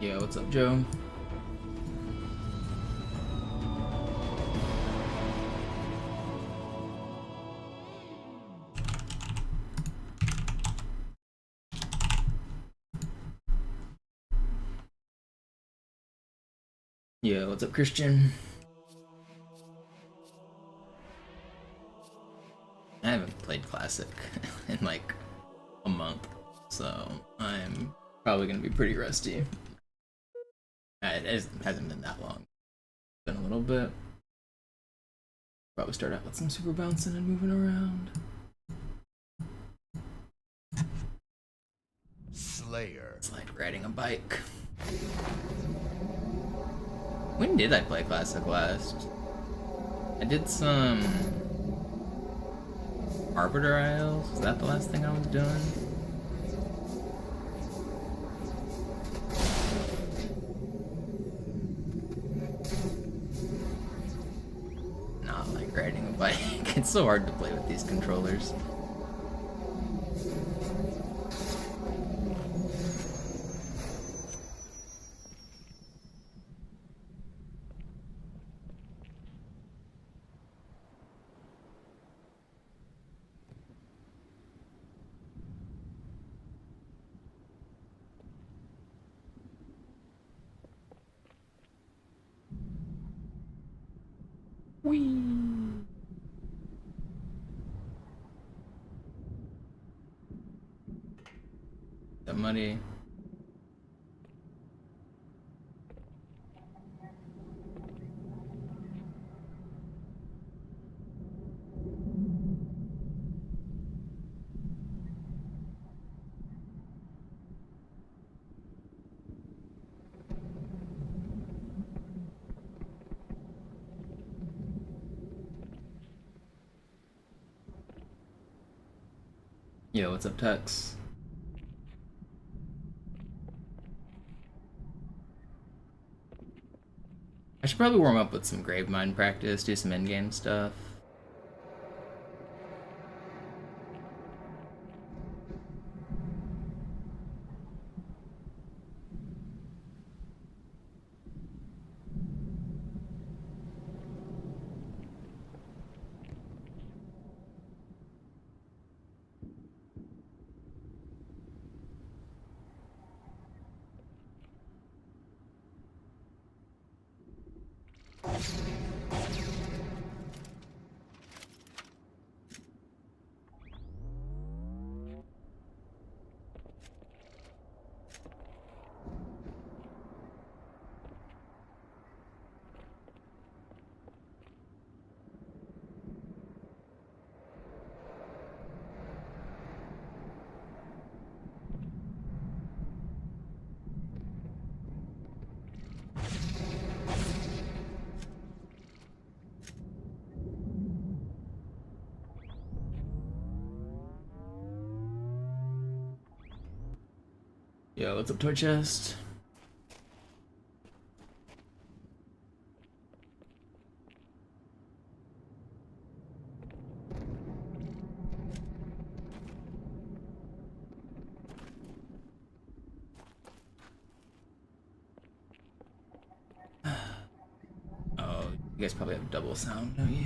Yeah, what's up, Joe? Yeah, what's up, Christian? I haven't played Classic in like a month, so I'm probably gonna be pretty rusty. It hasn't been that long. It's been a little bit. Probably start out with some super bouncing and moving around. Slayer. It's like riding a bike. When did I play Classic last? I did some Arbiter Isles. Was that the last thing I was doing? Not like riding a bike. It's so hard to play with these controllers. Whee! The money. Yo, what's up, Tux? I should probably warm up with some Gravemind practice, do some in-game stuff. Yo, what's up, Toy Chest? Oh, you guys probably have double sound, don't you?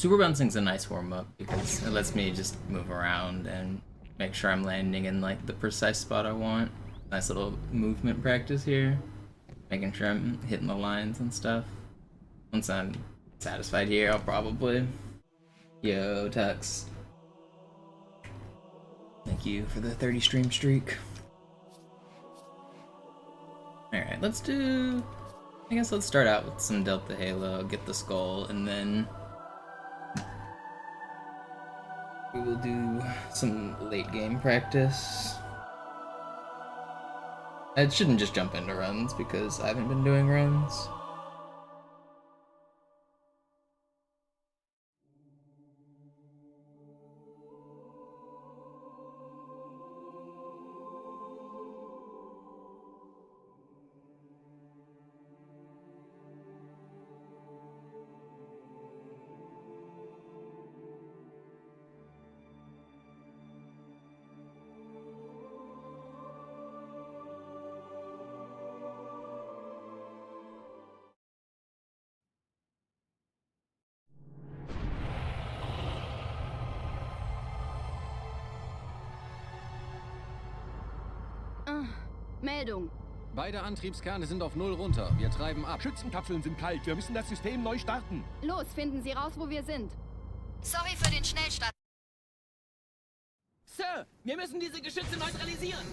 Super bouncing's a nice warm-up because it lets me just move around and make sure I'm landing in like the precise spot I want. Nice little movement practice here. Making sure I'm hitting the lines and stuff. Once I'm satisfied here, I'll probably... Yo, Tux. Thank you for the 30 stream streak. Alright, let's do... I guess let's start out with some Delta Halo, get the skull, and then... we will do some late game practice. I shouldn't just jump into runs because I haven't been doing runs. Meldung. Beide Antriebskerne sind auf 0 runter. Wir treiben ab. Schützenkapseln sind kalt. Wir müssen das System neu starten. Los, finden Sie raus, wo wir sind. Sorry für den Schnellstart. Sir, wir müssen diese Geschütze neutralisieren.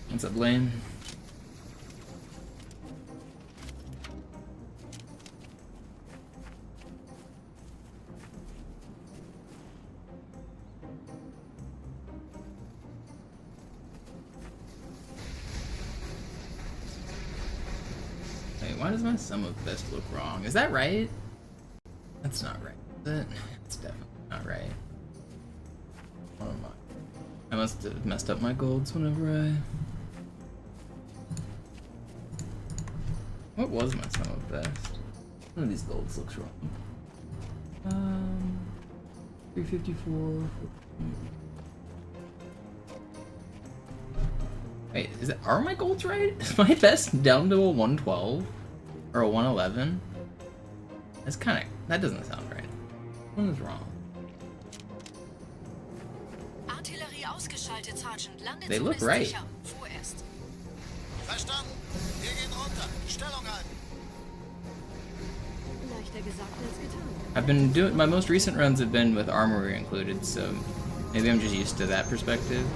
What's up, Lane? Why does my sum of best look wrong? Is that right? That's not right, is it? It's definitely not right. What am I? I must have messed up my golds whenever I... What was my sum of best? One of these golds looks wrong. 354... Wait, are my golds right? Is my best down to a 112? Or a 111? That's kinda... that doesn't sound right. What is wrong? Artillerie ausgeschaltet, Sergeant. Landet They look zumindest right. sicher. Vorerst. Verstanden. Wir gehen runter. Stellung ein. Leichter gesagt als getan. I've been doing... my most recent runs have been with armory included, so... maybe I'm just used to that perspective.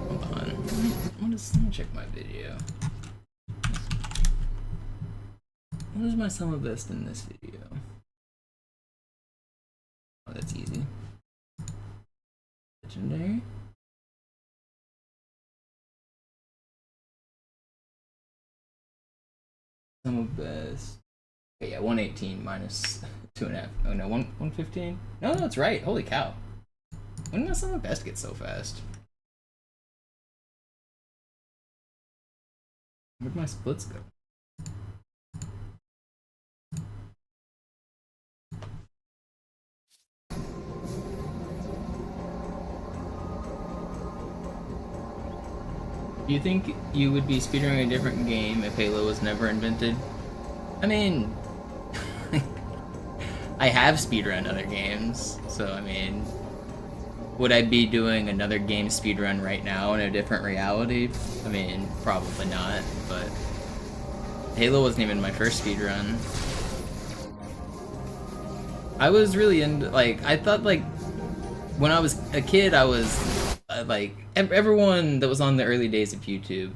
Hold on. Let me check my video. What is my sum of best in this video? Oh, that's easy. Legendary? Sum of best. Okay, yeah, 118 minus 2.5. Oh no, 115? No, that's right. Holy cow. When did my sum of best get so fast? Where'd my splits go? Do you think you would be speedrunning a different game if Halo was never invented? I mean, I have speedrun other games, so I mean, would I be doing another game speedrun right now in a different reality? I mean, probably not, but Halo wasn't even my first speedrun. I was really into, like, I thought, like, when I was a kid, I was, like, everyone that was on the early days of YouTube,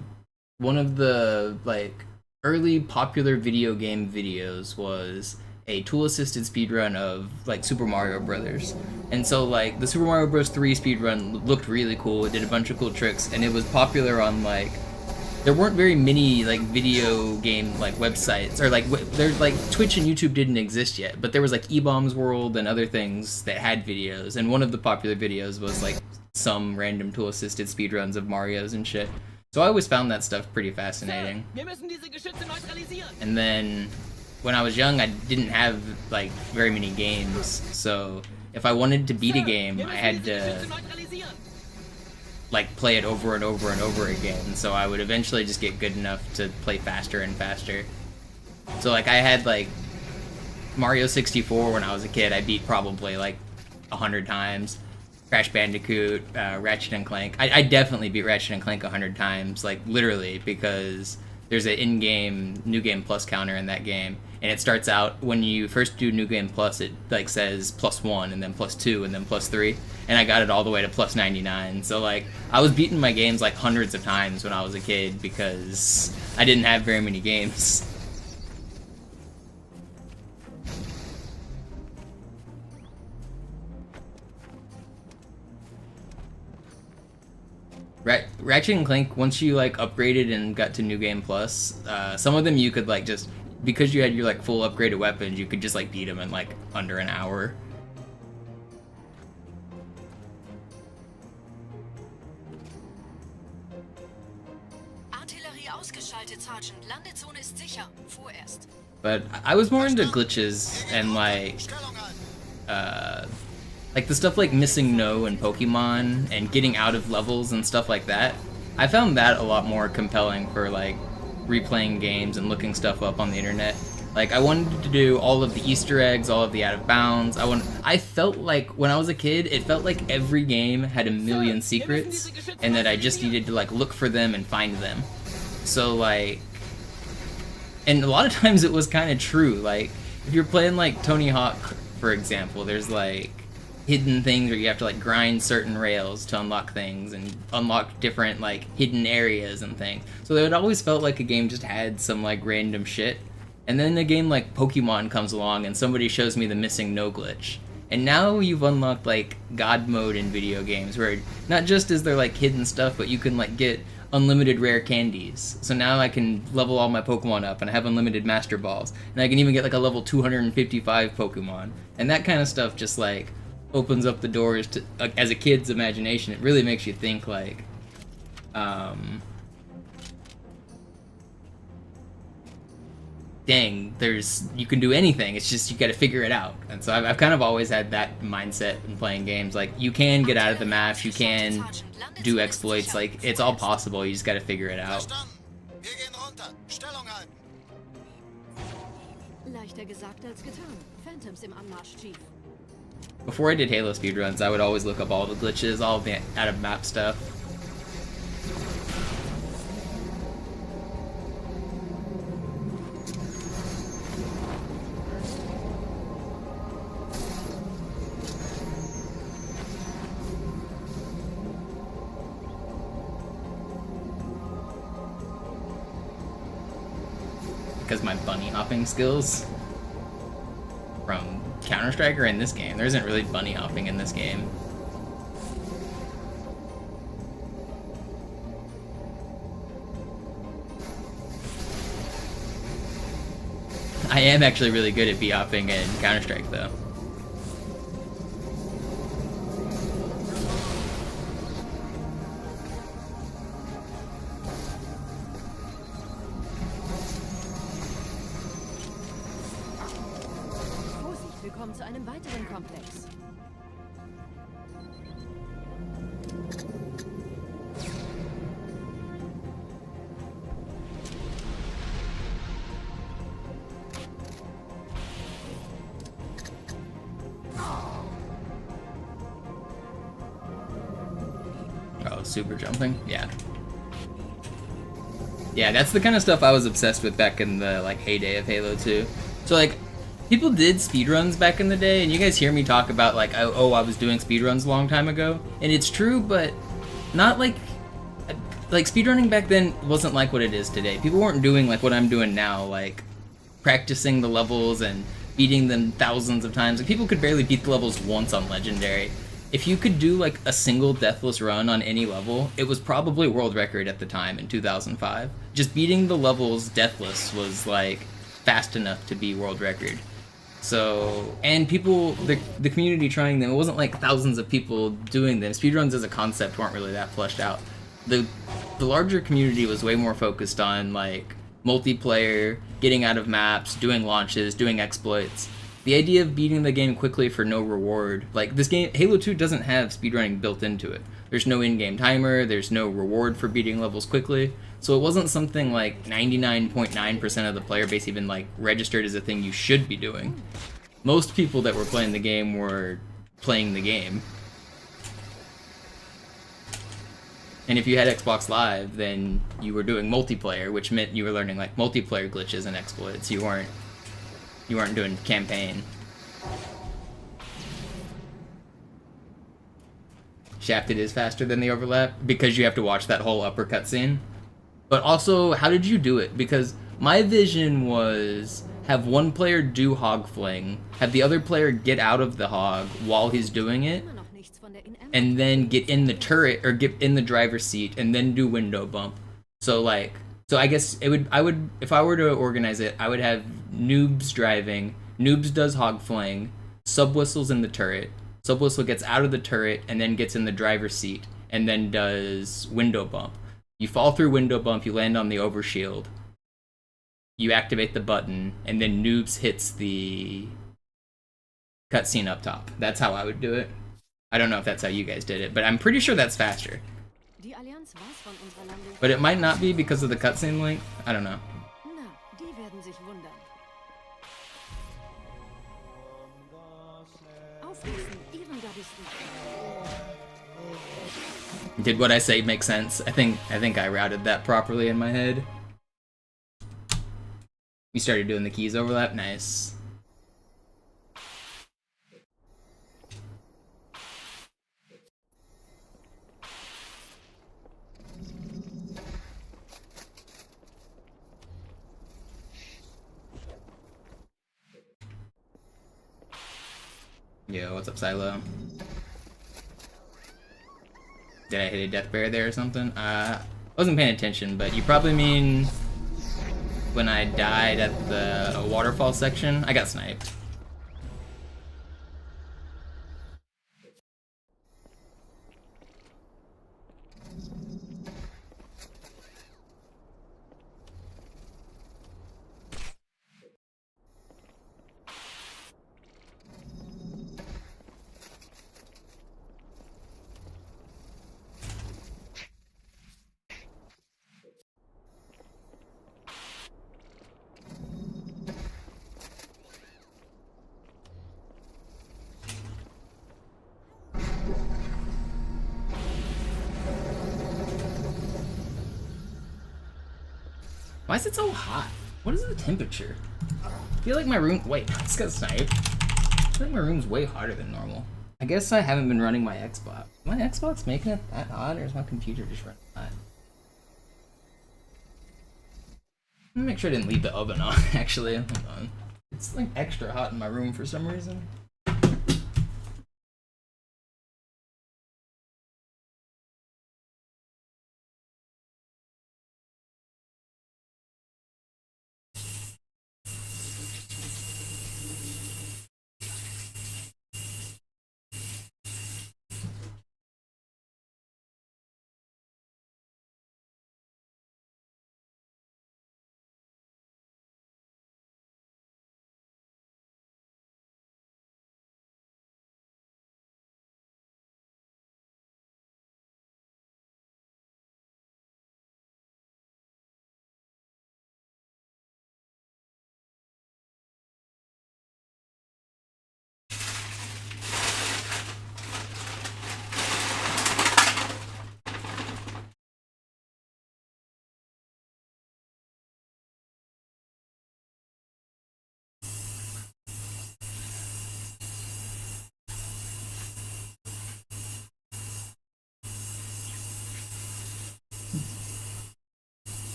one of the, like, early popular video game videos was a tool-assisted speedrun of, like, Super Mario Brothers. And so, like, the Super Mario Bros. 3 speedrun looked really cool, it did a bunch of cool tricks, and it was popular on, like, there weren't very many, like, video game, like, websites, or, like, there's, like, Twitch and YouTube didn't exist yet, but there was, like, E-Bombs World and other things that had videos, and one of the popular videos was, like, some random tool-assisted speedruns of Mario's and shit. So I always found that stuff pretty fascinating. Wir müssen diese Geschütze neutralisieren. And then, when I was young, I didn't have, like, very many games, so if I wanted to beat a Sir, game, wir I müssen had diese to Geschütze neutralisieren. like play it over and over and over again. So I would eventually just get good enough to play faster and faster. So like I had like Mario 64 when I was a kid. I beat probably like 100 times. Crash Bandicoot, Ratchet and Clank. I definitely beat Ratchet and Clank 100 times, like literally, because there's an in-game New Game Plus counter in that game, and it starts out when you first do New Game Plus. It like says +1 and then +2 and then +3, and I got it all the way to +99. So like I was beating my games like hundreds of times when I was a kid because I didn't have very many games. Ratchet and Clank, once you like upgraded and got to New Game Plus, some of them you could like just, because you had your like full upgraded weapons, you could just like beat them in like under an hour. Artillerie ausgeschaltet, Sergeant. Landezone ist sicher. Vorerst. But I was more into glitches and like the stuff like missing no in Pokemon and getting out of levels and stuff like that. I found that a lot more compelling for like replaying games and looking stuff up on the internet. Like I wanted to do all of the Easter eggs, all of the out of bounds. I felt like when I was a kid, it felt like every game had a million secrets and that I just needed to like look for them and find them. So like, and a lot of times it was kind of true. Like if you're playing like Tony Hawk, for example, there's like hidden things where you have to like grind certain rails to unlock things and unlock different like hidden areas and things. So it always felt like a game just had some like random shit. And then a game like Pokemon comes along and somebody shows me the missing no glitch. And now you've unlocked like God mode in video games where not just is there like hidden stuff, but you can like get unlimited rare candies. So now I can level all my Pokemon up and I have unlimited Master Balls. And I can even get like a level 255 Pokemon. And that kind of stuff just like opens up the doors to, as a kid's imagination. It really makes you think like, dang, you can do anything. It's just you got to figure it out. And so I've kind of always had that mindset in playing games. Like you can get out of the maps, you can do exploits. Like it's all possible. You just got to figure it out. Verstanden. Wir gehen runter. Stellung halten. Leichter gesagt als getan. Phantoms im Anmarsch, Chief. Before I did Halo speedruns, I would always look up all the glitches, all the out of map stuff. Because my bunny hopping skills from Counter-Strike are in this game. There isn't really bunny hopping in this game. I am actually really good at B-hopping in Counter-Strike though. Vorsicht, wir kommen zu einem weiteren Komplex. Oh, super jumping? Yeah. Yeah, that's the kind of stuff I was obsessed with back in the like heyday of Halo 2. So like, people did speedruns back in the day, and you guys hear me talk about like, oh, I was doing speedruns a long time ago, and it's true, but not like speedrunning back then wasn't like what it is today. People weren't doing like what I'm doing now, like practicing the levels and beating them thousands of times. Like, people could barely beat the levels once on Legendary. If you could do like a single deathless run on any level, it was probably world record at the time in 2005. Just beating the levels deathless was like fast enough to be world record. So, and people, the community trying them, it wasn't like thousands of people doing them. Speedruns as a concept weren't really that fleshed out. The larger community was way more focused on like multiplayer, getting out of maps, doing launches, doing exploits. the idea of beating the game quickly for no reward, like this game, Halo 2 doesn't have speedrunning built into it. There's no in-game timer, there's no reward for beating levels quickly, so it wasn't something like 99.9% of the player base even like registered as a thing you should be doing. Most people that were playing the game were playing the game. And if you had Xbox Live, then you were doing multiplayer, which meant you were learning like multiplayer glitches and exploits. You weren't doing campaign. Shafted is faster than the overlap because you have to watch that whole upper cutscene. But also, how did you do it? Because my vision was have one player do hog fling, have the other player get out of the hog while he's doing it, Immer noch nichts von der In-App. and then get in the turret or get in the driver's seat and then do window bump. So I guess I would if I were to organize it, I would have Noobs driving, Noobs does hog fling, Subwhistle's in the turret, Subwhistle gets out of the turret and then gets in the driver's seat and then does window bump. You fall through window bump, you land on the overshield, you activate the button, and then Noobs hits the cutscene up top. That's how I would do it. I don't know if that's how you guys did it, but I'm pretty sure that's faster. Die Allianz weiß von unserer Landung. But it might not be because of the cutscene length. I don't know. Na, die werden sich wundern. Aufpassen, Ehrengardisten. Did what I say make sense? I think I routed that properly in my head. You started doing the keys overlap? Nice. Yo, what's up, Silo? Did I hit a death bear there or something? I wasn't paying attention, but you probably mean when I died at the waterfall section. I got sniped. Why is it so hot? What is the temperature? I feel like my room. Wait, I just got sniped. I feel like my room's way hotter than normal. I guess I haven't been running my Xbox. Is my Xbox making it that hot, or is my computer just running hot? Let me make sure I didn't leave the oven on, actually. Hold on. It's like extra hot in my room for some reason.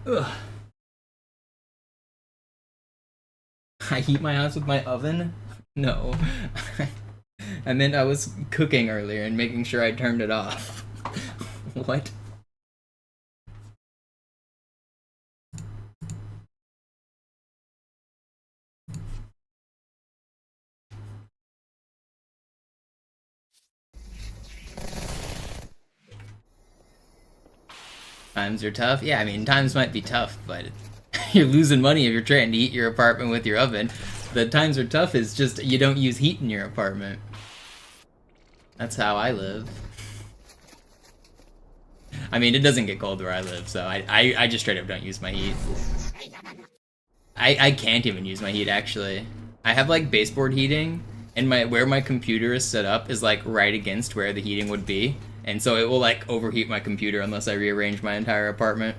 Ugh. I heat my house with my oven? No. I meant I was cooking earlier and making sure I turned it off. What? Times are tough. Yeah, I mean, times might be tough, but you're losing money if you're trying to heat your apartment with your oven. The times are tough is just you don't use heat in your apartment. That's how I live. I mean, it doesn't get cold where I live, so I just straight up don't use my heat. I can't even use my heat, actually. I have, like, baseboard heating, and where my computer is set up is, like, right against where the heating would be. And so it will, like, overheat my computer unless I rearrange my entire apartment.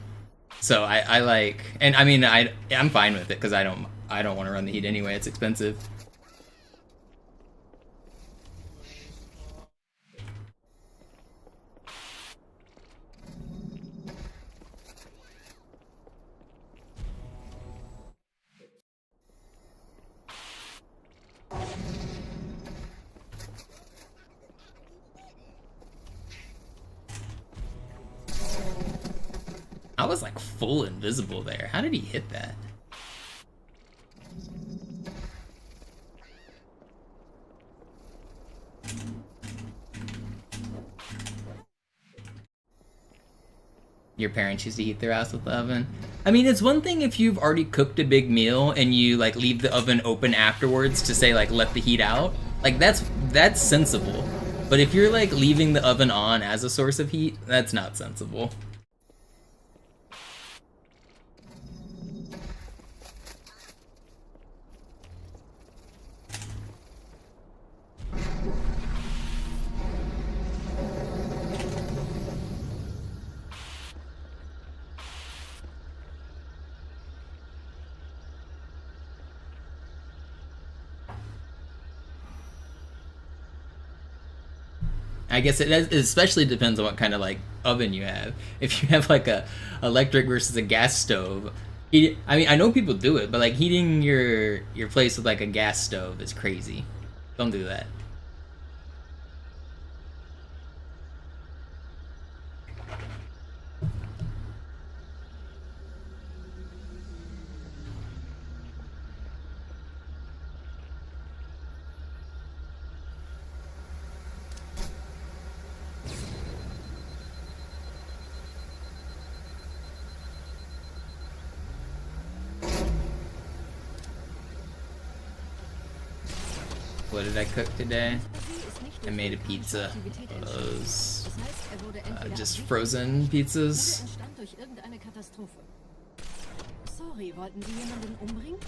So I like... And, I mean, I'm fine with it, because I don't want to run the heat anyway. It's expensive. I was like full invisible there. How did he hit that? Your parents used to heat their house with the oven. I mean, it's one thing if you've already cooked a big meal and you like leave the oven open afterwards to say like let the heat out. Like that's sensible. But if you're like leaving the oven on as a source of heat, that's not sensible. I guess it especially depends on what kind of like oven you have. If you have like a electric versus a gas stove, I mean I know people do it, but like heating your place with like a gas stove is crazy. Don't do that. What did I cook today? I made a pizza. Those just frozen pizzas. Sorry, wollten Sie jemanden umbringen?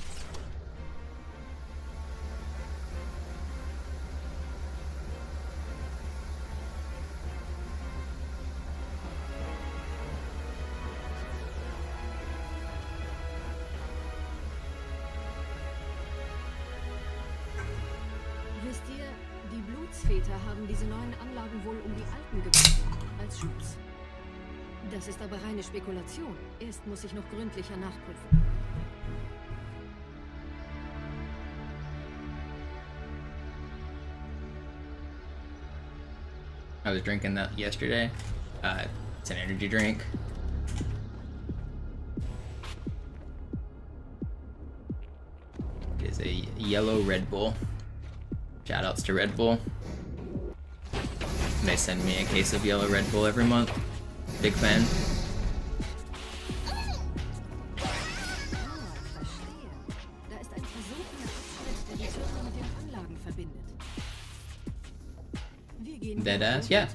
Wisst ihr, die Blutsväter haben diese neuen Anlagen wohl um die alten gebaut, als Schutz. Das ist aber reine Spekulation. Erst muss ich noch gründlicher nachprüfen. I was drinking that yesterday. It's an energy drink. It is a yellow Red Bull. Shoutouts to Red Bull. They send me a case of yellow Red Bull every month. Big fan. Da ist ein versunkener Abschnitt, der die Türme mit den Anlagen verbindet. Wir gehen Deadass, yeah.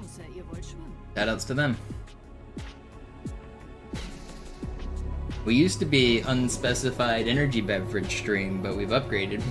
Außer ihr wollt schwimmen. Shoutouts to them. We used to be unspecified energy beverage stream, but we've upgraded.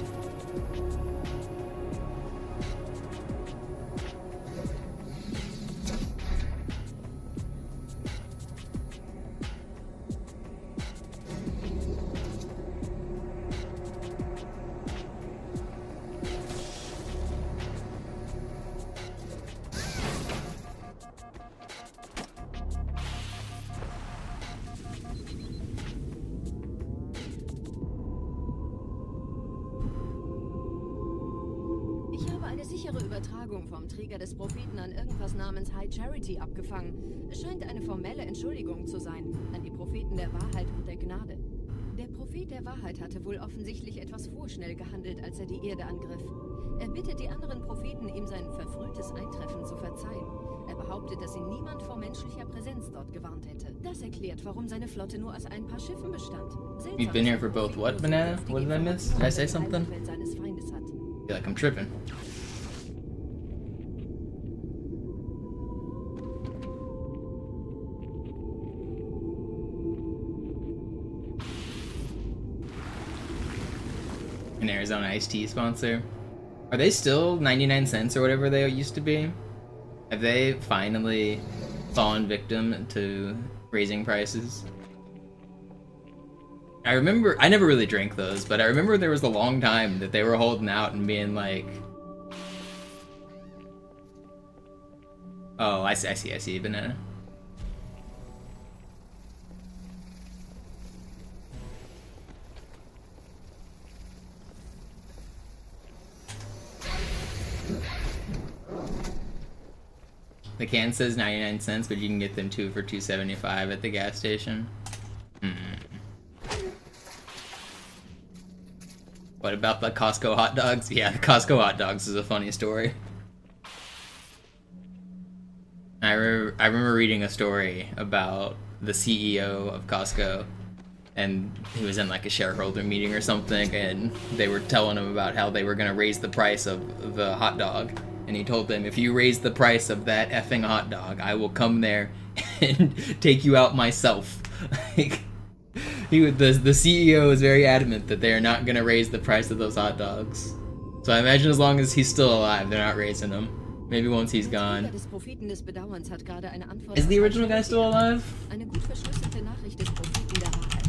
sichere Übertragung vom Träger des Propheten an irgendwas namens High Charity abgefangen. Es scheint eine formelle Entschuldigung zu sein an die Propheten der Wahrheit und der Gnade. Der Prophet der Wahrheit hatte wohl offensichtlich etwas vorschnell gehandelt, als er die Erde angriff. Er bittet die anderen Propheten, ihm sein verfrühtes Eintreffen zu verzeihen. Er behauptet, dass ihn niemand vor menschlicher Präsenz dort gewarnt hätte. Das erklärt, warum seine Flotte nur aus ein paar Schiffen bestand. We've been here for both what, Banana? What did I miss? Did I say something? Seines Feindes hat. I feel like I'm tripping. An Arizona iced tea sponsor. Are they still 99 cents or whatever they used to be? Have they finally fallen victim to raising prices? I remember, I never really drank those, but I remember there was a long time that they were holding out and being like, oh, I see, banana. The can says 99 cents, but you can get them two for $2.75 at the gas station. What about the Costco hot dogs? Yeah, the Costco hot dogs is a funny story. I remember reading a story about the CEO of Costco, and he was in like a shareholder meeting or something, and they were telling him about how they were gonna raise the price of the hot dog. And he told them, if you raise the price of that effing hot dog, I will come there and take you out myself. Like, the CEO is very adamant that they're not going to raise the price of those hot dogs. So I imagine as long as he's still alive, they're not raising them. Maybe once he's gone. Is the original guy still alive? Eine gut verschlüsselte Nachricht des Propheten der Wahrheit.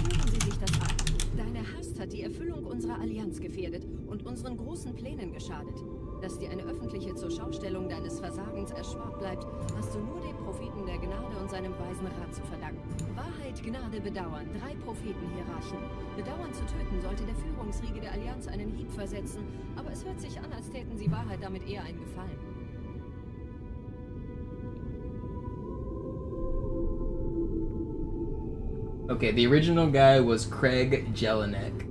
Hören Sie sich das an. Deine Hast hat die Erfüllung unserer Allianz gefährdet und unseren großen Plänen geschadet. Dass dir eine öffentliche Zurschaustellung deines Versagens erspart bleibt, hast du nur dem Propheten der Gnade und seinem weisen Rat zu verdanken. Wahrheit, Gnade, Bedauern, 3 Prophetenhierarchen. Bedauern zu töten sollte der Führungsriege der Allianz einen Hieb versetzen, aber es hört sich an, als täten sie Wahrheit damit eher einen Gefallen. Okay, the original guy was Craig Jelinek.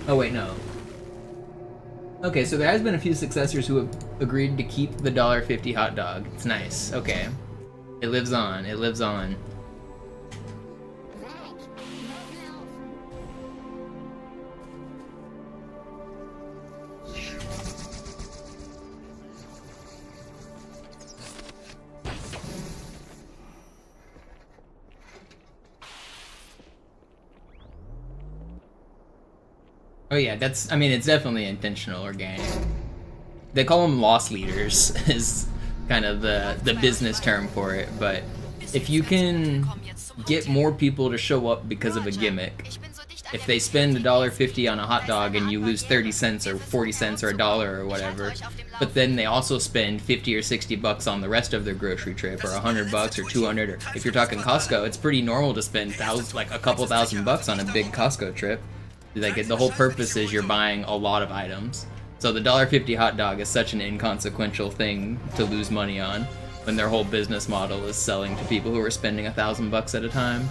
Oh wait, no. Okay, so there has been a few successors who have agreed to keep the $1.50 hot dog. It's nice. Okay. It lives on. It lives on. Oh yeah, that's, I mean, it's definitely intentional organic. They call them loss leaders, is kind of the business term for it, but if you can get more people to show up because of a gimmick, if they spend $1.50 on a hot dog and you lose 30 cents or 40 cents or $1 or whatever, but then they also spend 50 or 60 bucks on the rest of their grocery trip, or 100 bucks or 200, or if you're talking Costco, it's pretty normal to spend like a couple $1,000 on a big Costco trip. Like, the whole purpose is you're buying a lot of items. So the $1.50 hot dog is such an inconsequential thing to lose money on when their whole business model is selling to people who are spending $1,000 at a time.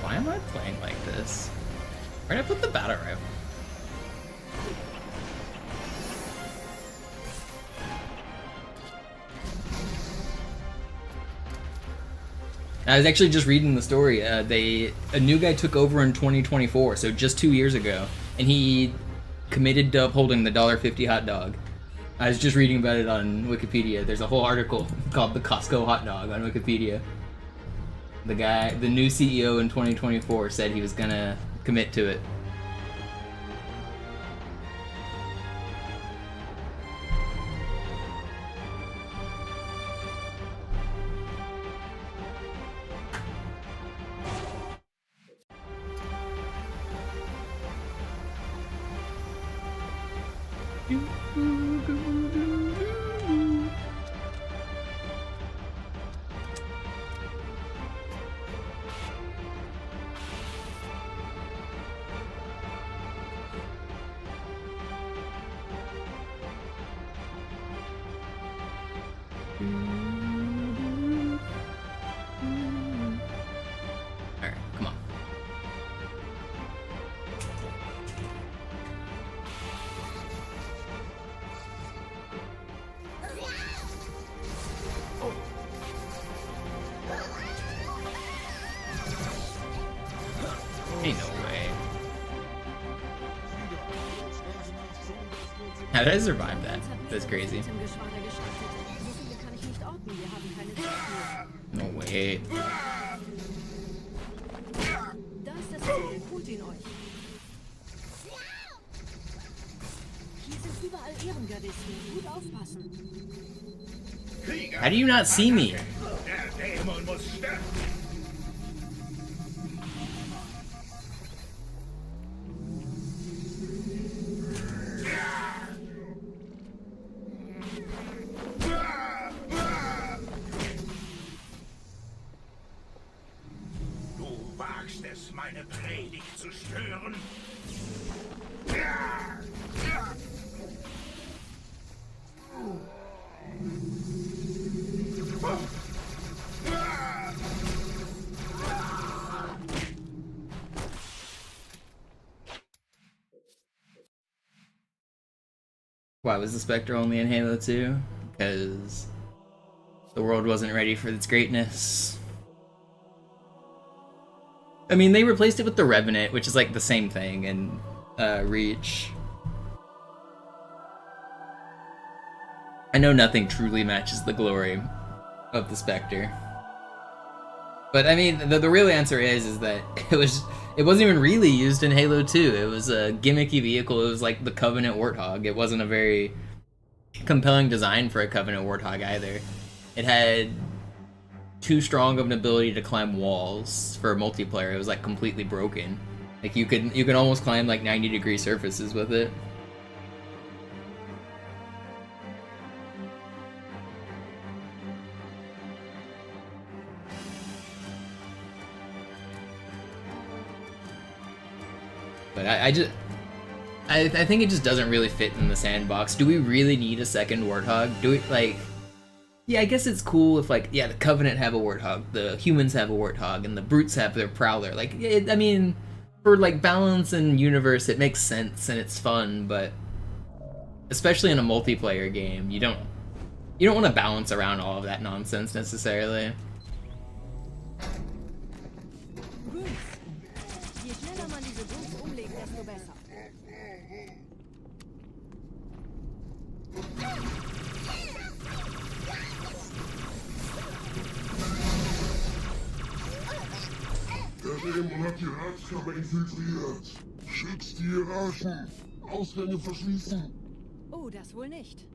Why am I playing like this? Where did I put the battle rifle? I was actually just reading the story. A new guy took over in 2024, so just 2 years ago, and he committed to upholding the $1.50 hot dog. I was just reading about it on Wikipedia. There's a whole article called "The Costco Hot Dog" on Wikipedia. The new CEO in 2024 said he was gonna commit to it. Alright, come on. Ain't no way. How did I survive that? That's crazy. No way. Da ist das Ziel. Holt ihn euch. Hier sind überall Ehrengardisten. Gut aufpassen. How do you not see me? Der Dämon muss sterben. Du wagst es, meine Predigt zu stören? Why was the Spectre only in Halo 2? Because the world wasn't ready for its greatness. I mean, they replaced it with the Revenant, which is like the same thing in Reach. I know nothing truly matches the glory of the Spectre. But I mean, the real answer is that it wasn't even really used in Halo 2. It was a gimmicky vehicle. It was like the Covenant Warthog. It wasn't a very compelling design for a Covenant Warthog either. It had too strong of an ability to climb walls for multiplayer. It was like completely broken. Like you could almost climb like 90-degree surfaces with it. But I think it just doesn't really fit in the sandbox. Do we really need a second Warthog? Do we, like... Yeah, I guess it's cool if, like, yeah, the Covenant have a Warthog, the humans have a Warthog, and the Brutes have their Prowler. Like, I mean, for, like, balance and universe, it makes sense and it's fun, but... Especially in a multiplayer game, you don't want to balance around all of that nonsense, necessarily. Je schneller man diese Boots umlegt, desto besser. Der Dämon hat die Ratskammer infiltriert. Schützt die Hierarchen. Ausgänge verschließen. Oh, das wohl nicht.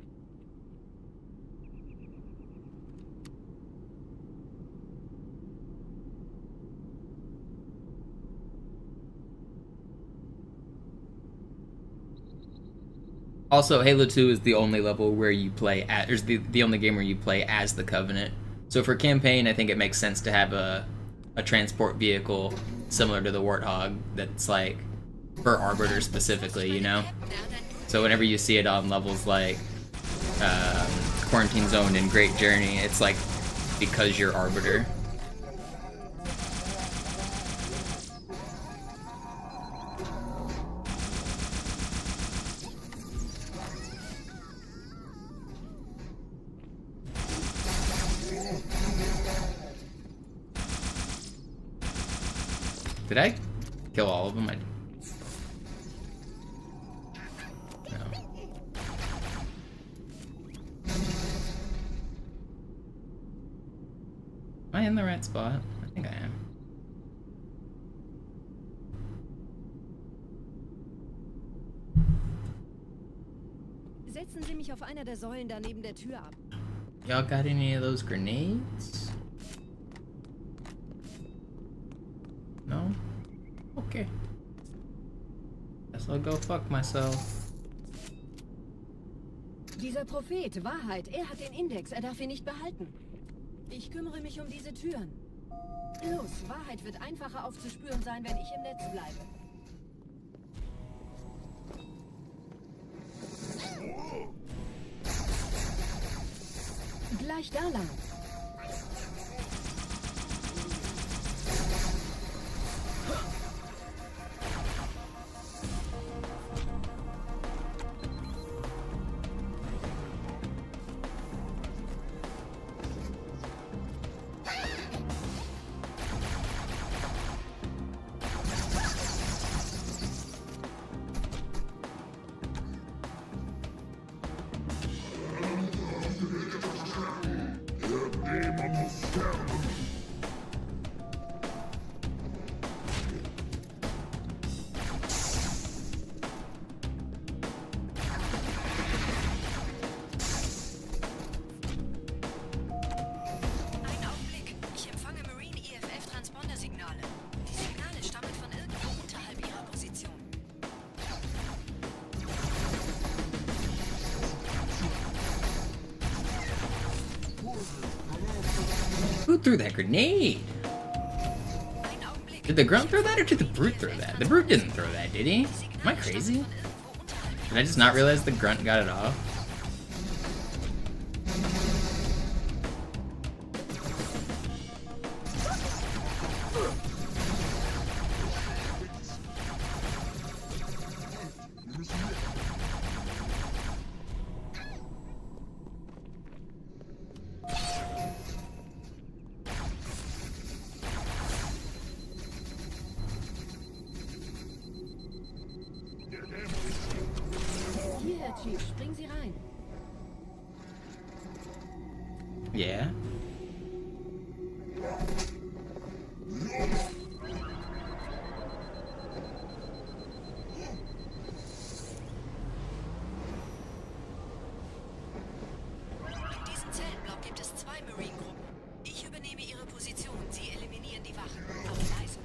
Also, Halo 2 is the only level where you play as, or the only game where you play as the Covenant. So for campaign, I think it makes sense to have a transport vehicle similar to the Warthog that's like for Arbiter specifically, you know? So whenever you see it on levels like Quarantine Zone and Great Journey, it's like because you're Arbiter. Did I kill all of them? No. Am I in the right spot? I think I am. Setzen Sie mich auf einer der Säulen da neben der Tür ab. Y'all got any of those grenades? No? Okay. Guess I'll go fuck myself. Dieser Prophet, Wahrheit, er hat den Index, er darf ihn nicht behalten. Ich kümmere mich um diese Türen. Los, Wahrheit wird einfacher aufzuspüren sein, wenn ich im Netz bleibe. Gleich da lang. Who threw that grenade? Did the grunt throw that or did the brute throw that? The brute didn't throw that, did he? Am I crazy? Did I just not realize the grunt got it off? Hier, Chief, springen Sie rein. Yeah. In diesem Zellenblock gibt es 2 Marine-Gruppen. Ich übernehme ihre Position. Sie eliminieren die Wachen. Auf leise.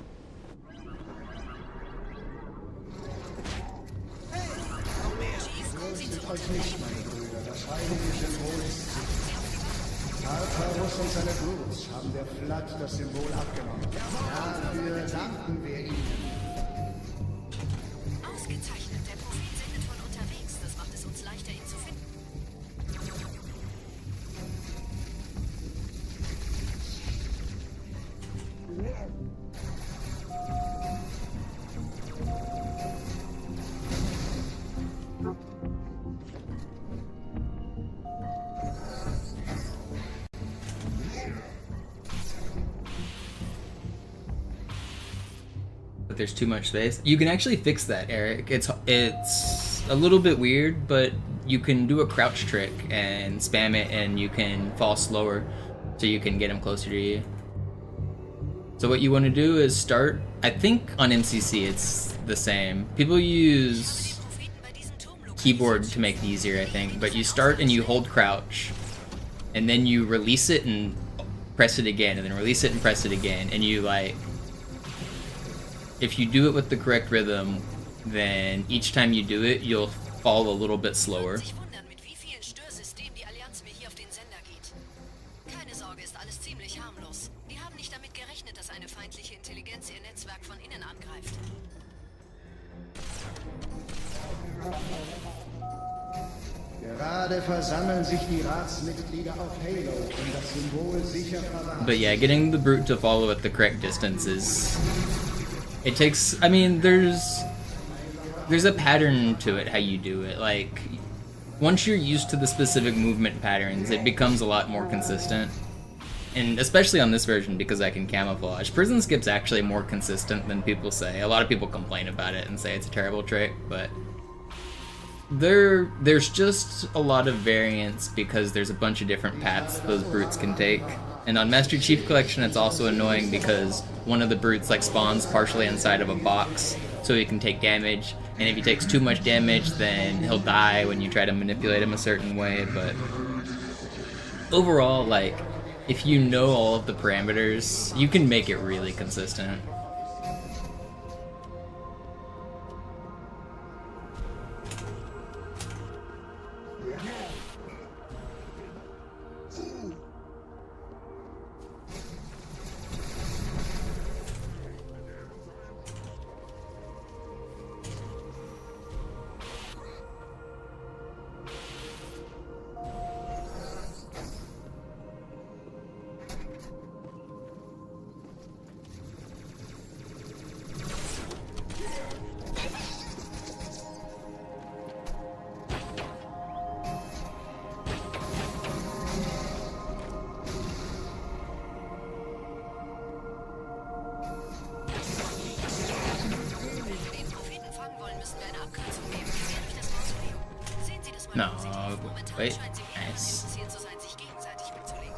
Chief, kommen Sie zu uns. Nicht, meine Brüder, das heilige Symbol ist Tartarus und seine Bluts haben der Flat das Symbol abgenommen. Dafür danken wir ihnen. Ausgezeichnet. Der Prophet sendet von unterwegs. Das macht es uns leichter, ihn zu finden. But there's too much space. You can actually fix that, Eric. It's a little bit weird, but you can do a crouch trick and spam it and you can fall slower so you can get him closer to you. So what you want to do is start, I think on MCC it's the same. People use keyboard to make it easier, I think, but you start and you hold crouch and then you release it and press it again and then release it and press it again, and you like, if you do it with the correct rhythm, then each time you do it, you'll fall a little bit slower. Sich wundern, mit wie vielen Störsystemen die Allianz mir hier auf den Sender geht. Keine Sorge, ist alles ziemlich harmlos. Die haben nicht damit gerechnet, dass eine feindliche Intelligenz ihr Netzwerk von innen angreift. Gerade versammeln sich die Ratsmitglieder auf Halo, um das Symbol sicher verwahren. But yeah, getting the brute to follow at the correct distance is... It takes... I mean, there's a pattern to it, how you do it. Like, once you're used to the specific movement patterns, it becomes a lot more consistent. And especially on this version, because I can camouflage. Prison Skip's actually more consistent than people say. A lot of people complain about it and say it's a terrible trick, but... There's just a lot of variance because there's a bunch of different paths those brutes can take. And on Master Chief Collection, it's also annoying because one of the brutes like spawns partially inside of a box, so he can take damage. And if he takes too much damage, then he'll die when you try to manipulate him a certain way. But overall, like, if you know all of the parameters, you can make it really consistent. No, Momentan wait, scheint sie eher daran nice. interessiert zu sein, sich gegenseitig umzulegen.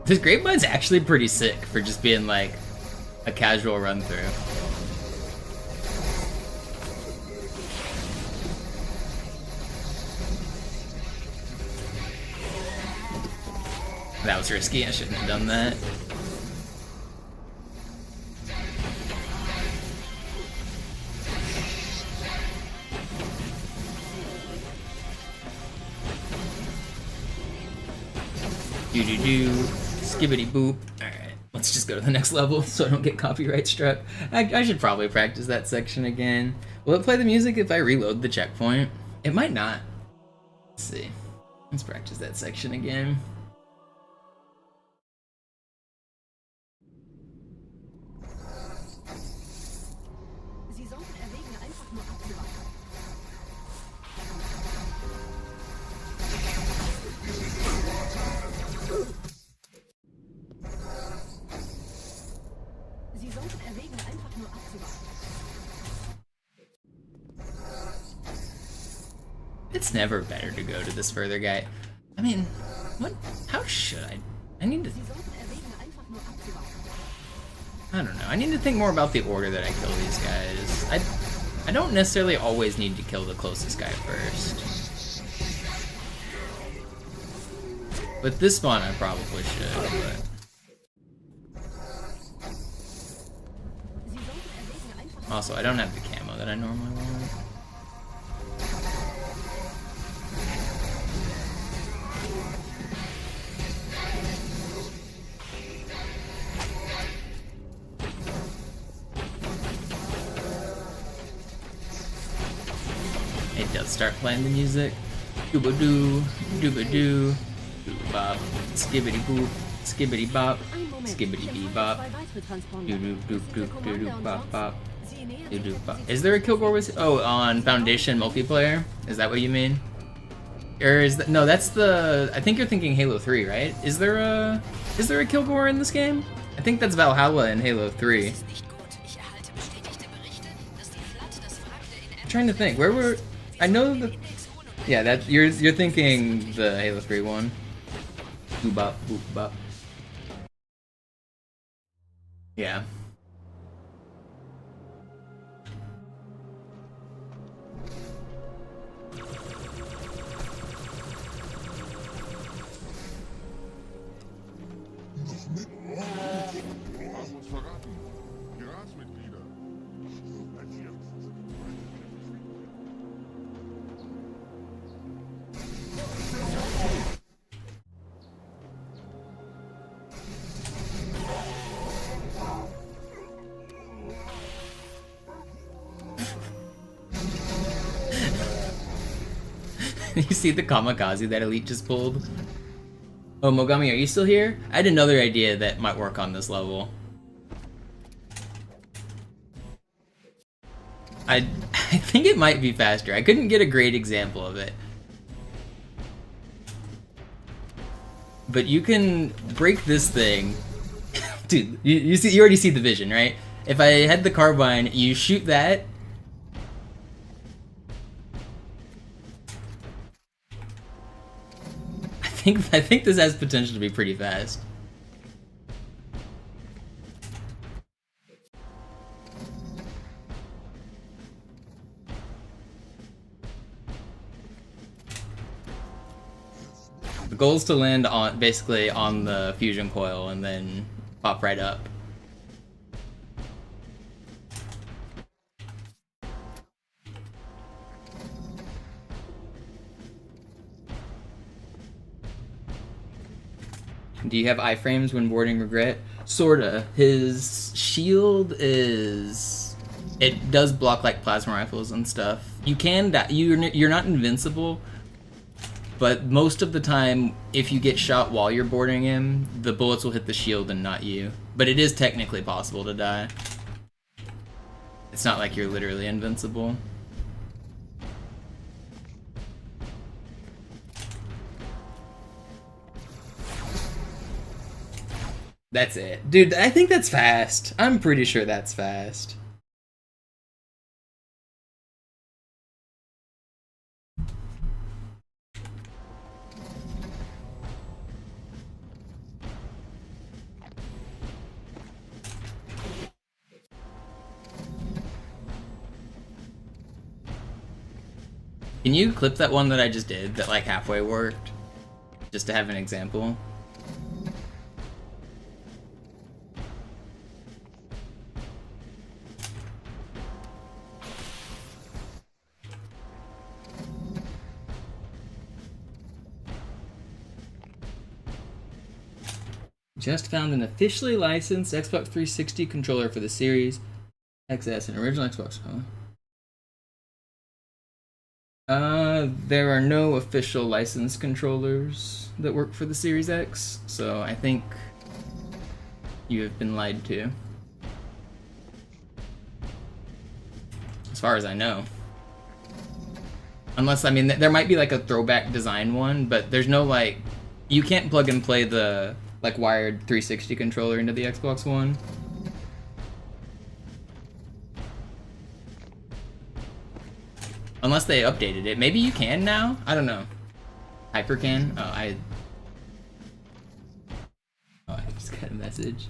This Grapevine's actually pretty sick for just being like a casual run through. That was risky, I shouldn't have done that. Do-do-do, skibbity boop. Alright, let's just go to the next level so I don't get copyright struck. I should probably practice that section again. Will it play the music if I reload the checkpoint? It might not. Let's see. Let's practice that section again. Sie sollten erwägen, einfach nur abzuwarten. Sie sollten erwägen, einfach nur abzuwarten. It's never better to go to this further guy. I mean, what? How should I? I need to. Sie sollten erwägen, einfach nur abzuwarten. I don't know. I need to think more about the order that I kill these guys. I don't necessarily always need to kill the closest guy first. With this spawn, I probably should, but. Sie sollten erwägen, einfach nur Also, I don't have the camo that I normally want. It does start playing the music. Dooba-doo, dooba-doo, dooba-bop, skibbity-boop, skibbity-bop, Ein Moment. skibbity-bee-bop, Zwei weitere Transponder. doo-doo-doop-doop-doo-doo-bop-bop. Sie nähern sich. Is there a Kilgore with? Oh, on Foundation multiplayer? Is that what you mean? Or is that no? That's the. I think you're thinking Halo 3, right? Is there a Kilgore in this game? I think that's Valhalla in Halo 3. Das ist nicht gut. Ich erhalte bestätigte Berichte, dass die Flotte das Wrack der I'm trying to think. Where were? I know the. Yeah, that you're thinking the Halo 3 one. Boop bop boop bop. Yeah. Du hast uns verraten. Die Ratsmitglieder. You see the kamikaze that Elite just pulled? Oh, Mogami, are you still here? I had another idea that might work on this level. I think it might be faster. I couldn't get a great example of it. But you can break this thing. Dude, you already see the vision, right? If I had the carbine, you shoot that. I think this has potential to be pretty fast. The goal is to land on basically on the fusion coil and then pop right up. Do you have iframes when boarding Regret? Sorta. His shield is... It does block like plasma rifles and stuff. You can die. You're not invincible, but most of the time, if you get shot while you're boarding him, the bullets will hit the shield and not you. But it is technically possible to die. It's not like you're literally invincible. That's it. Dude, I think that's fast. I'm pretty sure that's fast. Can you clip that one that I just did that like halfway worked? Just to have an example. Just found an officially licensed Xbox 360 controller for the Series XS, an original Xbox. There are no official licensed controllers that work for the Series X, so I think you have been lied to. As far as I know. Unless, I mean, there might be like a throwback design one, but there's no like, you can't plug and play the like wired 360 controller into the Xbox One. Unless they updated it. Maybe you can now? I don't know. Hyper can? Oh, I just got a message.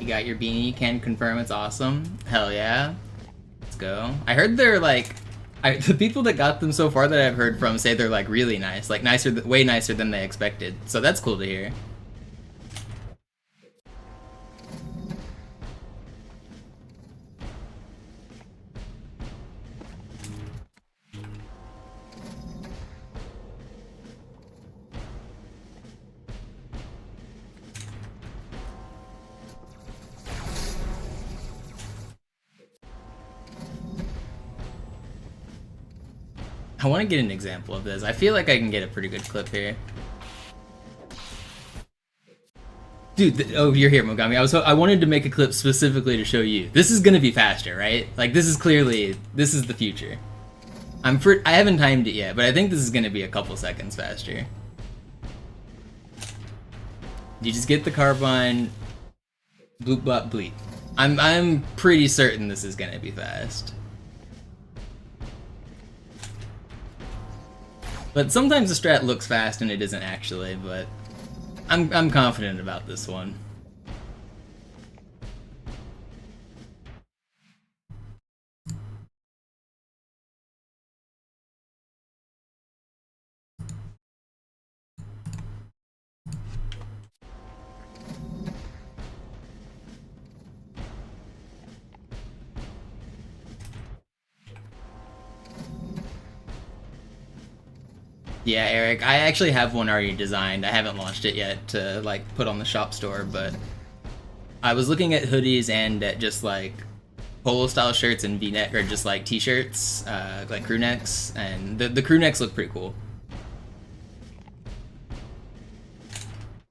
You got your beanie, you can confirm it's awesome. Hell yeah. Let's go. I heard they're like, the people that got them so far that I've heard from say they're like really nice. Like way nicer than they expected. So that's cool to hear. I want to get an example of this. I feel like I can get a pretty good clip here. Dude, oh, you're here, Mogami. I wanted to make a clip specifically to show you. This is gonna be faster, right? Like, this is the future. I haven't timed it yet, but I think this is gonna be a couple seconds faster. You just get the carbine, bloop bop bleep. I'm pretty certain this is gonna be fast. But sometimes the strat looks fast and it isn't actually, but I'm confident about this one. Yeah, Eric, I actually have one already designed. I haven't launched it yet to like put on the shop store, but I was looking at hoodies and at just like polo style shirts and V-neck or just like t-shirts, like crew necks, and the crew necks look pretty cool.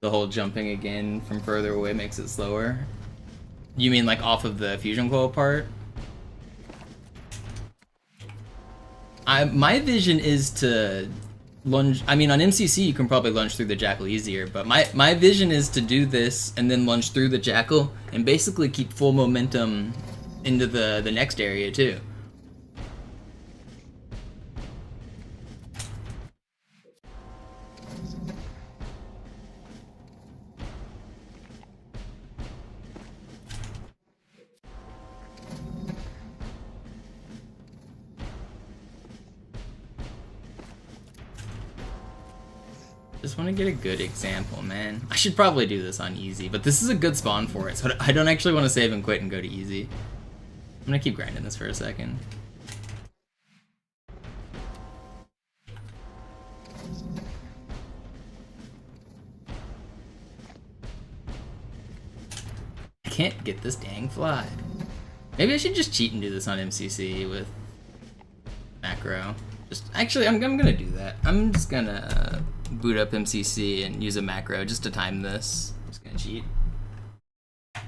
The whole jumping again from further away makes it slower. You mean like off of the fusion coil part? My vision is to lunge. I mean, on MCC you can probably lunge through the jackal easier, but my vision is to do this and then lunge through the jackal and basically keep full momentum into the next area too. Just want to get a good example, man. I should probably do this on easy, but this is a good spawn for it, so I don't actually want to save and quit and go to easy. I'm gonna keep grinding this for a second. I can't get this dang flag. Maybe I should just cheat and do this on MCC with macro. Actually, I'm gonna do that. I'm just gonna boot up MCC and use a macro just to time this. I'm just gonna cheat. I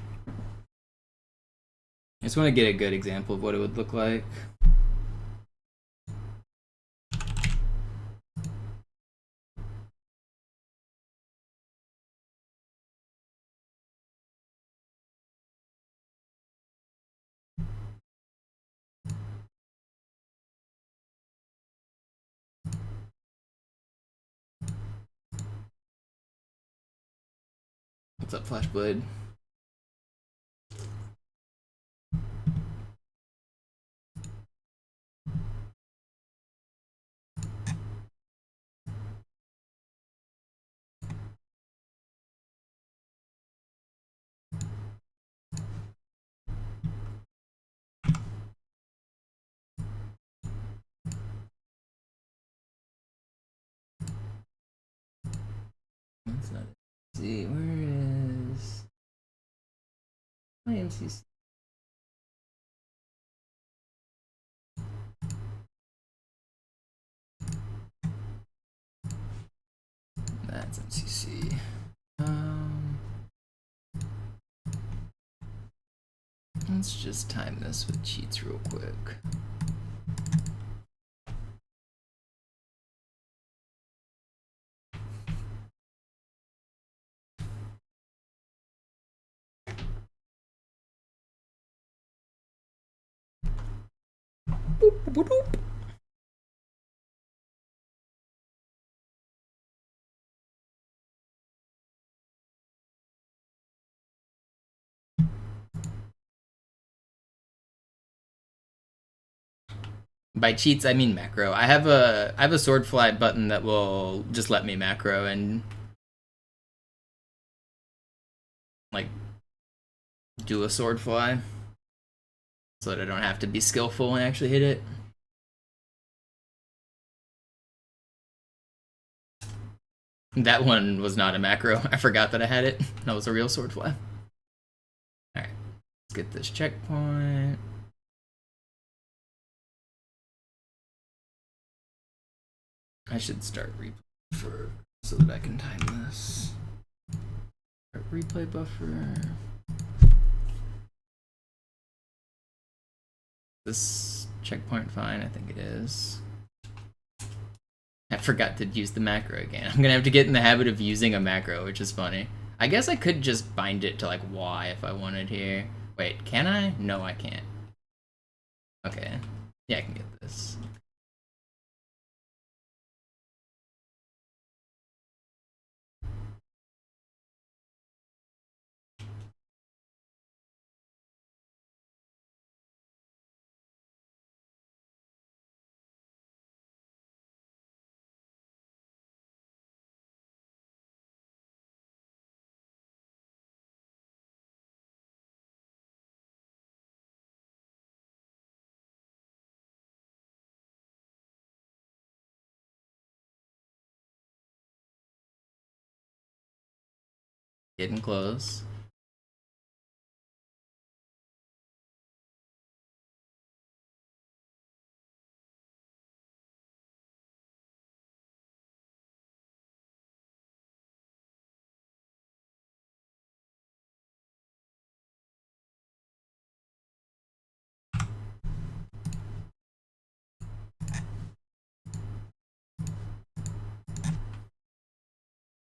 just want to get a good example of what it would look like. What's up, Flashblade? That's not it. See, where is my MCC? That's MCC. Let's just time this with cheats real quick. Boop, boop, boop. By cheats, I mean macro. I have a sword fly button that will just let me macro and like do a sword fly so that I don't have to be skillful and actually hit it. That one was not a macro. I forgot that I had it. That was a real sword fly. Alright, let's get this checkpoint. I should start replay so that I can time this. Start replay buffer. This checkpoint fine? I think it is. I forgot to use the macro again. I'm gonna have to get in the habit of using a macro, which is funny. I guess I could just bind it to like Y if I wanted here. Wait, can I? No, I can't. Okay. Yeah, I can get this. Getting close.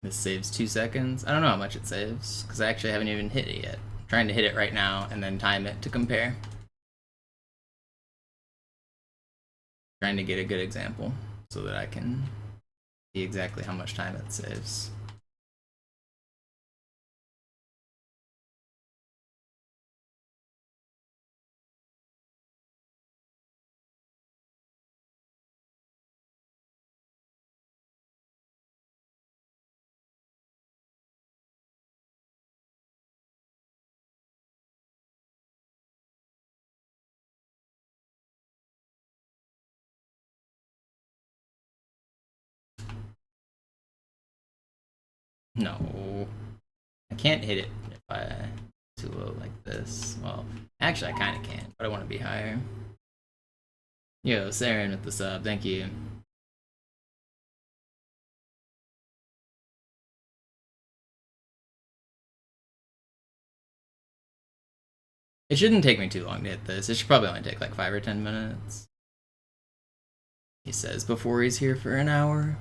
This saves 2 seconds. I don't know how much it saves, because I actually haven't even hit it yet. I'm trying to hit it right now and then time it to compare. Trying to get a good example so that I can see exactly how much time it saves. No, I can't hit it if I too low like this. Well, actually I kind of can, but I want to be higher. Yo, Saren with the sub, thank you. It shouldn't take me too long to hit this. It should probably only take like 5 or 10 minutes. He says before he's here for an hour.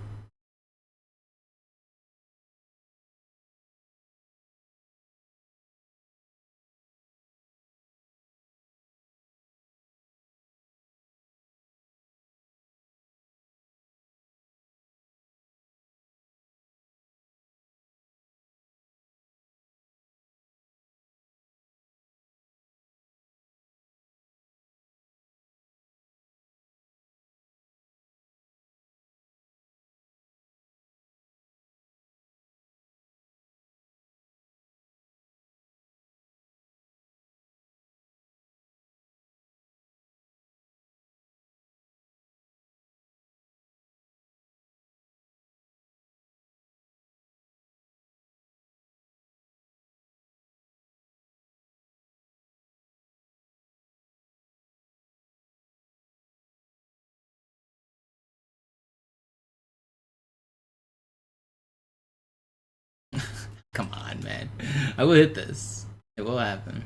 Come on, man. I will hit this. It will happen.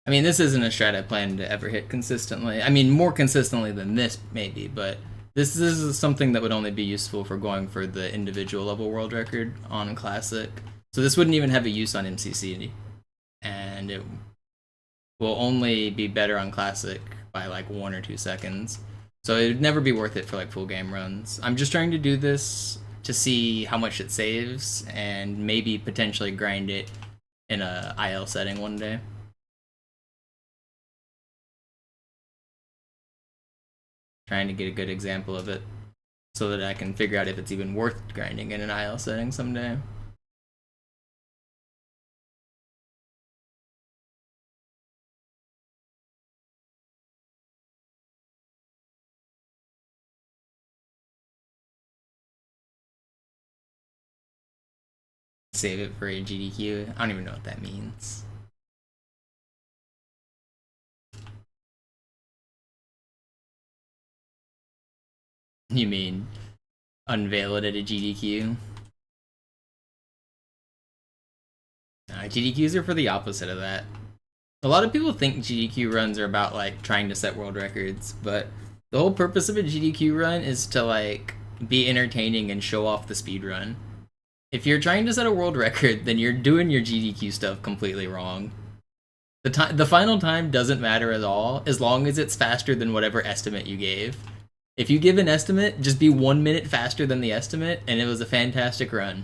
I mean, this isn't a strat I plan to ever hit consistently. I mean, more consistently than this, maybe, but this is something that would only be useful for going for the individual level world record on Classic. So this wouldn't even have a use on MCC, and it will only be better on Classic by like 1 or 2 seconds. So it would never be worth it for like full game runs. I'm just trying to do this to see how much it saves and maybe potentially grind it in a IL setting one day. Trying to get a good example of it so that I can figure out if it's even worth grinding in an IL setting someday. Save it for a GDQ. I don't even know what that means. You mean unveil it at a GDQ? GDQs are for the opposite of that. A lot of people think GDQ runs are about like trying to set world records, but the whole purpose of a GDQ run is to like be entertaining and show off the speed run. If you're trying to set a world record, then you're doing your GDQ stuff completely wrong. The final time doesn't matter at all, as long as it's faster than whatever estimate you gave. If you give an estimate, just be 1 minute faster than the estimate, and it was a fantastic run.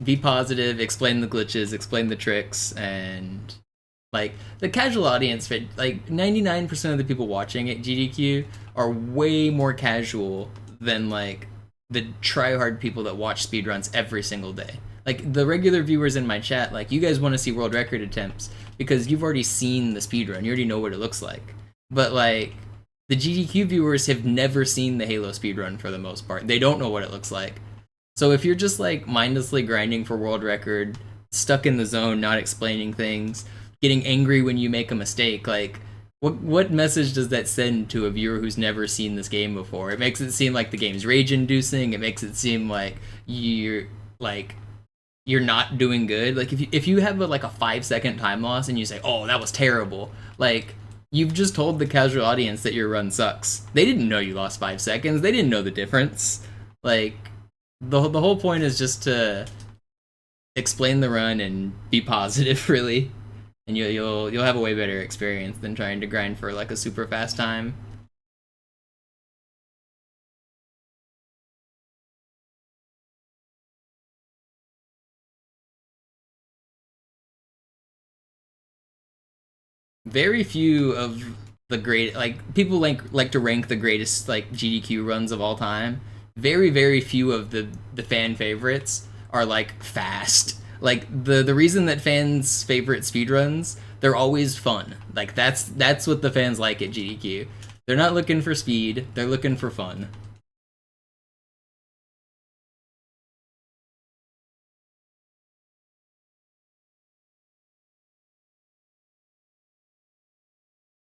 Be positive, explain the glitches, explain the tricks, and like the casual audience, like 99% of the people watching at GDQ are way more casual than like the try-hard people that watch speedruns every single day. Like, the regular viewers in my chat, like, you guys want to see world record attempts because you've already seen the speedrun. You already know what it looks like. But, like, the GDQ viewers have never seen the Halo speedrun for the most part. They don't know what it looks like. So if you're just, like, mindlessly grinding for world record, stuck in the zone, not explaining things, getting angry when you make a mistake, like, what message does that send to a viewer who's never seen this game before? It makes it seem like the game's rage-inducing. It makes it seem like you're not doing good. Like, if you have a 5-second time loss and you say, "Oh, that was terrible," like, you've just told the casual audience that your run sucks. They didn't know you lost 5 seconds. They didn't know the difference. Like, the whole point is just to explain the run and be positive, really. And you'll have a way better experience than trying to grind for like a super fast time. Very few of the great, like, people like to rank the greatest like GDQ runs of all time. Very few of the fan favorites are like fast. Like, the reason that fans favorite speedruns, they're always fun. Like, that's what the fans like at GDQ. They're not looking for speed, they're looking for fun.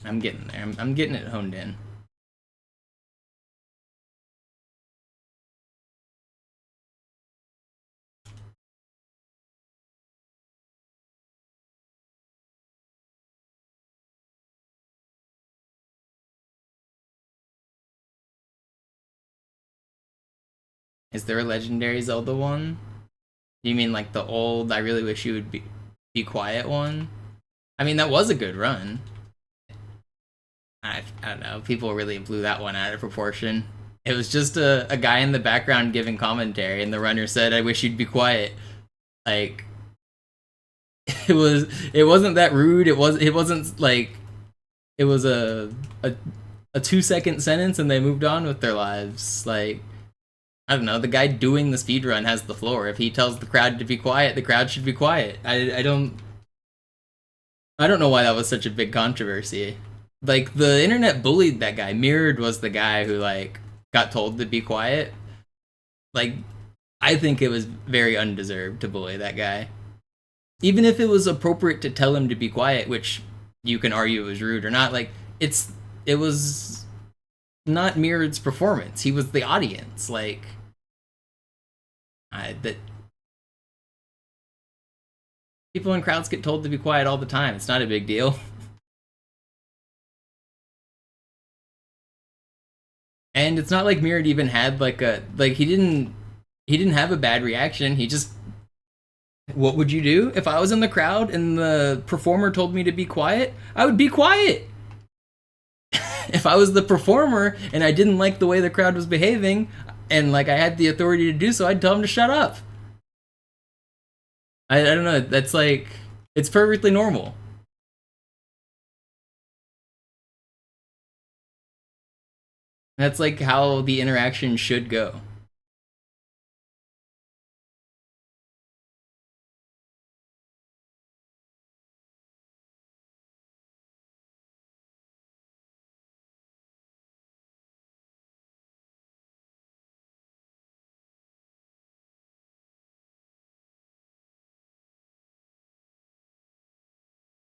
I'm getting there. I'm getting it honed in. Is there a legendary Zelda one? Do you mean like the old I really wish you would be quiet one? I mean, that was a good run. I don't know. People really blew that one out of proportion. It was just a guy in the background giving commentary, and the runner said, "I wish you'd be quiet." Like, it wasn't that rude. It wasn't like it was a 2-second sentence, and they moved on with their lives. Like, I don't know. The guy doing the speedrun has the floor. If he tells the crowd to be quiet, the crowd should be quiet. I don't know why that was such a big controversy. Like, the internet bullied that guy. Mirrored was the guy who like got told to be quiet. Like, I think it was very undeserved to bully that guy. Even if it was appropriate to tell him to be quiet, which you can argue was rude or not, like, it was not Mirrored's performance. He was the audience. Like, that people in crowds get told to be quiet all the time. It's not a big deal. And it's not like Mirrored even had like he didn't have a bad reaction. He just, what would you do if I was in the crowd and the performer told me to be quiet? I would be quiet. If I was the performer and I didn't like the way the crowd was behaving and like I had the authority to do so, I'd tell him to shut up. I don't know. That's like, it's perfectly normal. That's like how the interaction should go.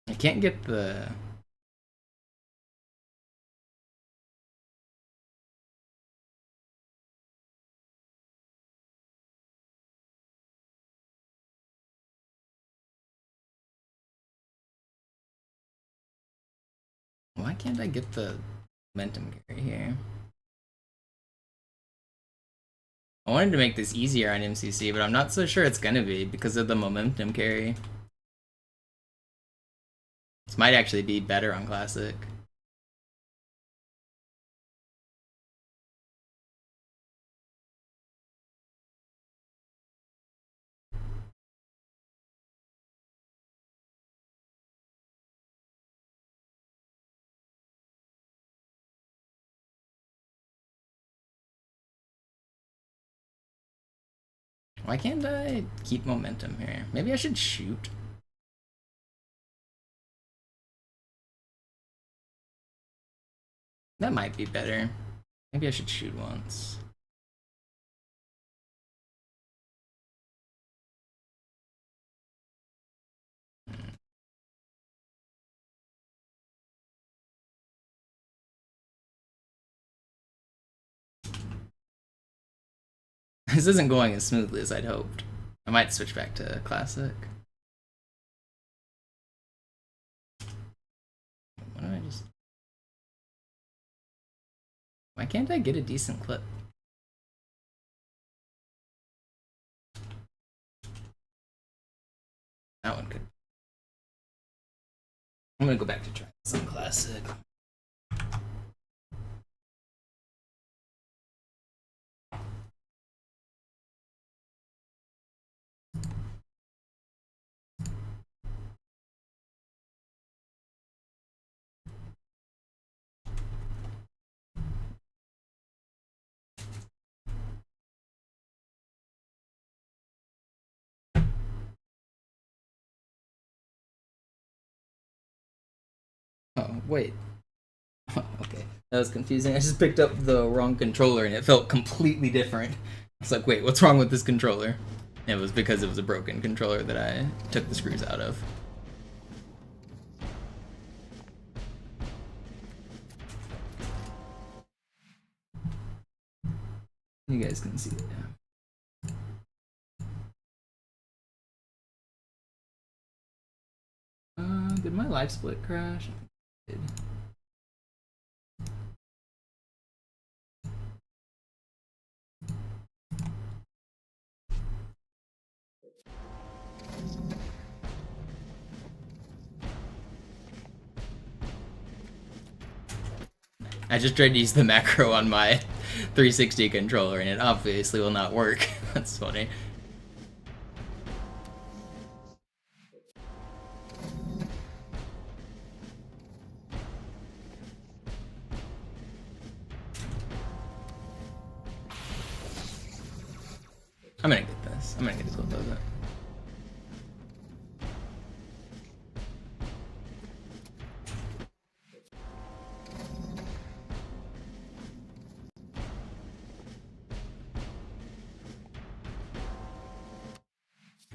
I can't get the... Why can't I get the momentum carry here? I wanted to make this easier on MCC, but I'm not so sure it's gonna be because of the momentum carry. This might actually be better on Classic. Why can't I keep momentum here? Maybe I should shoot. That might be better. Maybe I should shoot once. This isn't going as smoothly as I'd hoped. I might switch back to classic. Why don't I just... Why can't I get a decent clip? That one could. I'm gonna go back to try some classic. Oh, wait. Okay, that was confusing. I just picked up the wrong controller and it felt completely different. I was like, wait, what's wrong with this controller? It was because it was a broken controller that I took the screws out of. You guys can see it now. Did my live split crash? I think it did. I just tried to use the macro on my 360 controller and it obviously will not work. That's funny. I'm gonna get this. I'm gonna get a clip of it.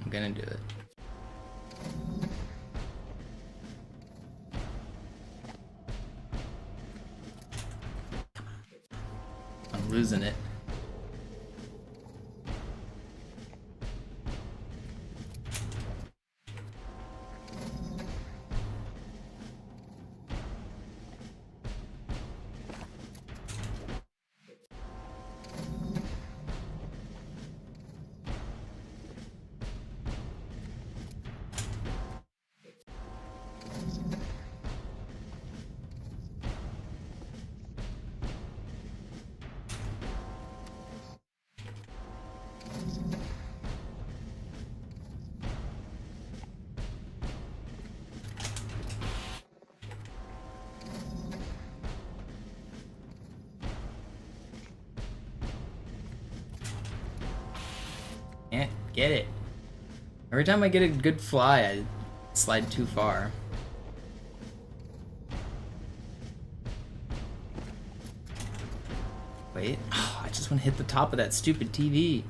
I'm gonna do it. I'm losing it. Can't get it. Every time I get a good fly, I slide too far. Wait, oh, I just want to hit the top of that stupid TV.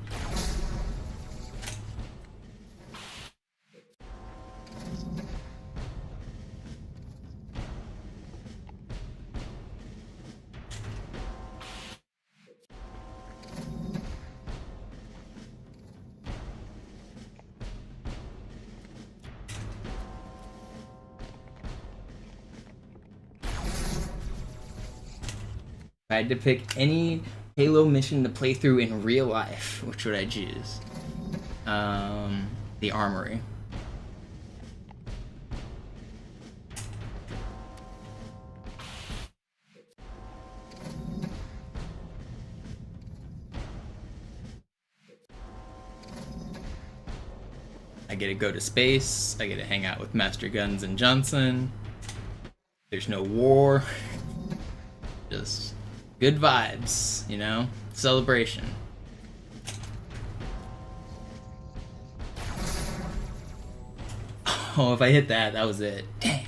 If I had to pick any Halo mission to play through in real life, which would I choose? The Armory. I get to go to space, I get to hang out with Master Guns and Johnson. There's no war. Just good vibes, you know? Celebration. Oh, if I hit that, that was it. Dang.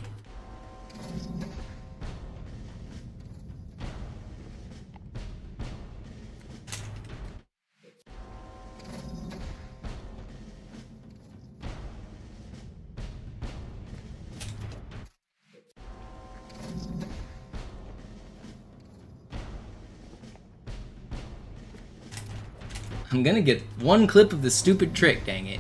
I'm gonna get one clip of the stupid trick, dang it.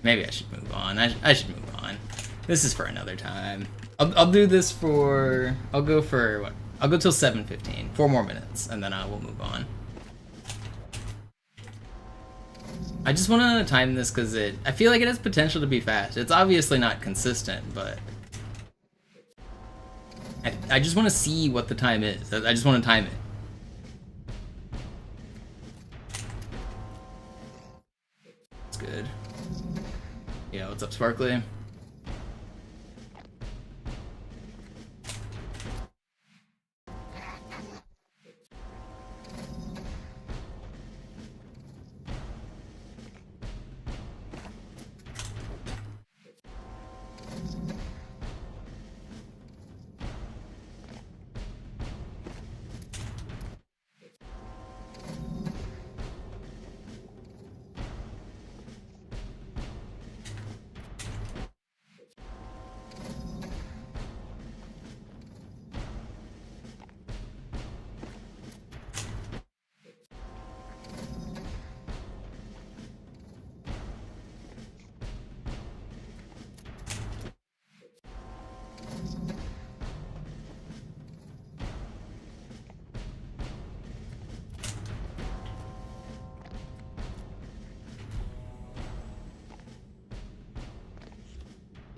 Maybe I should move on. I should move on. This is for another time. I'll do this for... I'll go for... what? I'll go till 7:15. 4 more minutes, and then I will move on. I just want to time this because I feel like it has potential to be fast. It's obviously not consistent, but... I just want to see what the time is. I just want to time it. It's good. Yeah, what's up, Sparkly?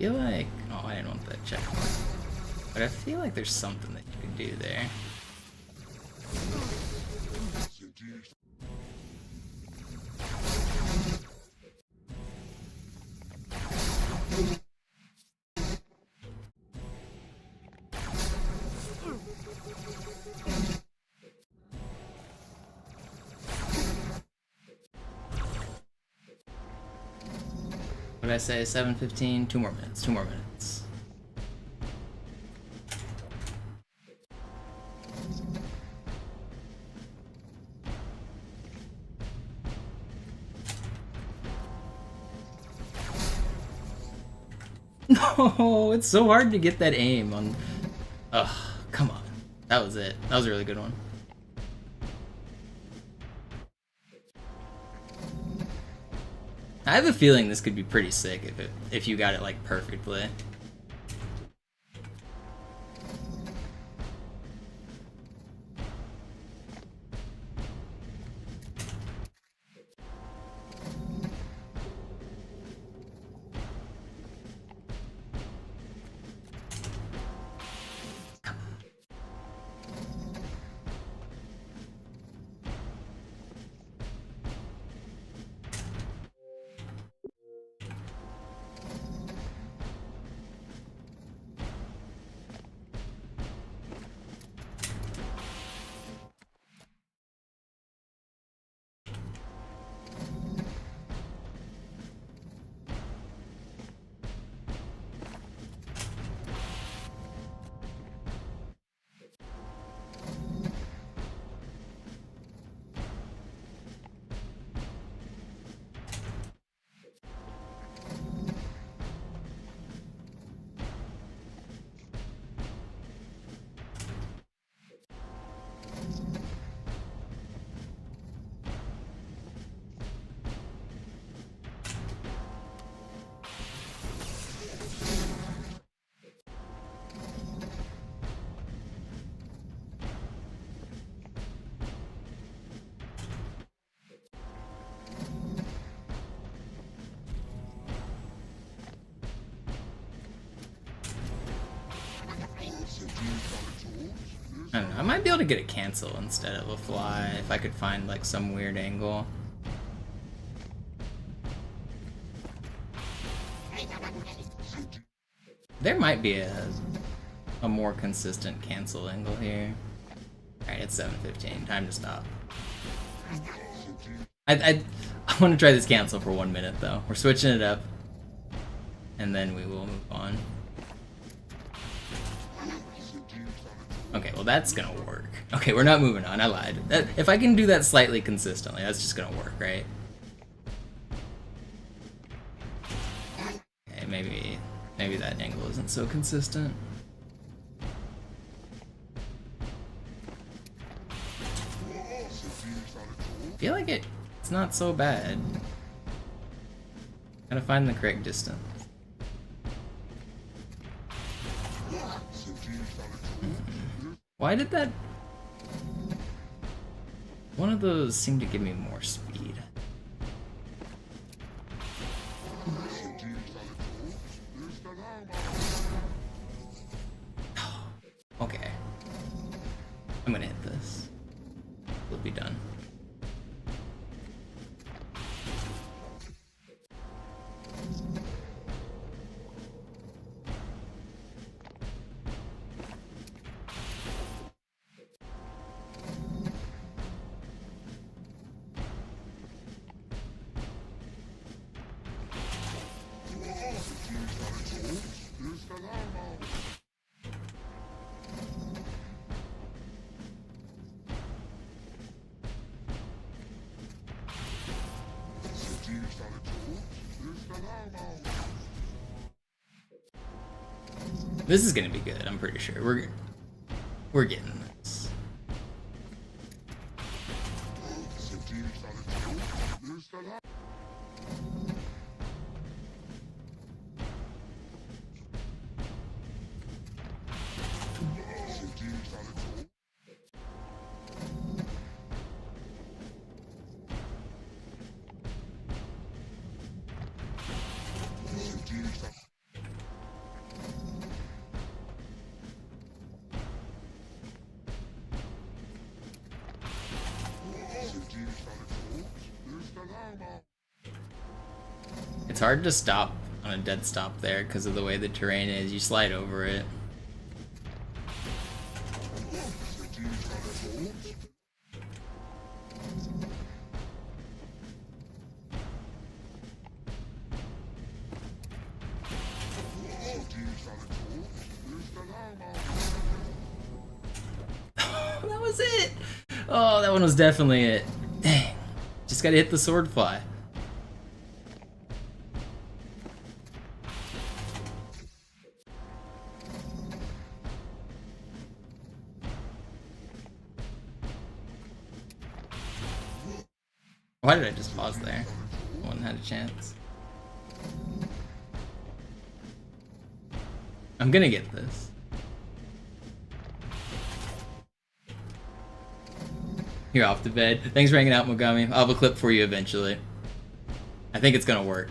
I feel like... oh, I didn't want that checkpoint. But I feel like there's something that you can do there. What did I say? 7:15? 2 more minutes. 2 more minutes. No, it's so hard to get that aim on. Ugh, come on. That was it. That was a really good one. I have a feeling this could be pretty sick if you got it like perfectly. I don't know, I might be able to get a cancel instead of a fly if I could find like some weird angle. There might be a more consistent cancel angle here. Alright, it's 7:15. Time to stop. I want to try this cancel for 1 minute though. We're switching it up. and then we will move on. Okay, well that's gonna work. Okay, we're not moving on, I lied. If I can do that slightly consistently, that's just gonna work, right? Okay, maybe that angle isn't so consistent. I feel like it's not so bad. Gotta find the correct distance. Why did that... One of those seemed to give me more speed. Okay. I'm gonna hit this. We'll be done. This is gonna be good, I'm pretty sure. We're getting this. It's hard to stop on a dead stop there because of the way the terrain is. You slide over it. That was it! Oh, that one was definitely it. Dang. Just gotta hit the sword fly. Why did I just pause there? No one had a chance. I'm gonna get this. You're off to bed. Thanks for hanging out, Mogami. I'll have a clip for you eventually. I think it's gonna work.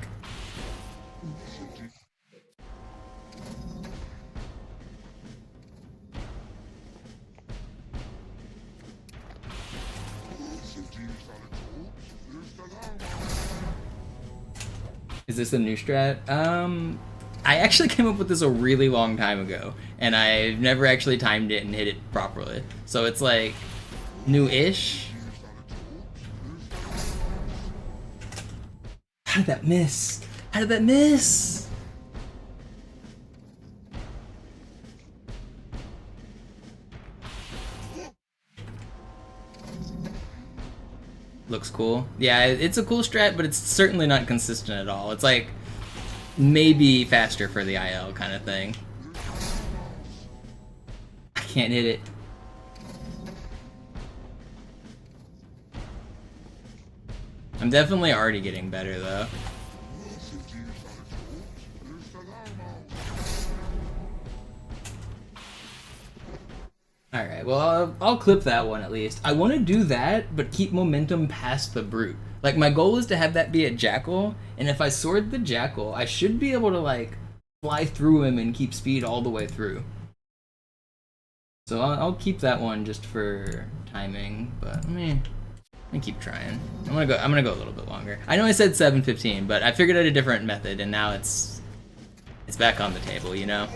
Is this a new strat? I actually came up with this a really long time ago, and I've never actually timed it and hit it properly. So it's like new-ish. How did that miss? How did that miss? Looks cool. Yeah, it's a cool strat, but it's certainly not consistent at all. It's like maybe faster for the IL kind of thing. I can't hit it. I'm definitely already getting better though. Alright, well, I'll clip that one at least. I want to do that, but keep momentum past the brute. Like, my goal is to have that be a jackal, and if I sword the jackal, I should be able to, like, fly through him and keep speed all the way through. So I'll keep that one just for timing, but let me keep trying. I'm gonna go a little bit longer. I know I said 7:15, but I figured out a different method, and now it's back on the table, you know?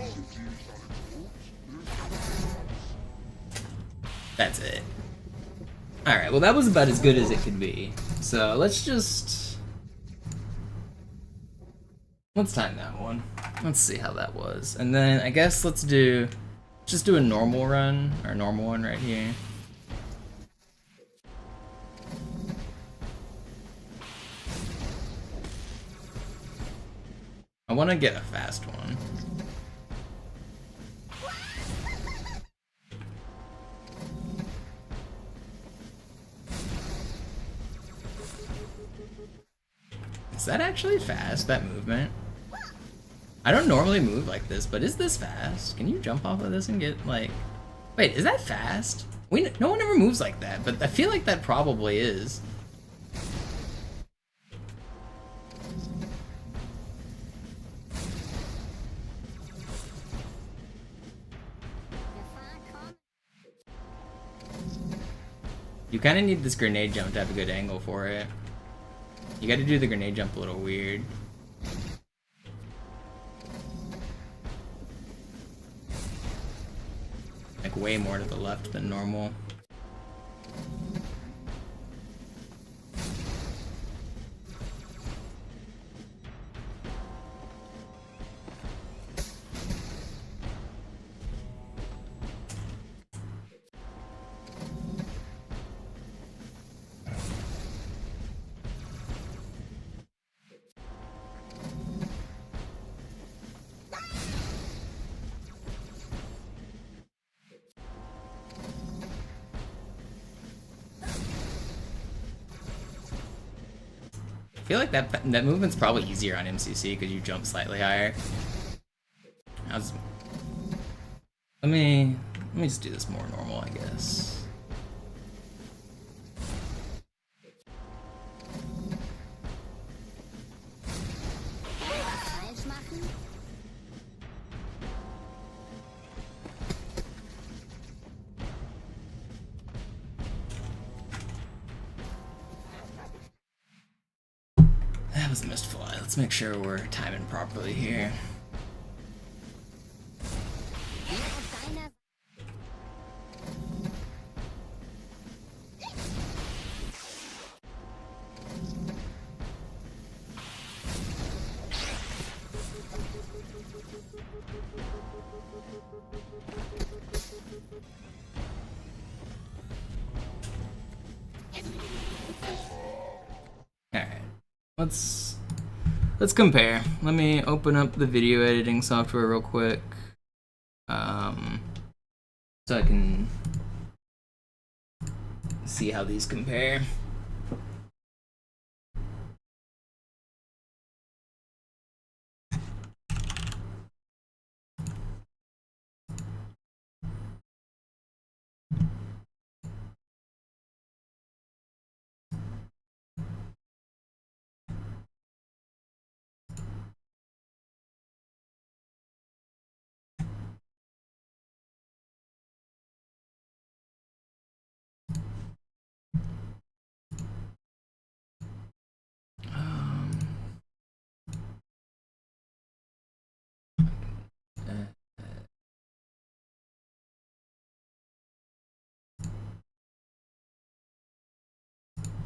That's it. Alright, well that was about as good as it could be. So let's Let's time that one. Let's see how that was. And then I guess let's just do a normal run, or normal one right here. I want to get a fast one. Is that actually fast, that movement? I don't normally move like this, but is this fast? Can you jump off of this and get, like... Wait, is that fast? No one ever moves like that, but I feel like that probably is. You kind of need this grenade jump to have a good angle for it. You gotta do the grenade jump a little weird. Like way more to the left than normal. I feel like that movement's probably easier on MCC because you jump slightly higher. Let me just do this more normal, I guess. That was a missed fly. Let's make sure we're timing properly here. Let's compare. Let me open up the video editing software real quick, so I can see how these compare.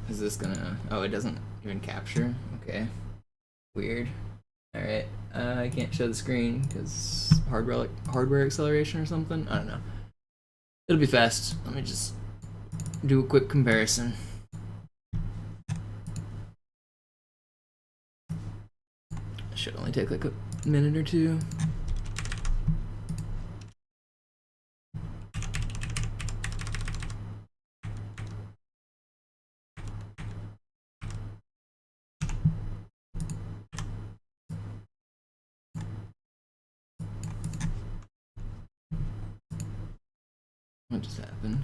Is this gonna... Oh, it doesn't even capture? Okay. Weird. Alright, I can't show the screen because hardware acceleration or something? I don't know. It'll be fast. Let me just do a quick comparison. Should only take like a minute or two. What just happened?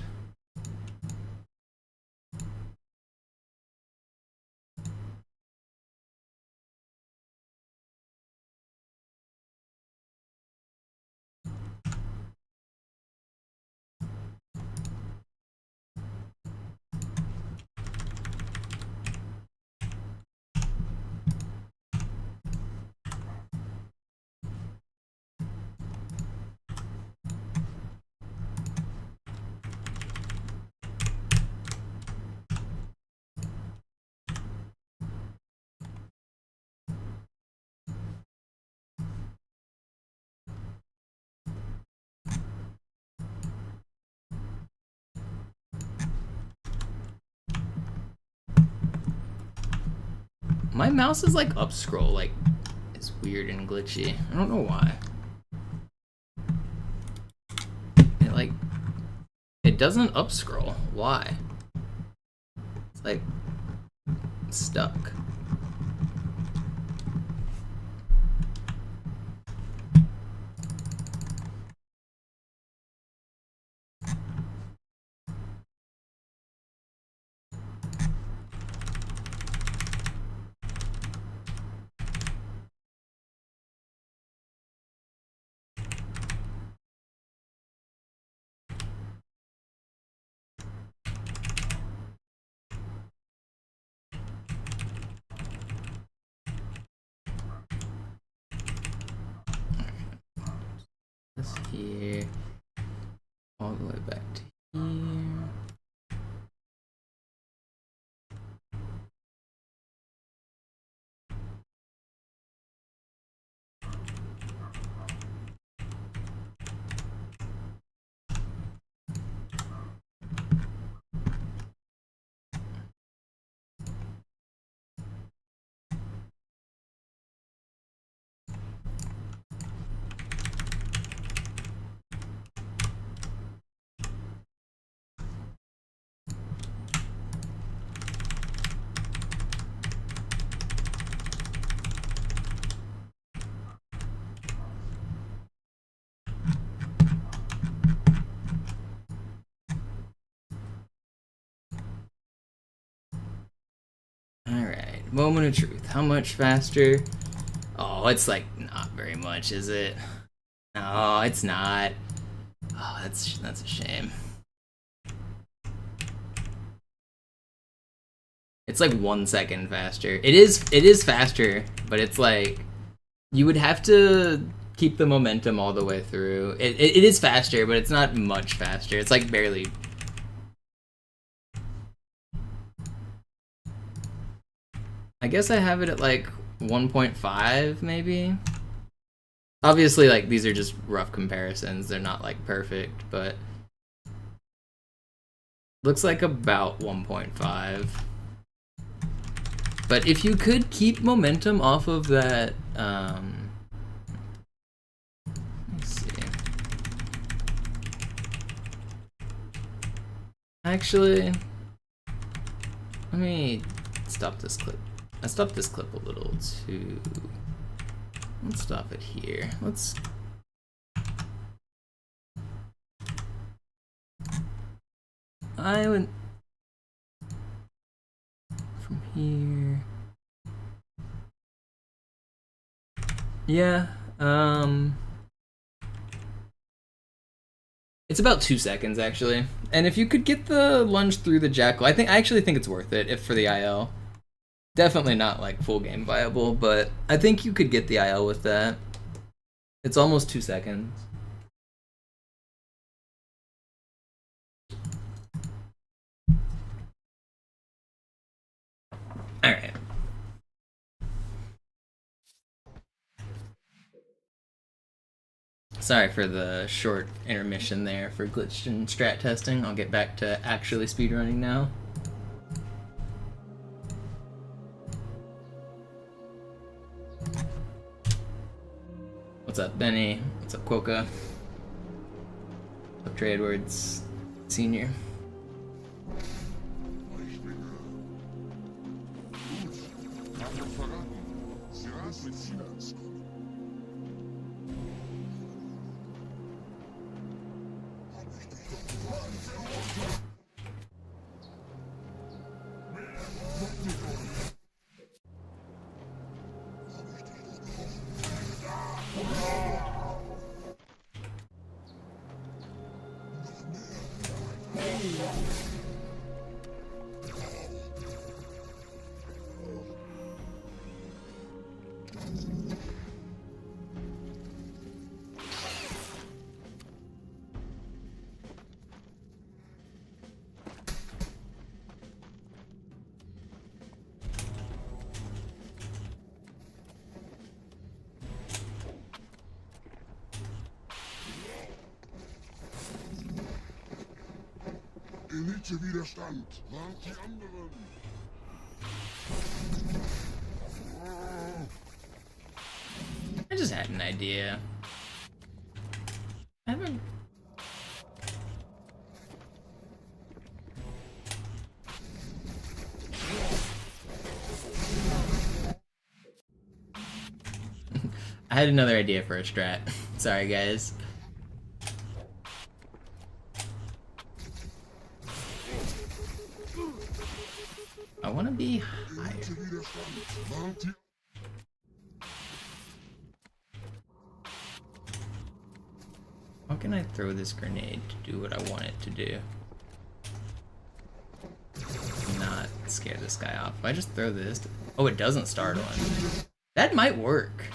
My mouse is like up scroll, like it's weird and glitchy. I don't know why. It doesn't up scroll. Why? It's like stuck. This here, all the way back to here. Alright, moment of truth. How much faster? Oh, it's like not very much, is it? No, it's not. Oh, that's a shame. It's like 1 second faster. It is faster, but it's like you would have to keep the momentum all the way through. It is faster, but it's not much faster. It's like barely. I guess I have it at like 1.5 maybe. Obviously, like these are just rough comparisons. They're not like perfect, but looks like about 1.5. But if you could keep momentum off of that, let's see. Actually, let me stop this clip. I stopped this clip a little too. Let's stop it here. Let's. I went from here. Yeah. It's about 2 seconds actually. And if you could get the lunge through the jackal, I actually think it's worth it if for the IL. Definitely not like full game viable, but I think you could get the IL with that. It's almost 2 seconds. Alright. Sorry for the short intermission there for glitch and strat testing. I'll get back to actually speedrunning now. What's up, Benny? What's up, Quokka? What's up, Trey Edwards Senior? Elite-Widerstand, warnt die anderen! just had an idea. I haven't. I had another idea for a strat. Sorry, guys. I want to be higher. How can I throw this grenade to do what I want it to do? Not scare this guy off. If I just throw this... Oh, it doesn't startle him. That might work.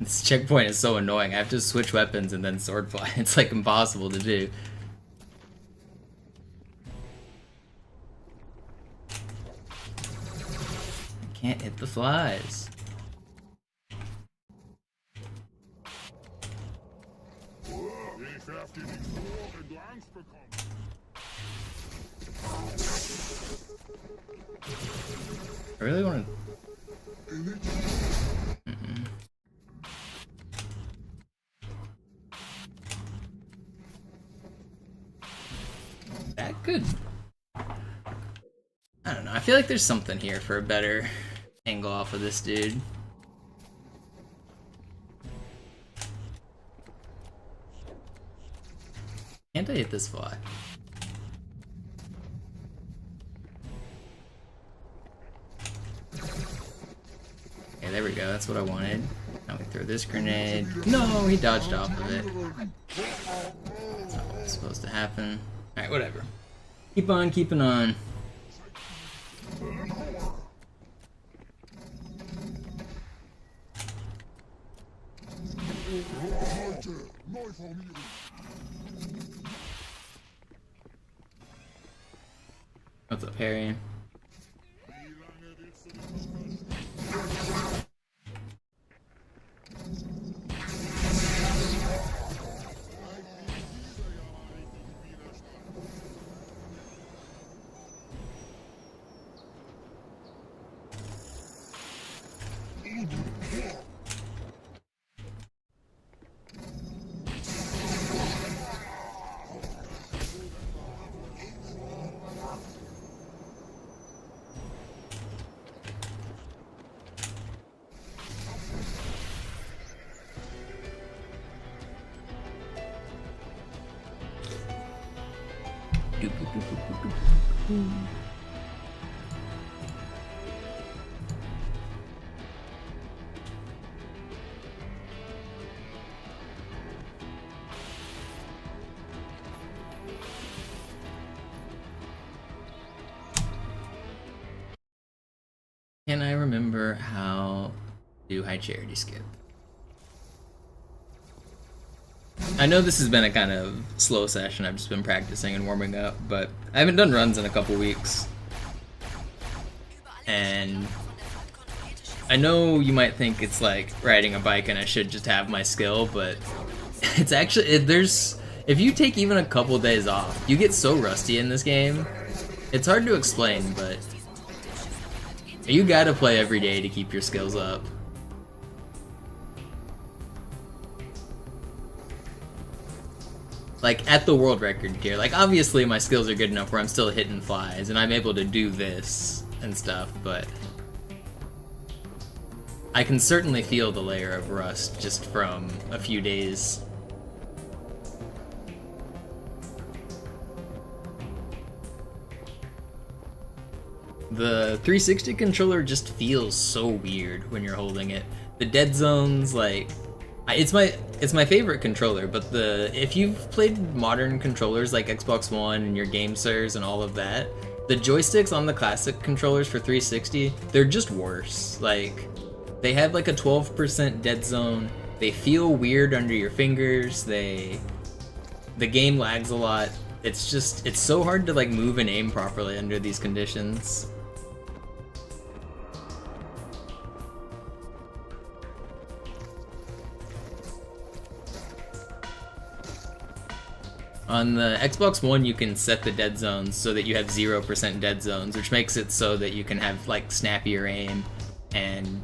This checkpoint is so annoying. I have to switch weapons and then sword fly. It's like impossible to do. I can't hit the flies. I really want to... That could... I don't know, I feel like there's something here for a better angle off of this dude. Can't I hit this fly? Okay, there we go, that's what I wanted. Now we throw this grenade. No, he dodged off of it. That's not what was supposed to happen. Alright, whatever. Keep on keeping on. What's up, Harry? Can I remember how to do high charity skip? I know this has been a kind of slow session, I've just been practicing and warming up, but I haven't done runs in a couple weeks. And I know you might think it's like riding a bike and I should just have my skill, but it's actually, if you take even a couple days off, you get so rusty in this game. It's hard to explain, but you gotta play every day to keep your skills up. Like, at the world record tier. Like, obviously my skills are good enough where I'm still hitting flies, and I'm able to do this and stuff, but I can certainly feel the layer of rust just from a few days. The 360 controller just feels so weird when you're holding it. The dead zones, like, it's my favorite controller, but if you've played modern controllers like Xbox One and your GameSirs and all of that, the joysticks on the classic controllers for 360, they're just worse. Like, they have like a 12% dead zone. They feel weird under your fingers. The game lags a lot. It's so hard to like move and aim properly under these conditions. On the Xbox One, you can set the dead zones so that you have 0% dead zones, which makes it so that you can have like snappier aim, and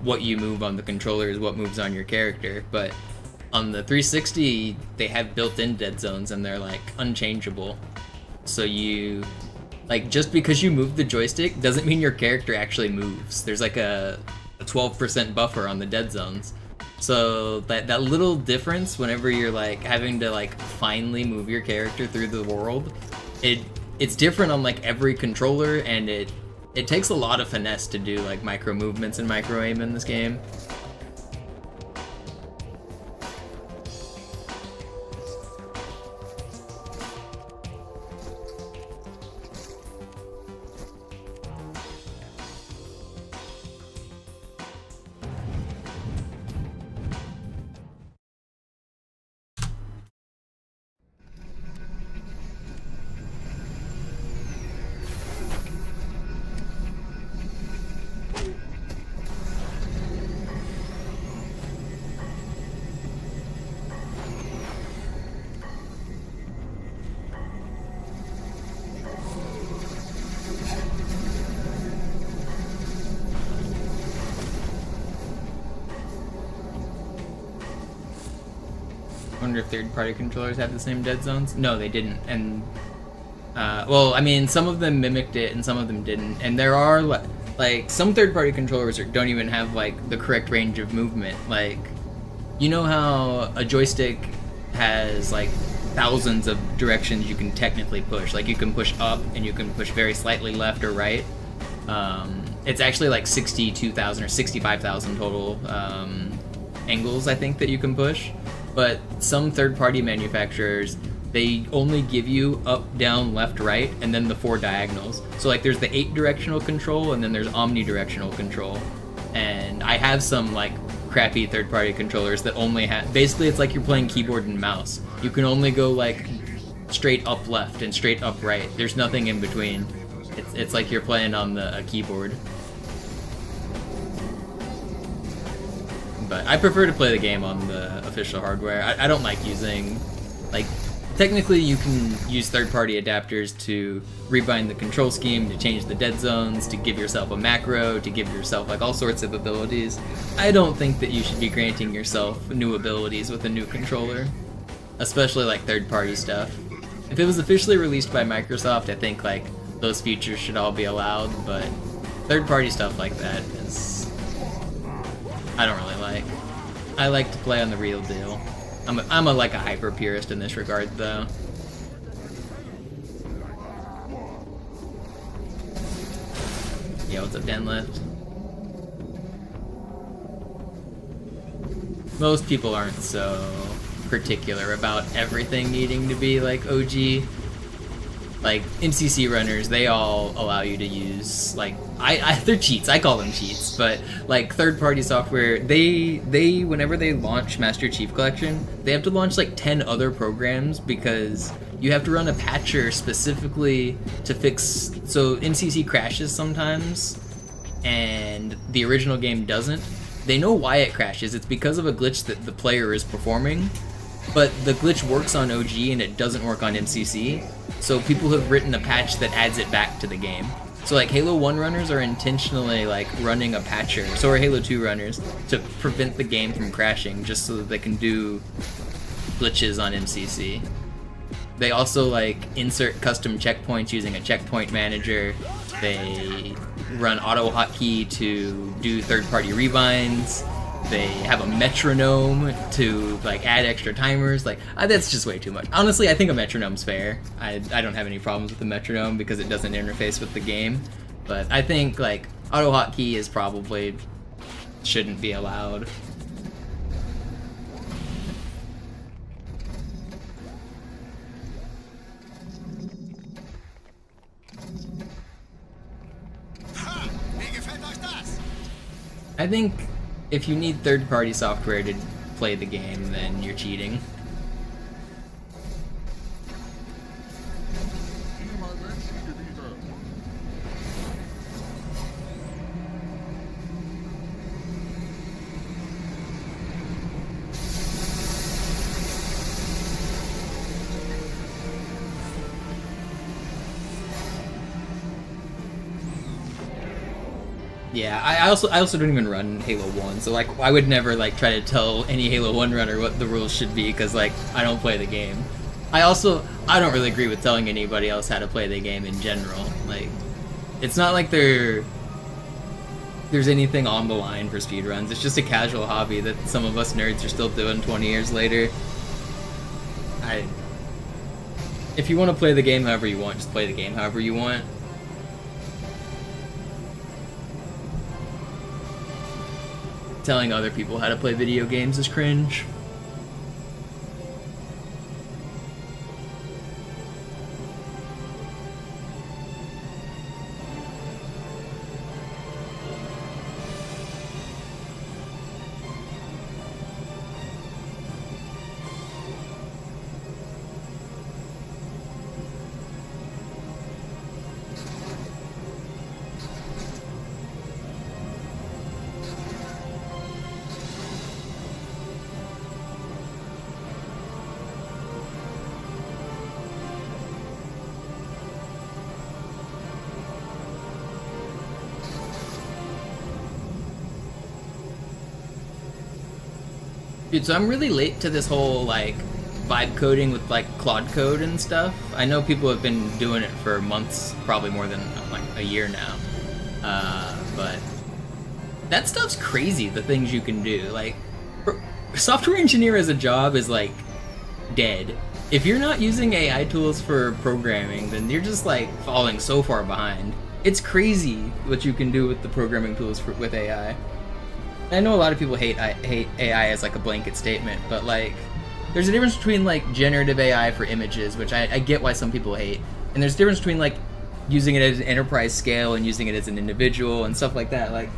what you move on the controller is what moves on your character. But on the 360, they have built-in dead zones and they're like unchangeable. So you, like, just because you move the joystick doesn't mean your character actually moves. There's like a 12% buffer on the dead zones. So that little difference whenever you're like having to like finally move your character through the world, it's different on like every controller, and it takes a lot of finesse to do like micro movements and micro aim in this game. Wonder if third-party controllers have the same dead zones? No, they didn't. And well, I mean, some of them mimicked it and some of them didn't. And there are like some third-party controllers don't even have like the correct range of movement. Like, you know how a joystick has like thousands of directions you can technically push. Like, you can push up and you can push very slightly left or right. It's actually like 62,000 or 65,000 total angles, I think, that you can push. But some third-party manufacturers, they only give you up, down, left, right, and then the 4 diagonals. So like there's the 8-directional control, and then there's omnidirectional control. And I have some like crappy third-party controllers that only have, basically it's like you're playing keyboard and mouse. You can only go like straight up left and straight up right. There's nothing in between. It's like you're playing on a keyboard. But I prefer to play the game on the official hardware. I don't like using, like, technically you can use third-party adapters to rebind the control scheme, to change the dead zones, to give yourself a macro, to give yourself like all sorts of abilities. I don't think that you should be granting yourself new abilities with a new controller, especially like third-party stuff. If it was officially released by Microsoft, I think like those features should all be allowed, but third-party stuff like that is, I don't really like. I like to play on the real deal. I'm like a hyper purist in this regard, though. Yeah, what's up, Dan Left? Most people aren't so particular about everything needing to be like OG. Like, MCC runners, they all allow you to use, like, they're cheats, I call them cheats, but, like, third-party software, they, whenever they launch Master Chief Collection, they have to launch, like, 10 other programs, because you have to run a patcher specifically to fix, so MCC crashes sometimes, and the original game doesn't. They know why it crashes, it's because of a glitch that the player is performing, but the glitch works on OG and it doesn't work on MCC. So people have written a patch that adds it back to the game. So like Halo 1 runners are intentionally like running a patcher, so are Halo 2 runners, to prevent the game from crashing, just so that they can do glitches on MCC. They also like insert custom checkpoints using a checkpoint manager. They run auto hotkey to do third-party rebinds. they have a metronome to like add extra timers. Like that's just way too much. Honestly, I think a metronome's fair. I don't have any problems with the metronome because it doesn't interface with the game. But I think like auto hotkey is probably shouldn't be allowed. Ha! Wie gefällt euch das? I think if you need third-party software to play the game, then you're cheating. Mal Menschengebiete. Yeah, I also don't even run Halo 1, so like I would never like try to tell any Halo 1 runner what the rules should be because like I don't play the game. I don't really agree with telling anybody else how to play the game in general. Like it's not like there's anything on the line for speedruns. It's just a casual hobby that some of us nerds are still doing 20 years later. If you want to play the game however you want, just play the game however you want. Telling other people how to play video games is cringe. Dude, so I'm really late to this whole, like, vibe coding with, like, Claude Code and stuff. I know people have been doing it for months, probably more than, like, a year now. But that stuff's crazy, the things you can do. Like, software engineer as a job is, like, dead. If you're not using AI tools for programming, then you're just, like, falling so far behind. It's crazy what you can do with the programming tools with AI. I know a lot of people hate AI as like a blanket statement, but like there's a difference between like generative AI for images, which I get why some people hate, and there's a difference between like using it at an enterprise scale and using it as an individual and stuff like that. Like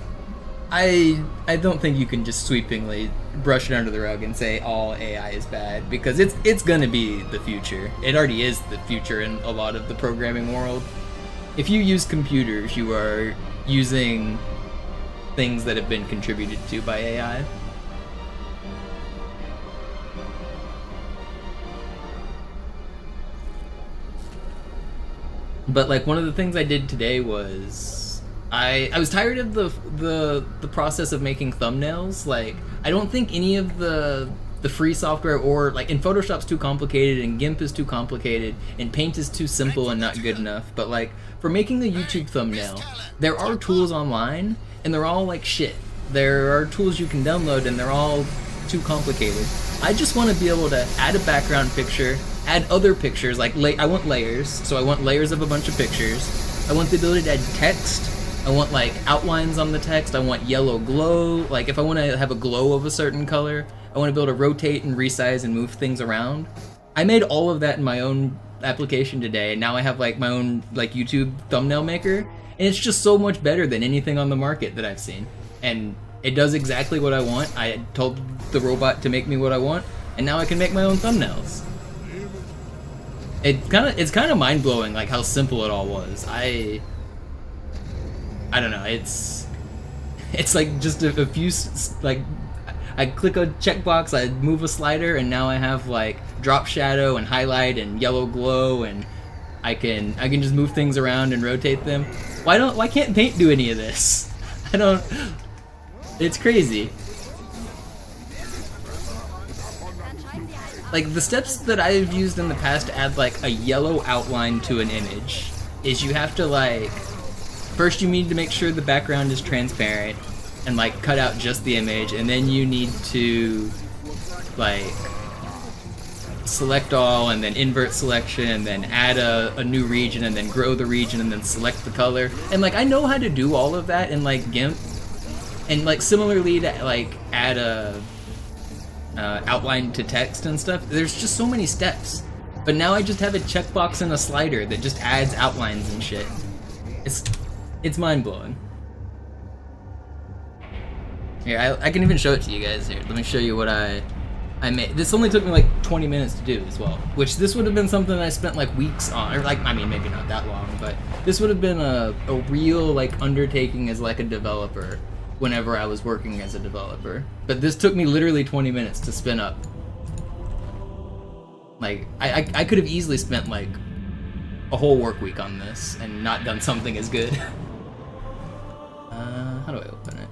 I don't think you can just sweepingly brush it under the rug and say all AI is bad, because it's gonna be the future. It already is the future in a lot of the programming world. If you use computers, you are using things that have been contributed to by AI. But like one of the things I did today was I was tired of the process of making thumbnails. Like I don't think any of the free software, or like in Photoshop's too complicated and GIMP is too complicated and Paint is too simple and not good enough. But like for making the YouTube thumbnail, there are tools online and they're all like shit. There are tools you can download and they're all too complicated. I just want to be able to add a background picture, add other pictures, like I want layers, so I want layers of a bunch of pictures. I want the ability to add text. I want like outlines on the text. I want yellow glow. Like if I want to have a glow of a certain color, I want to be able to rotate and resize and move things around. I made all of that in my own application today, and now I have like my own like YouTube thumbnail maker, and it's just so much better than anything on the market that I've seen. And it does exactly what I want. I told the robot to make me what I want, and now I can make my own thumbnails. It's kind of mind-blowing like how simple it all was. I don't know, it's like just a few, like I click a checkbox, I move a slider, and now I have like drop shadow and highlight and yellow glow, and I can just move things around and rotate them. Why can't Paint do any of this? It's crazy. Like the steps that I've used in the past to add like a yellow outline to an image is you have to like, first you need to make sure the background is transparent. and like cut out just the image, and then you need to like select all and then invert selection and then add a new region and then grow the region and then select the color. And like I know how to do all of that in like GIMP, and like similarly to like add a outline to text and stuff. There's just so many steps. But now I just have a checkbox and a slider that just adds outlines and shit. It's mind-blowing. Here, I can even show it to you guys here. Let me show you what I made. This only took me like 20 minutes to do as well, which this would have been something I spent like weeks on, or like, I mean, maybe not that long, but this would have been a real like undertaking as like a developer whenever I was working as a developer. But this took me literally 20 minutes to spin up. Like, I could have easily spent like a whole work week on this and not done something as good. How do I open it?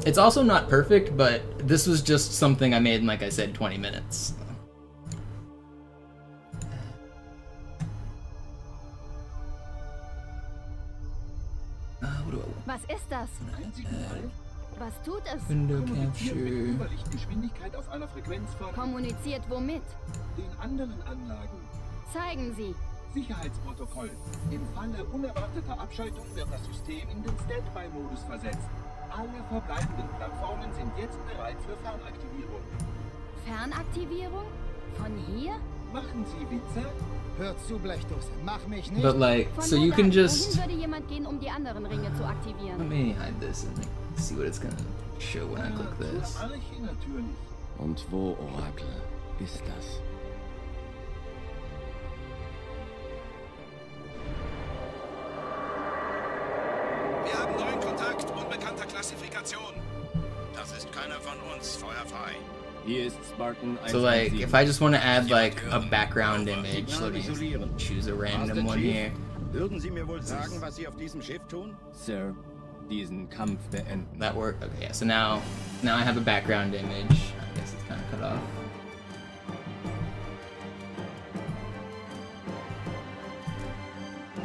It's also not perfect, but this was just something I made in, like I said, 20 minutes. Was ist das? Was tut es? Window capture. Überlichtgeschwindigkeit auf einer Frequenz von Kommuniziert womit? den anderen Anlagen. Zeigen Sie. Sicherheitsprotokoll. Im Falle unerwarteter Abschaltung wird das System in den Standby-Modus versetzt. Alle verbleibenden Plattformen sind jetzt bereit für Fernaktivierung. Fernaktivierung? Von hier? Machen Sie Witze? Hört zu, Blechdose. Mach mich nicht. But like, Von so wo you can dann? just... Wohin würde jemand gehen, um die anderen Ringe zu Let aktivieren? me hide this and see what it's gonna show when I click this. Zur Arche natürlich. Und wo, Orakel, ist das? Wir haben neuen Kontakt, unbekannter Klassifikation. Das ist keiner von uns, Feuer frei. Hier ist Spartan So like, 117. if I just want to add like a background image, let me choose a random one here. Würden Sie mir wohl sagen, was Sie auf diesem Schiff tun? Sir, diesen Kampf beenden. That worked? Okay, yeah, so now I have a background image. I guess it's kind of cut off.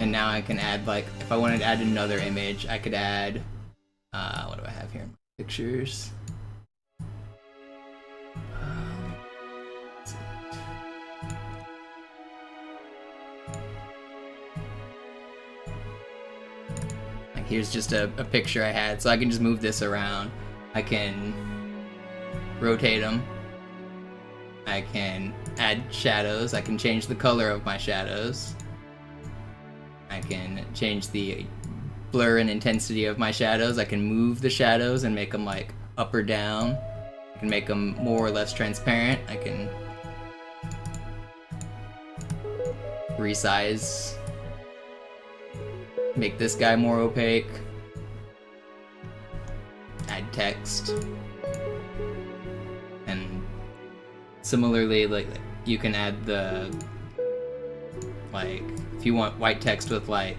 And now I can add like, if I wanted to add another image, I could add, what do I have here? Pictures. Let's see. Like here's just a picture I had, so I can just move this around. I can rotate them. I can add shadows. I can change the color of my shadows. I can change the blur and intensity of my shadows. I can move the shadows and make them like up or down. I can make them more or less transparent. I can resize, make this guy more opaque, add text, and similarly, like you can add the, like, if you want white text with like,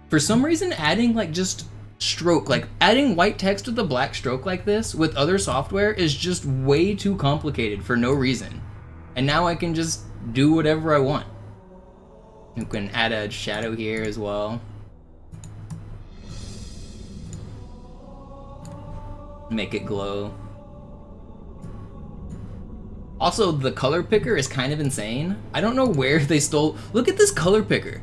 for some reason adding like just stroke, like adding white text with a black stroke like this with other software is just way too complicated for no reason. And now I can just do whatever I want. You can add a shadow here as well. Make it glow. Also, the color picker is kind of insane. I don't know where they stole. Look at this color picker.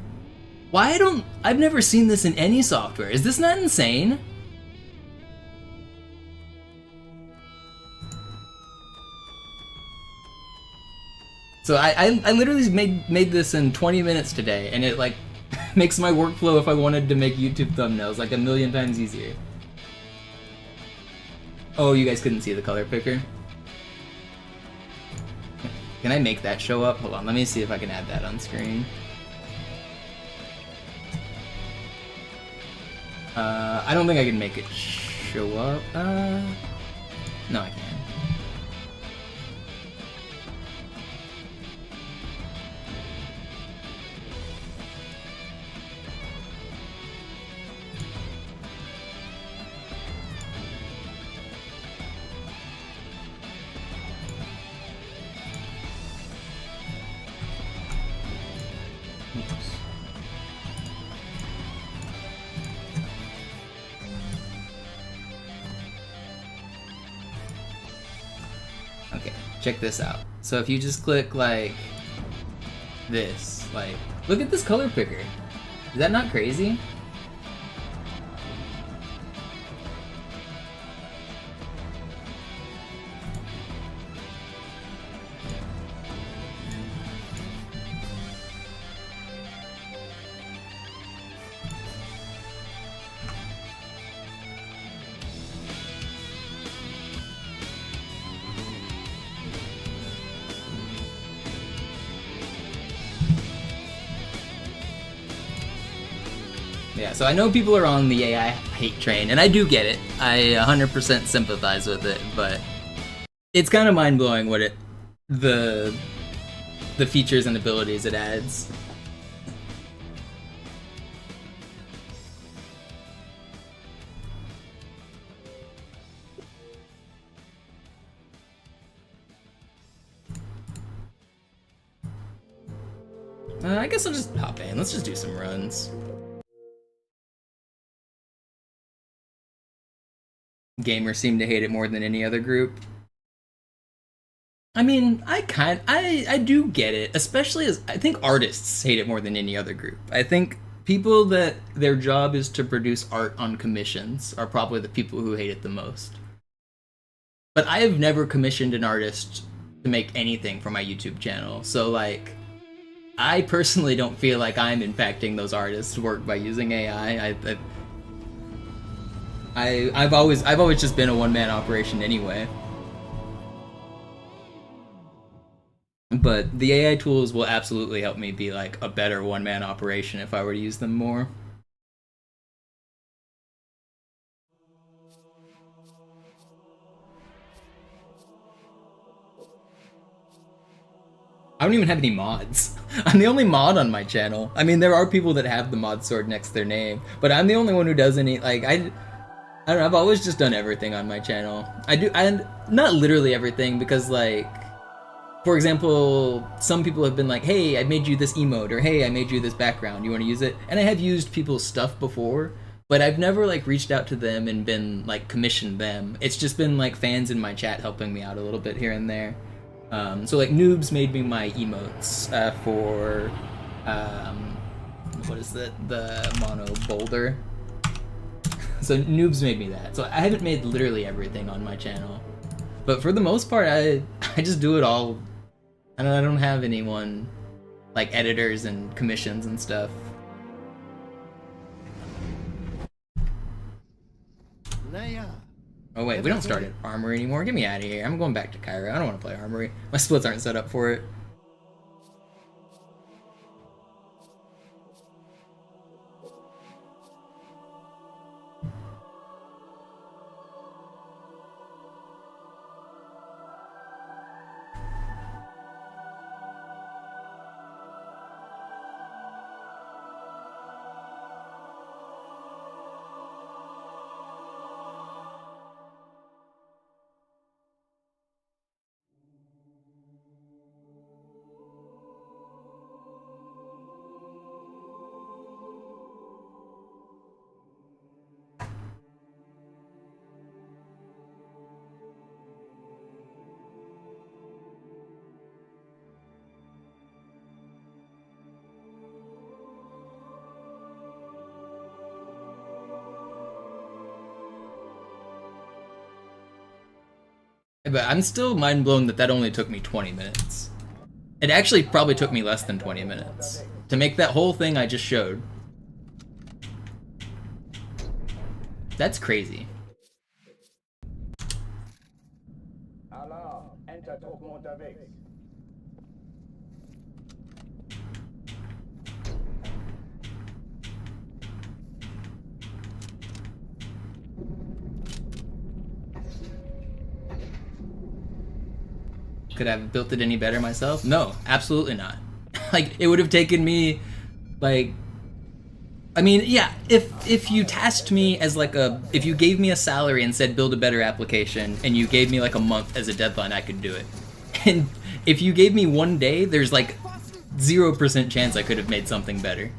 I've never seen this in any software. Is this not insane? So I literally made this in 20 minutes today, and it like makes my workflow if I wanted to make YouTube thumbnails like a million times easier. Oh, you guys couldn't see the color picker? Can I make that show up? Hold on, let me see if I can add that on screen. I don't think I can make it show up. No, I can. check this out. So if you just click like this, like, look at this color picker. Is that not crazy? Yeah, so I know people are on the AI hate train, and I do get it. I 100% sympathize with it, but it's kind of mind-blowing what the features and abilities it adds. I guess I'll just hop in. Let's just do some runs. Gamers seem to hate it more than any other group. I mean, I do get it, especially as I think artists hate it more than any other group. I think people that their job is to produce art on commissions are probably the people who hate it the most. But I have never commissioned an artist to make anything for my YouTube channel, so like, I personally don't feel like I'm impacting those artists' work by using AI. I've always just been a one-man operation anyway. But the AI tools will absolutely help me be like a better one-man operation if I were to use them more. I don't even have any mods. I'm the only mod on my channel. I mean, there are people that have the mod sword next to their name, but I'm the only one who does any, like, I don't know, I've always just done everything on my channel. And not literally everything, because like, for example, some people have been like, hey, I made you this emote, or hey, I made you this background, you want to use it? And I have used people's stuff before, but I've never like reached out to them and been like commissioned them. It's just been like fans in my chat helping me out a little bit here and there. So like Noobs made me my emotes for, what is it, the mono boulder. So Noobs made me that. So I haven't made literally everything on my channel, but for the most part, I just do it all. I don't have anyone like editors and commissions and stuff. Oh wait, we don't start at Armory anymore. Get me out of here. I'm going back to Cairo. I don't want to play Armory. My splits aren't set up for it. But I'm still mind blown that only took me 20 minutes. It actually probably took me less than 20 minutes to make that whole thing I just showed. That's crazy. Could I have built it any better myself? No, absolutely not. Like, it would have taken me, like, I mean, yeah, if you tasked me as like if you gave me a salary and said build a better application, and you gave me like a month as a deadline, I could do it. And if you gave me 1 day, there's like 0% chance I could have made something better.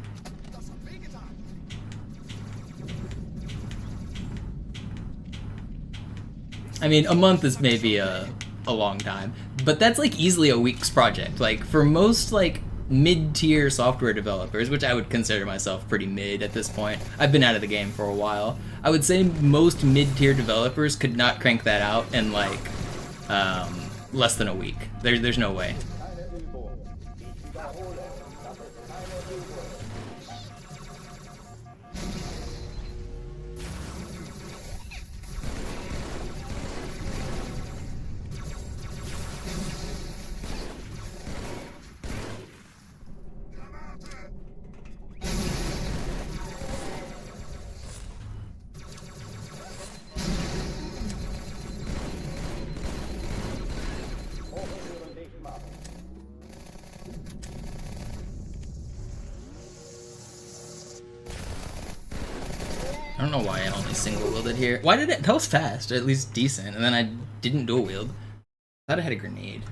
I mean, a month is maybe a long time. but that's like easily a week's project. Like for most like mid-tier software developers, which I would consider myself pretty mid at this point. I've been out of the game for a while. I would say most mid-tier developers could not crank that out in like less than a week. There's no way. I don't know why I only single wielded here. Why did it? That was fast, or at least decent, and then I didn't dual wield. Thought I had a grenade.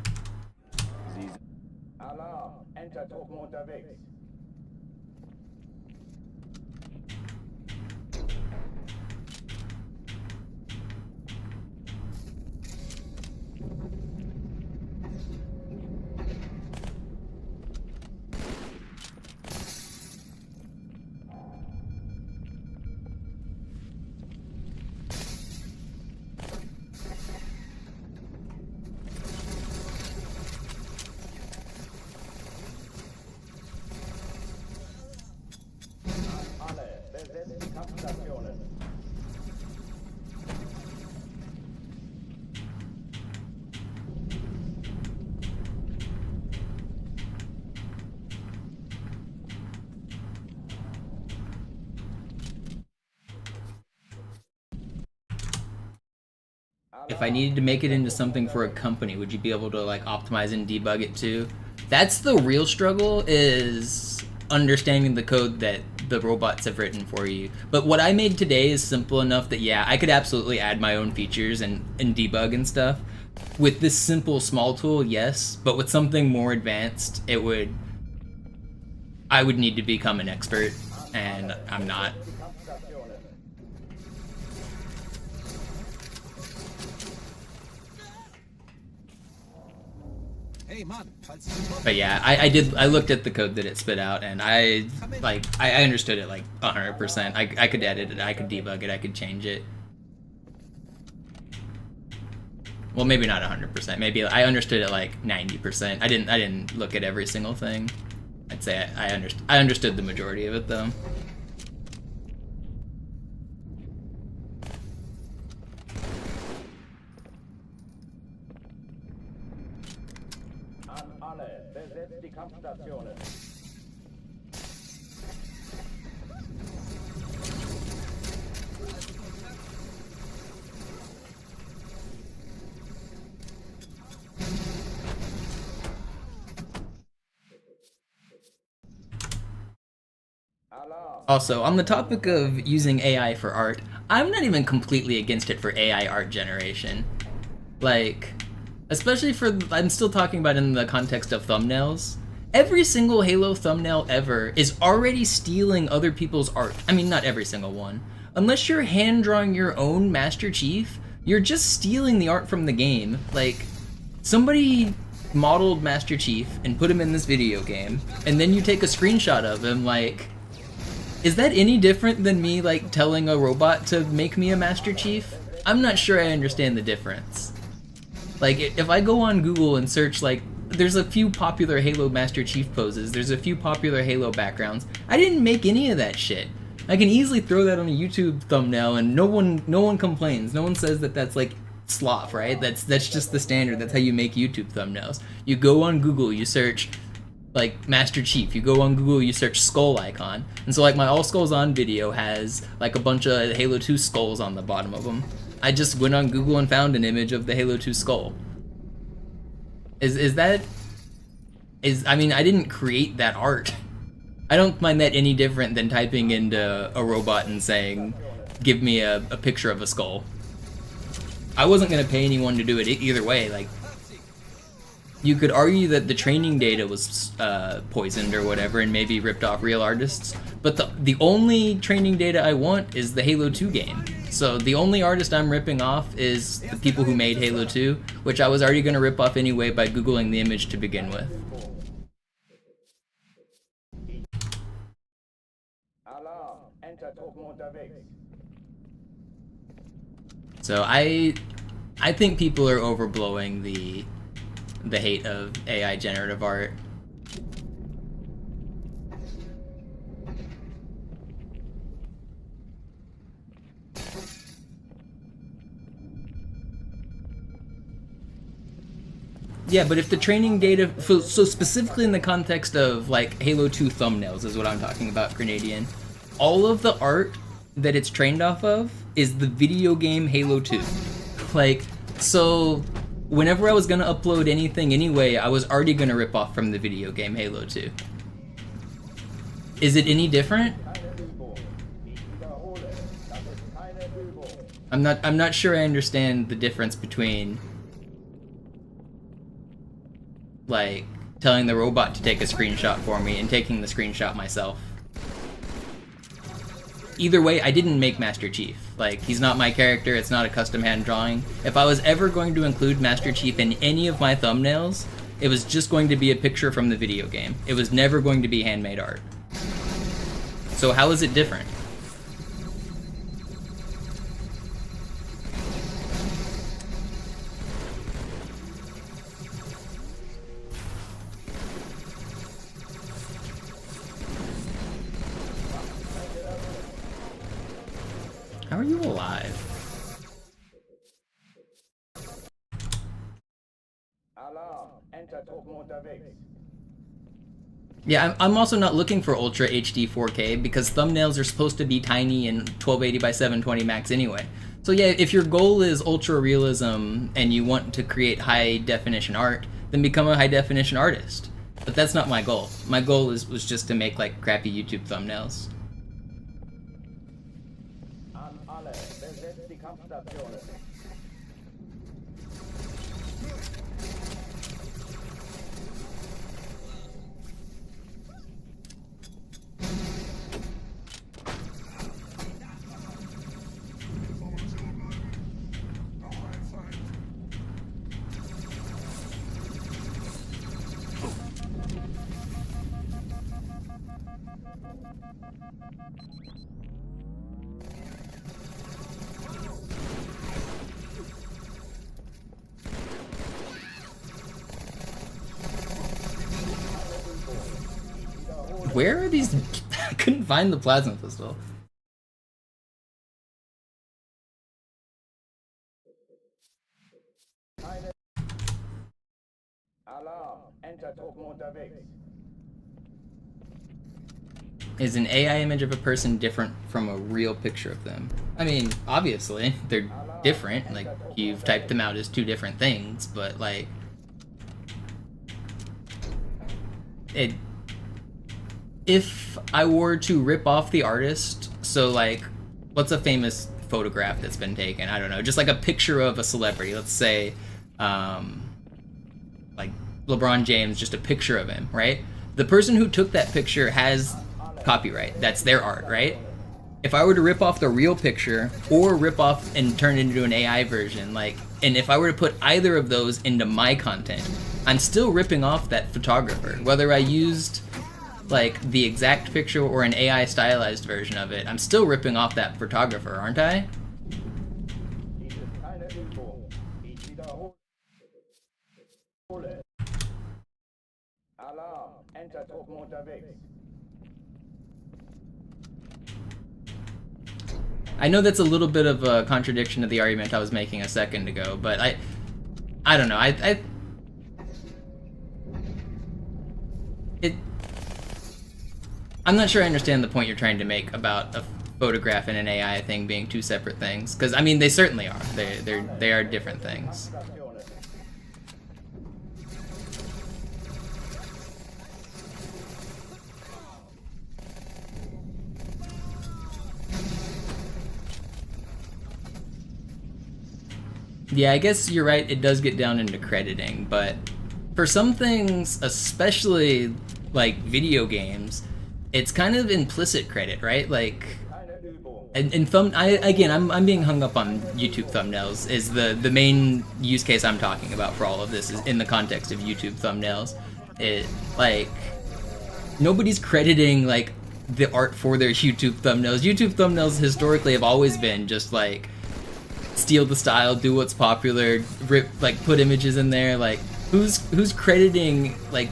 If I needed to make it into something for a company, would you be able to like optimize and debug it too? That's the real struggle, is understanding the code that the robots have written for you. But what I made today is simple enough that yeah, I could absolutely add my own features and debug and stuff. With this simple small tool, yes, but with something more advanced, I would need to become an expert, and I'm not. But yeah, I looked at the code that it spit out, and I understood it like 100%. I could edit it, I could debug it, I could change it. Well, maybe not 100%. Maybe I understood it like 90%. I didn't look at every single thing. I'd say I understood the majority of it though. Also, on the topic of using AI for art, I'm not even completely against it for AI art generation. Like, especially for, I'm still talking about in the context of thumbnails. Every single Halo thumbnail ever is already stealing other people's art. I mean, not every single one. Unless you're hand drawing your own Master Chief, you're just stealing the art from the game. Like, somebody modeled Master Chief and put him in this video game, and then you take a screenshot of him, like, is that any different than me, like, telling a robot to make me a Master Chief? I'm not sure I understand the difference. Like, if I go on Google and search, like, there's a few popular Halo Master Chief poses, there's a few popular Halo backgrounds. I didn't make any of that shit. I can easily throw that on a YouTube thumbnail and no one complains. No one says that that's, like, sloth, right? That's just the standard. That's how you make YouTube thumbnails. You go on Google, you search, like, Master Chief. You go on Google, you search skull icon. And so, like, my All Skulls On video has, like, a bunch of Halo 2 skulls on the bottom of them. I just went on Google and found an image of the Halo 2 skull. I mean, I didn't create that art. I don't find that any different than typing into a robot and saying, give me a picture of a skull. I wasn't going to pay anyone to do it either way. Like, you could argue that the training data was poisoned or whatever and maybe ripped off real artists, but the only training data I want is the Halo 2 game. So the only artist I'm ripping off is the people who made Halo 2, which I was already going to rip off anyway by googling the image to begin with. So I think people are overblowing the hate of AI generative art. Yeah, but if the training data, so specifically in the context of like Halo 2 thumbnails is what I'm talking about, Grenadian, all of the art that it's trained off of is the video game Halo 2. Like, so whenever I was gonna upload anything anyway, I was already gonna rip off from the video game Halo 2. Is it any different? I'm not sure I understand the difference between like telling the robot to take a screenshot for me and taking the screenshot myself. Either way, I didn't make Master Chief. Like, he's not my character, it's not a custom hand drawing. If I was ever going to include Master Chief in any of my thumbnails, it was just going to be a picture from the video game. It was never going to be handmade art. So how is it different? How are you alive? Yeah, I'm also not looking for Ultra HD 4K because thumbnails are supposed to be tiny and 1280 by 720 max anyway. So yeah, if your goal is ultra realism and you want to create high definition art, then become a high definition artist. But that's not my goal. My goal was just to make like crappy YouTube thumbnails. Where are these? I couldn't find the plasma pistol. Is an AI image of a person different from a real picture of them? I mean, obviously, they're different. Like, you've typed them out as two different things, but like... If I were to rip off the artist, so like, what's a famous photograph that's been taken? I don't know, just like a picture of a celebrity. Let's say, like LeBron James, just a picture of him, right? The person who took that picture has copyright. That's their art, right? If I were to rip off the real picture or rip off and turn it into an AI version, like, and if I were to put either of those into my content, I'm still ripping off that photographer. Whether I used like the exact picture or an AI stylized version of it, I'm still ripping off that photographer, aren't I? I know that's a little bit of a contradiction to the argument I was making a second ago, but I don't know. I'm not sure I understand the point you're trying to make about a photograph and an AI thing being two separate things, because I mean they certainly are. They are different things. Yeah, I guess you're right, it does get down into crediting, but for some things, especially like video games, it's kind of implicit credit, right? Like, I'm being hung up on YouTube thumbnails. Is the main use case I'm talking about for all of this is in the context of YouTube thumbnails. It like nobody's crediting like the art for their YouTube thumbnails. YouTube thumbnails historically have always been just like steal the style, do what's popular, rip like put images in there. Like who's crediting like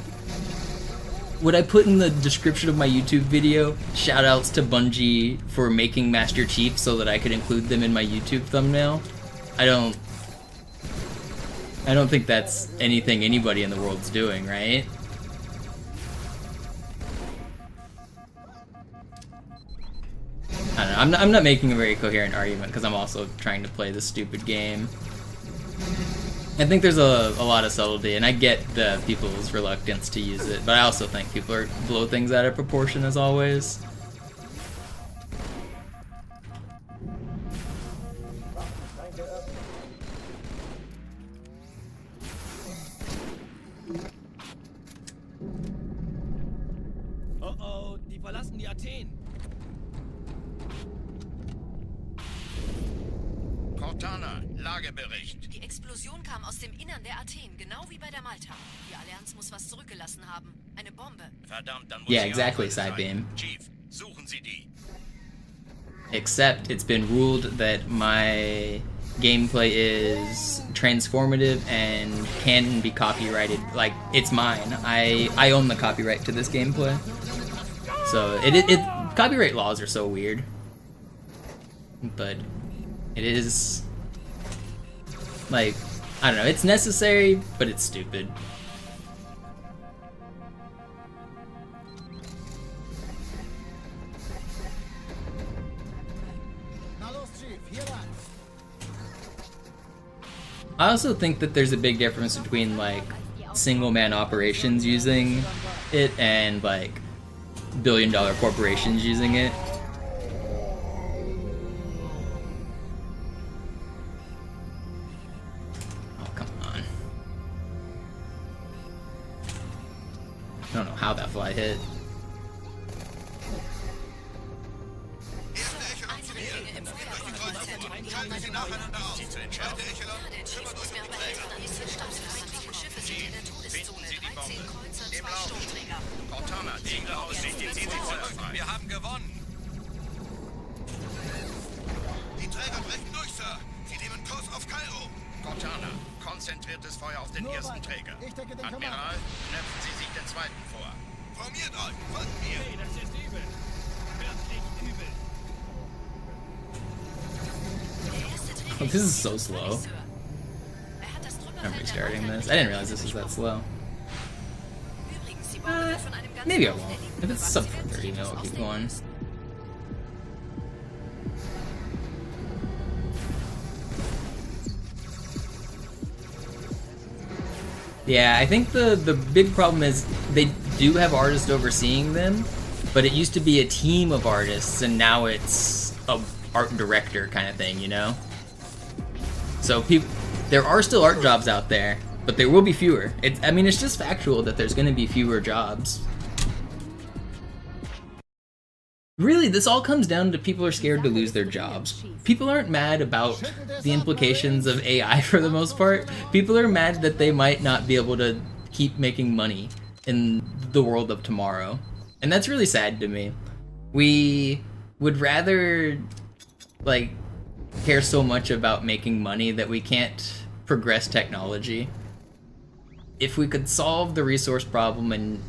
would I put in the description of my YouTube video shoutouts to Bungie for making Master Chief so that I could include them in my YouTube thumbnail? I don't think that's anything anybody in the world's doing, right? I don't know, I'm not making a very coherent argument because I'm also trying to play this stupid game. I think there's a lot of subtlety, and I get the people's reluctance to use it, but I also think people blow things out of proportion as always. Oh oh, die verlassen die Athen. Cortana, Lagebericht. Die Explosion kam aus dem Innern der Athen, genau wie bei der Malta. Die Allianz muss was zurückgelassen haben. Eine Bombe. Verdammt, dann muss Yeah, sie exactly, auch sein. Sidebeam. Chief, suchen Sie die. Except it's been ruled that my gameplay is transformative and can be copyrighted. Like, it's mine. I own the copyright to this gameplay. So copyright laws are so weird. But it is like, I don't know, it's necessary, but it's stupid. I also think that there's a big difference between like single-man operations using it and like billion-dollar corporations using it. Oh, come on. I don't know how that fly hit. Schalten Sie nacheinander auf. Zweite Echelon, kümmert euch um die Träger. Finden Sie die Bombe. Im Lauf. Cortana, Gegner Aussicht, ziehen Sie Feuer frei. Wir haben gewonnen. Die Träger brechen durch, Sir. Sie nehmen Kurs auf Kairo. Cortana, konzentriertes Feuer auf den ersten Träger. Admiral, knöpfen Sie sich den zweiten vor. Formiert euch, folgt mir. Hey, das ist übel. Wirklich übel. Oh, this is so slow. I'm restarting this. I didn't realize this was that slow. Maybe I won't. If it's sub 30, no, I'll keep going. Yeah, I think the big problem is they do have artists overseeing them, but it used to be a team of artists, and now it's a art director kind of thing, you know? So there are still art jobs out there, but there will be fewer. I mean, it's just factual that there's going to be fewer jobs. Really, this all comes down to people are scared to lose their jobs. People aren't mad about the implications of AI for the most part. People are mad that they might not be able to keep making money in the world of tomorrow. And that's really sad to me. We would rather, like, care so much about making money that we can't progress technology. If we could solve the resource problem and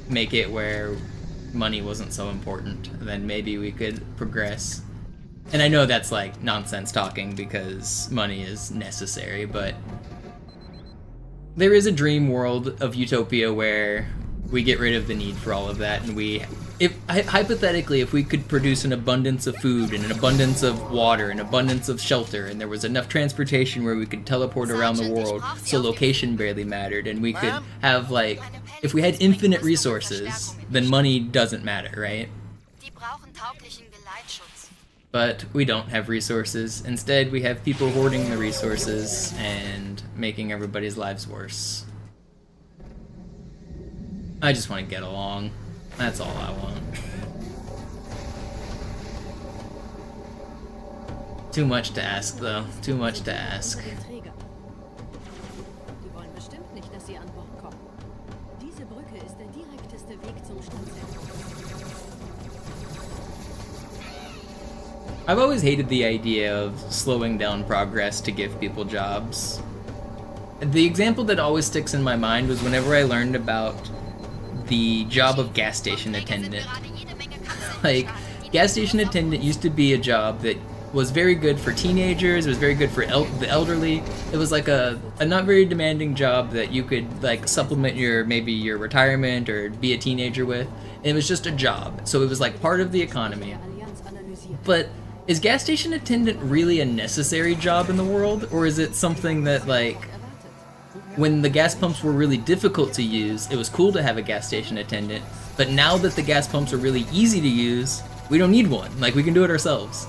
make it where money wasn't so important, then maybe we could progress. And I know that's like nonsense talking because money is necessary, but there is a dream world of utopia where we get rid of the need for all of that, and hypothetically, if we could produce an abundance of food and an abundance of water, an abundance of shelter, and there was enough transportation where we could teleport around the world so location barely mattered, and we could have, like, if we had infinite resources, then money doesn't matter, right? But we don't have resources. Instead, we have people hoarding the resources and making everybody's lives worse. I just want to get along. That's all I want. Too much to ask, though. Too much to ask. Den Träger. Die wollen bestimmt nicht, dass sie an Bord kommen. Diese Brücke ist der direkteste Weg zum Stadtzentrum. I've always hated the idea of slowing down progress to give people jobs. The example that always sticks in my mind was whenever I learned about the job of gas station attendant. Like, gas station attendant used to be a job that was very good for teenagers, it was very good for the elderly. It was like a not very demanding job that you could like supplement maybe your retirement or be a teenager with. And it was just a job, so it was like part of the economy. But is gas station attendant really a necessary job in the world, or is it something that, like, when the gas pumps were really difficult to use, it was cool to have a gas station attendant, but now that the gas pumps are really easy to use, we don't need one, like, we can do it ourselves.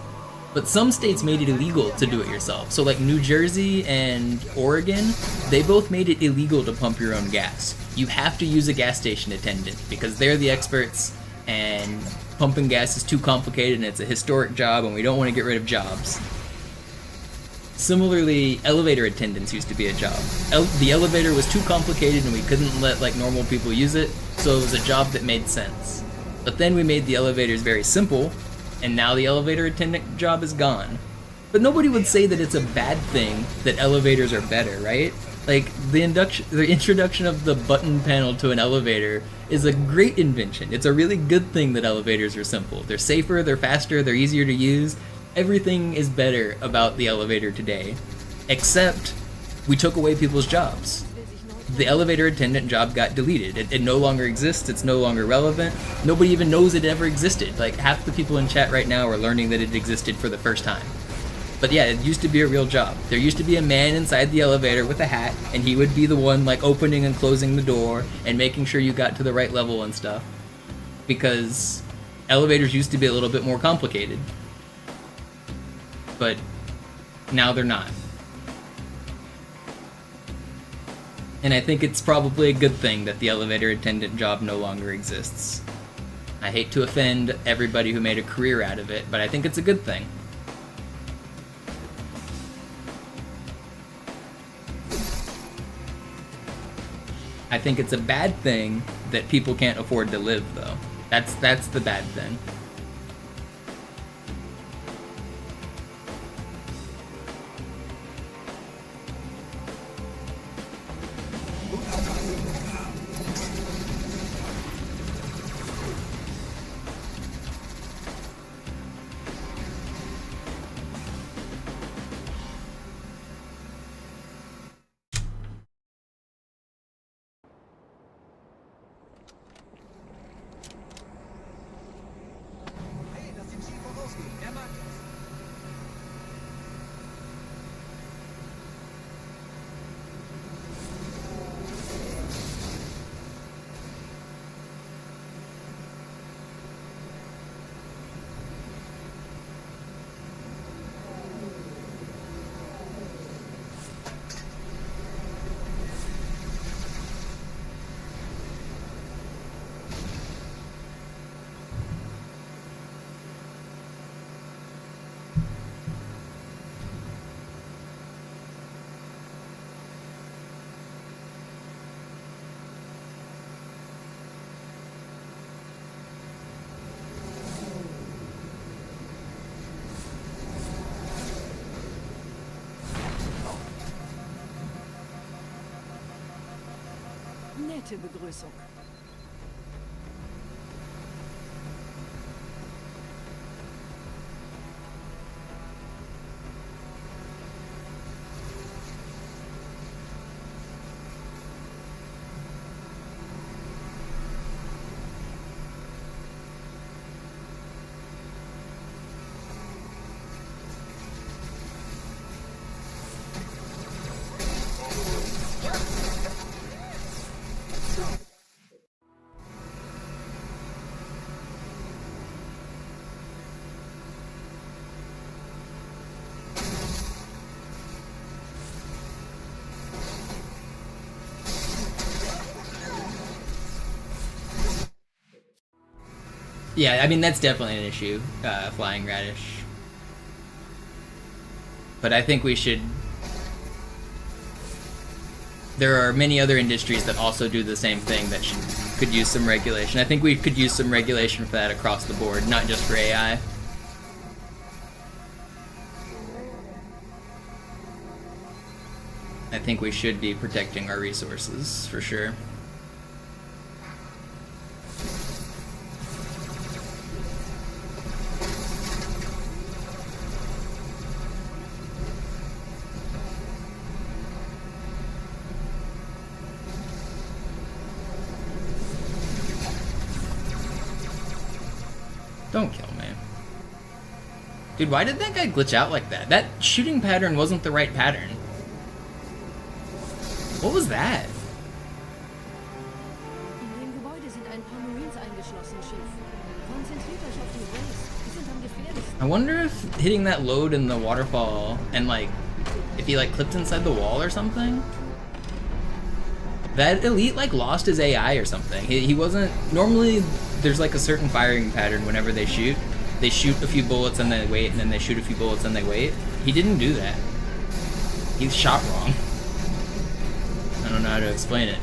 But some states made it illegal to do it yourself, so like New Jersey and Oregon, they both made it illegal to pump your own gas. You have to use a gas station attendant, because they're the experts, and pumping gas is too complicated and it's a historic job and we don't want to get rid of jobs. Similarly, elevator attendants used to be a job. The elevator was too complicated and we couldn't let like normal people use it, so it was a job that made sense. But then we made the elevators very simple, and now the elevator attendant job is gone. But nobody would say that it's a bad thing that elevators are better, right? Like, the introduction of the button panel to an elevator is a great invention. It's a really good thing that elevators are simple. They're safer, they're faster, they're easier to use. Everything is better about the elevator today, except we took away people's jobs. The elevator attendant job got deleted. It no longer exists, it's no longer relevant. Nobody even knows it ever existed. Like, half the people in chat right now are learning that it existed for the first time. But yeah, it used to be a real job. There used to be a man inside the elevator with a hat, and he would be the one like opening and closing the door and making sure you got to the right level and stuff. Because elevators used to be a little bit more complicated. But now they're not. And I think it's probably a good thing that the elevator attendant job no longer exists. I hate to offend everybody who made a career out of it, but I think it's a good thing. I think it's a bad thing that people can't afford to live, though. That's the bad thing. Nette Begrüßung. Yeah, I mean, that's definitely an issue, Flying Radish. But I think we should... There are many other industries that also do the same thing that could use some regulation. I think we could use some regulation for that across the board, not just for AI. I think we should be protecting our resources, for sure. Don't kill me. Dude, why did that guy glitch out like that? That shooting pattern wasn't the right pattern. What was that? In dem Gebäude sind ein paar Marines eingeschlossen, Chief. Konzentriert euch auf die Race. Die sind am gefährlichsten. I wonder if hitting that load in the waterfall and like, if he like clipped inside the wall or something? That elite like lost his AI or something. He wasn't, normally there's like a certain firing pattern whenever they shoot. They shoot a few bullets and they wait, and then they shoot a few bullets and they wait. He didn't do that. He shot wrong. I don't know how to explain it.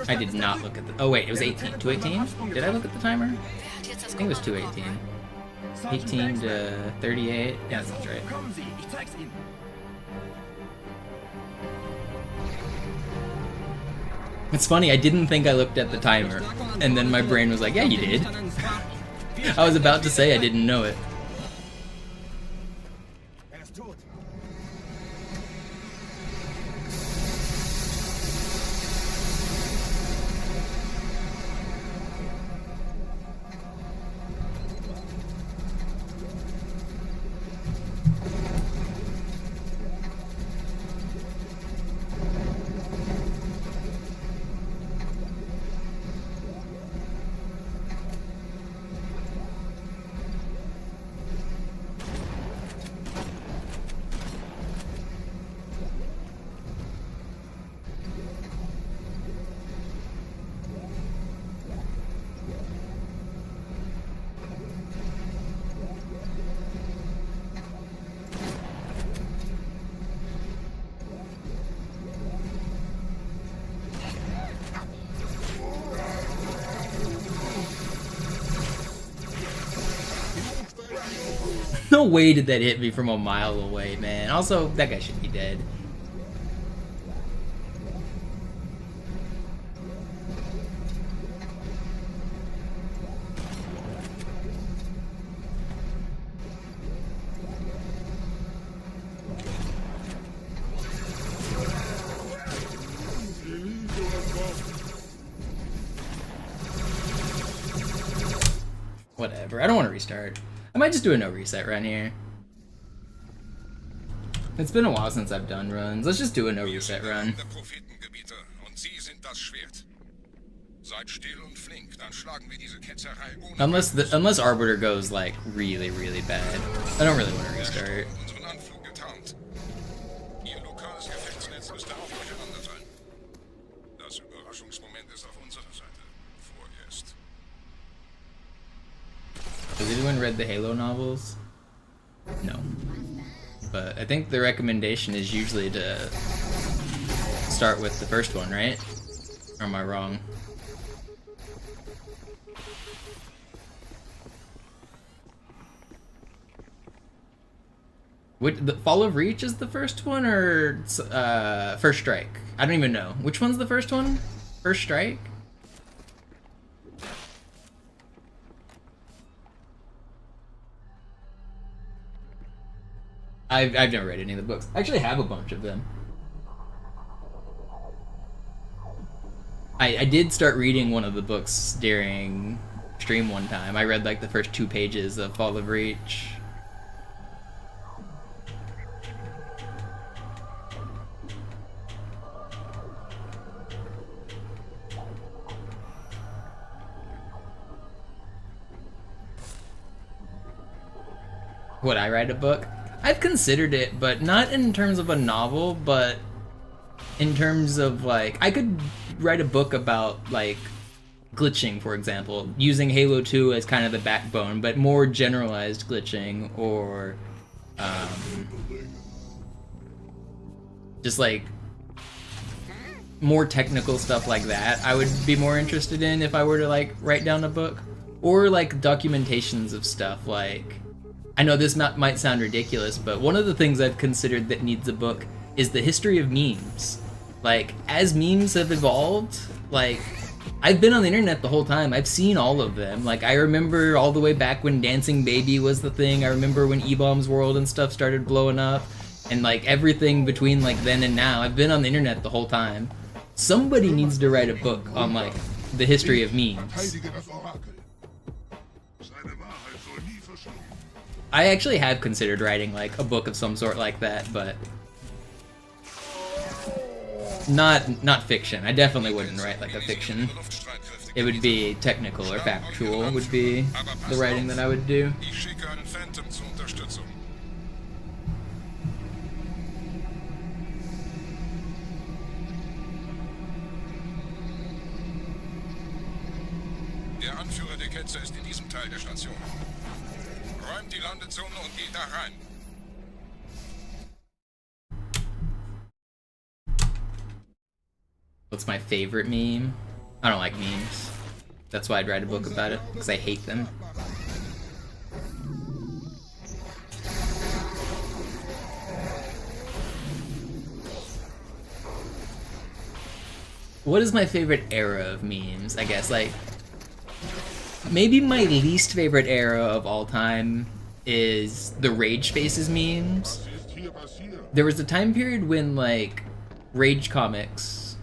I did not look at the... Oh wait, it was 18. 218? Did I look at the timer? I think it was 218. 18 to 38? Yeah, that sounds right. It's funny, I didn't think I looked at the timer, and then my brain was like, yeah, you did. I was about to say I didn't know it. No way did that hit me from a mile away, man. Also, that guy should be dead. Whatever, I don't want to restart. I might just do a no reset run here. It's been a while since I've done runs. Let's just do a no reset run. Unless Arbiter goes like really, really bad. I don't really want to restart. Has anyone read the Halo novels? No. But I think the recommendation is usually to start with the first one, right? Or am I wrong? The Fall of Reach is the first one, or First Strike? I don't even know. Which one's the first one? First Strike? I've never read any of the books. I actually have a bunch of them. I did start reading one of the books during stream one time. I read like the first 2 pages of Fall of Reach. Would I write a book? I've considered it, but not in terms of a novel, but in terms of like, I could write a book about like glitching, for example, using Halo 2 as kind of the backbone, but more generalized glitching, or just like more technical stuff like that, I would be more interested in if I were to like write down a book. Or like documentations of stuff. Like, I know this might sound ridiculous, but one of the things I've considered that needs a book is the history of memes. Like, as memes have evolved, like, I've been on the internet the whole time. I've seen all of them. Like, I remember all the way back when Dancing Baby was the thing. I remember when E-Bombs World and stuff started blowing up. And like everything between like then and now. I've been on the internet the whole time. Somebody needs to write a book on like the history of memes. I actually have considered writing like a book of some sort like that, but not fiction. I definitely wouldn't write like a fiction. It would be technical or factual would be the writing that I would do. Der Anführer der Ketzer ist in diesem Teil der Station. Räumt die Landezone und geht da rein. What's my favorite meme? I don't like memes. That's why I'd write a book about it, because I hate them. What is my favorite era of memes? I guess, like, maybe my least favorite era of all time is the Rage Faces memes. There was a time period when, like, Rage comics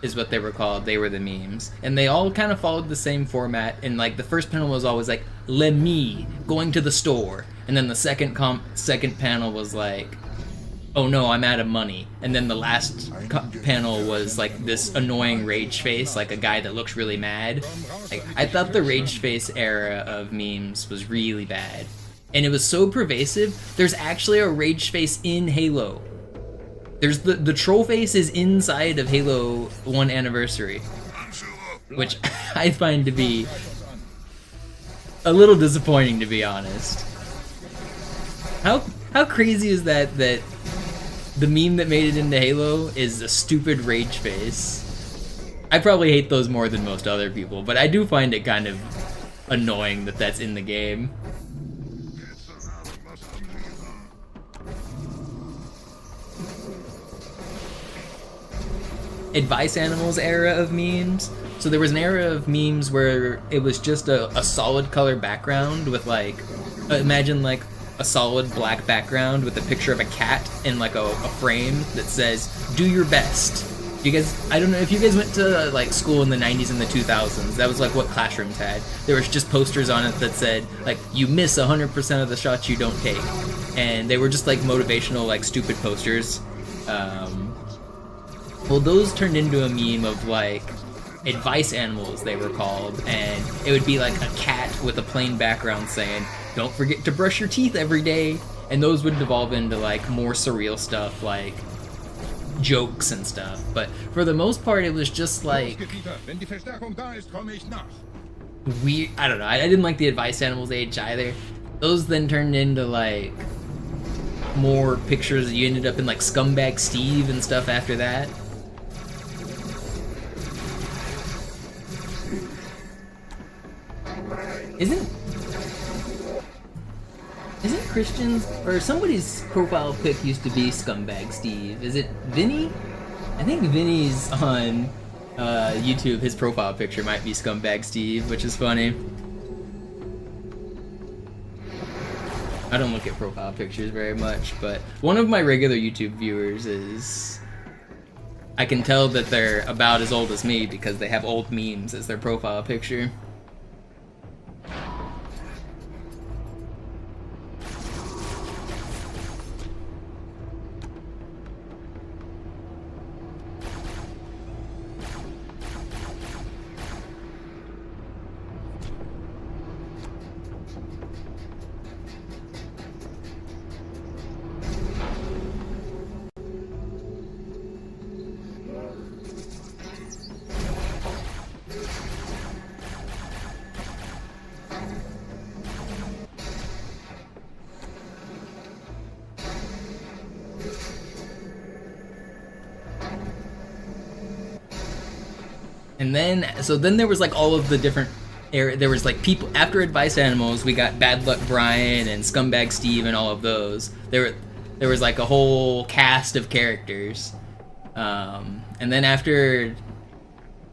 is what they were called. They were the memes. And they all kind of followed the same format. And, like, the first panel was always, like, me going to the store. And then the second panel was, like, oh no, I'm out of money. And then the last panel was like this annoying rage face, like a guy that looks really mad. Like, I thought the rage face era of memes was really bad. And it was so pervasive, there's actually a rage face in Halo. There's the troll face is inside of Halo 1 Anniversary, which I find to be a little disappointing, to be honest. How crazy is that the meme that made it into Halo is a stupid rage face? I probably hate those more than most other people, but I do find it kind of annoying that that's in the game. Advice Animals era of memes. So there was an era of memes where it was just a solid color background with like, imagine like a solid black background with a picture of a cat in like a frame that says, do your best. You guys, I don't know if you guys went to like school in the 90s and the 2000s, that was like what classrooms had. There was just posters on it that said like, you miss 100% of the shots you don't take. And they were just like motivational, like stupid posters. Well, those turned into a meme of like advice animals, they were called, and it would be like a cat with a plain background saying, don't forget to brush your teeth every day. And those would devolve into like more surreal stuff like jokes and stuff. But for the most part, it was just like weird. I don't know. I didn't like the advice animals age either. Those then turned into like more pictures. You ended up in like Scumbag Steve and stuff after that. Isn't Christian's or somebody's profile pic used to be Scumbag Steve? Is it Vinny? I think Vinny's on YouTube. His profile picture might be Scumbag Steve, which is funny. I don't look at profile pictures very much, but one of my regular YouTube viewers is... I can tell that they're about as old as me because they have old memes as their profile picture. And then, so then there was like all of the different there was like people after Advice Animals. We got Bad Luck Brian and Scumbag Steve and all of those. There was like a whole cast of characters. And then after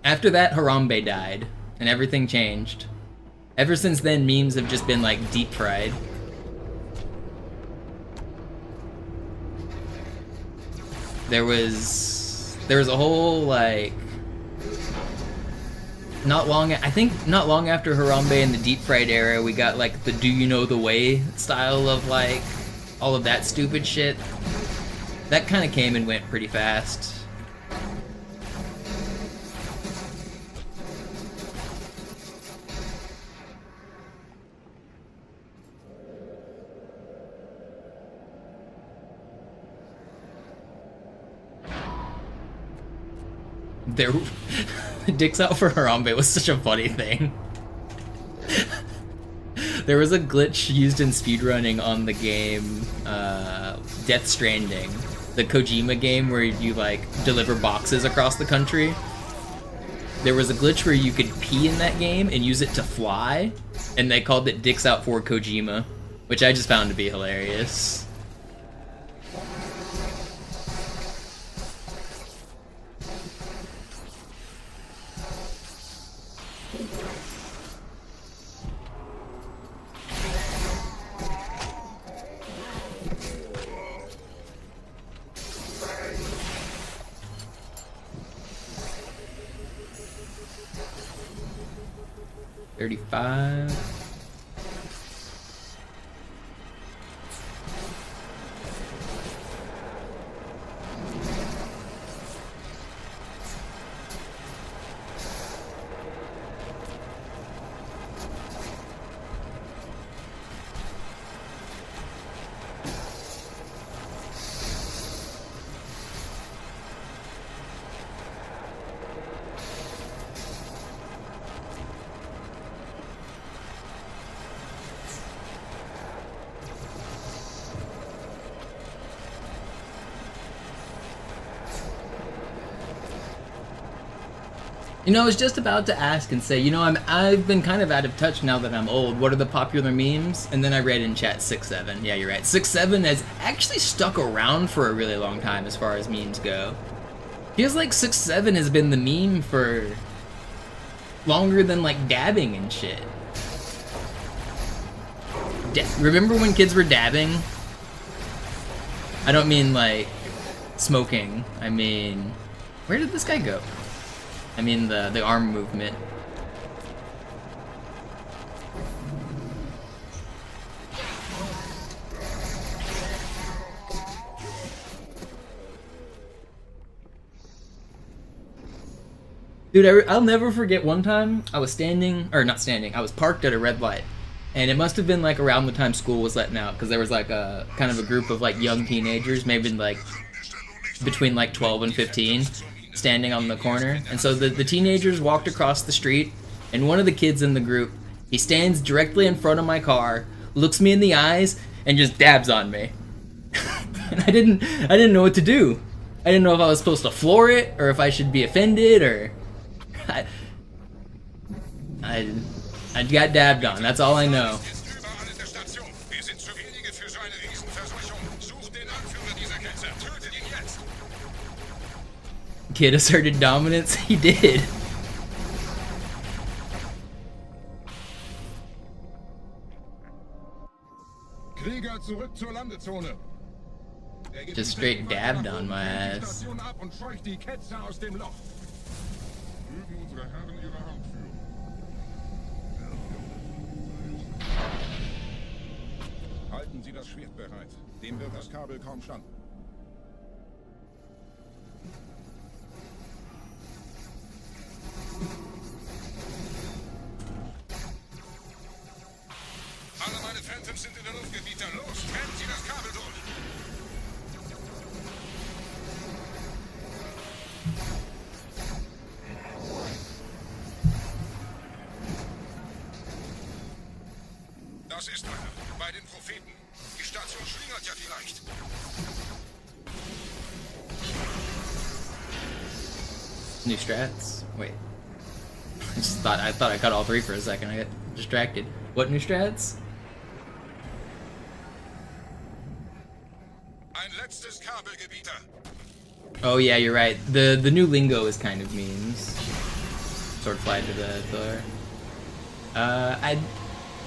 that, Harambe died, and everything changed. Ever since then, memes have just been like deep fried. There was a whole like not long after Harambe in the deep fried era, we got like the Do You Know the Way style of like all of that stupid shit. That kind of came and went pretty fast. Dicks out for Harambe was such a funny thing. There was a glitch used in speedrunning on the game Death Stranding, the Kojima game where you like deliver boxes across the country. There was a glitch where you could pee in that game and use it to fly, and they called it Dicks Out for Kojima, which I just found to be hilarious. You know, I was just about to ask and say, you know, I've been kind of out of touch now that I'm old. What are the popular memes? And then I read in chat 6-7. Yeah, you're right. 6-7 has actually stuck around for a really long time as far as memes go. Feels like 6-7 has been the meme for longer than like dabbing and shit. Remember when kids were dabbing? I don't mean like smoking. I mean, where did this guy go? I mean the arm movement. Dude, I'll never forget one time I was I was parked at a red light. And it must have been like around the time school was letting out, because there was like a kind of a group of like young teenagers, maybe like between like 12 and 15. Standing on the corner, and so the teenagers walked across the street, and one of the kids in the group, he stands directly in front of my car, looks me in the eyes, and just dabs on me. And I didn't know what to do. I didn't know if I was supposed to floor it or if I should be offended, or I got dabbed on. That's all I know. Kid asserted dominance. He did. Krieger, zurück zur Landezone. Just straight dabbed on my ass. Halten Sie das Schwert bereit. Dem wird das Kabel kaum standen. Alle meine Phantoms sind in der Luftgebieter. Los, trennen Sie das Kabel durch. Das ist einer. Bei den Propheten. Die Station schlingert ja vielleicht. New strats? Wait. I thought I cut all three for a second. I got distracted. What new strats? Ein letztes Kabelgebieter. Oh yeah, you're right. The new lingo is kind of memes. Sword fly to the Thor.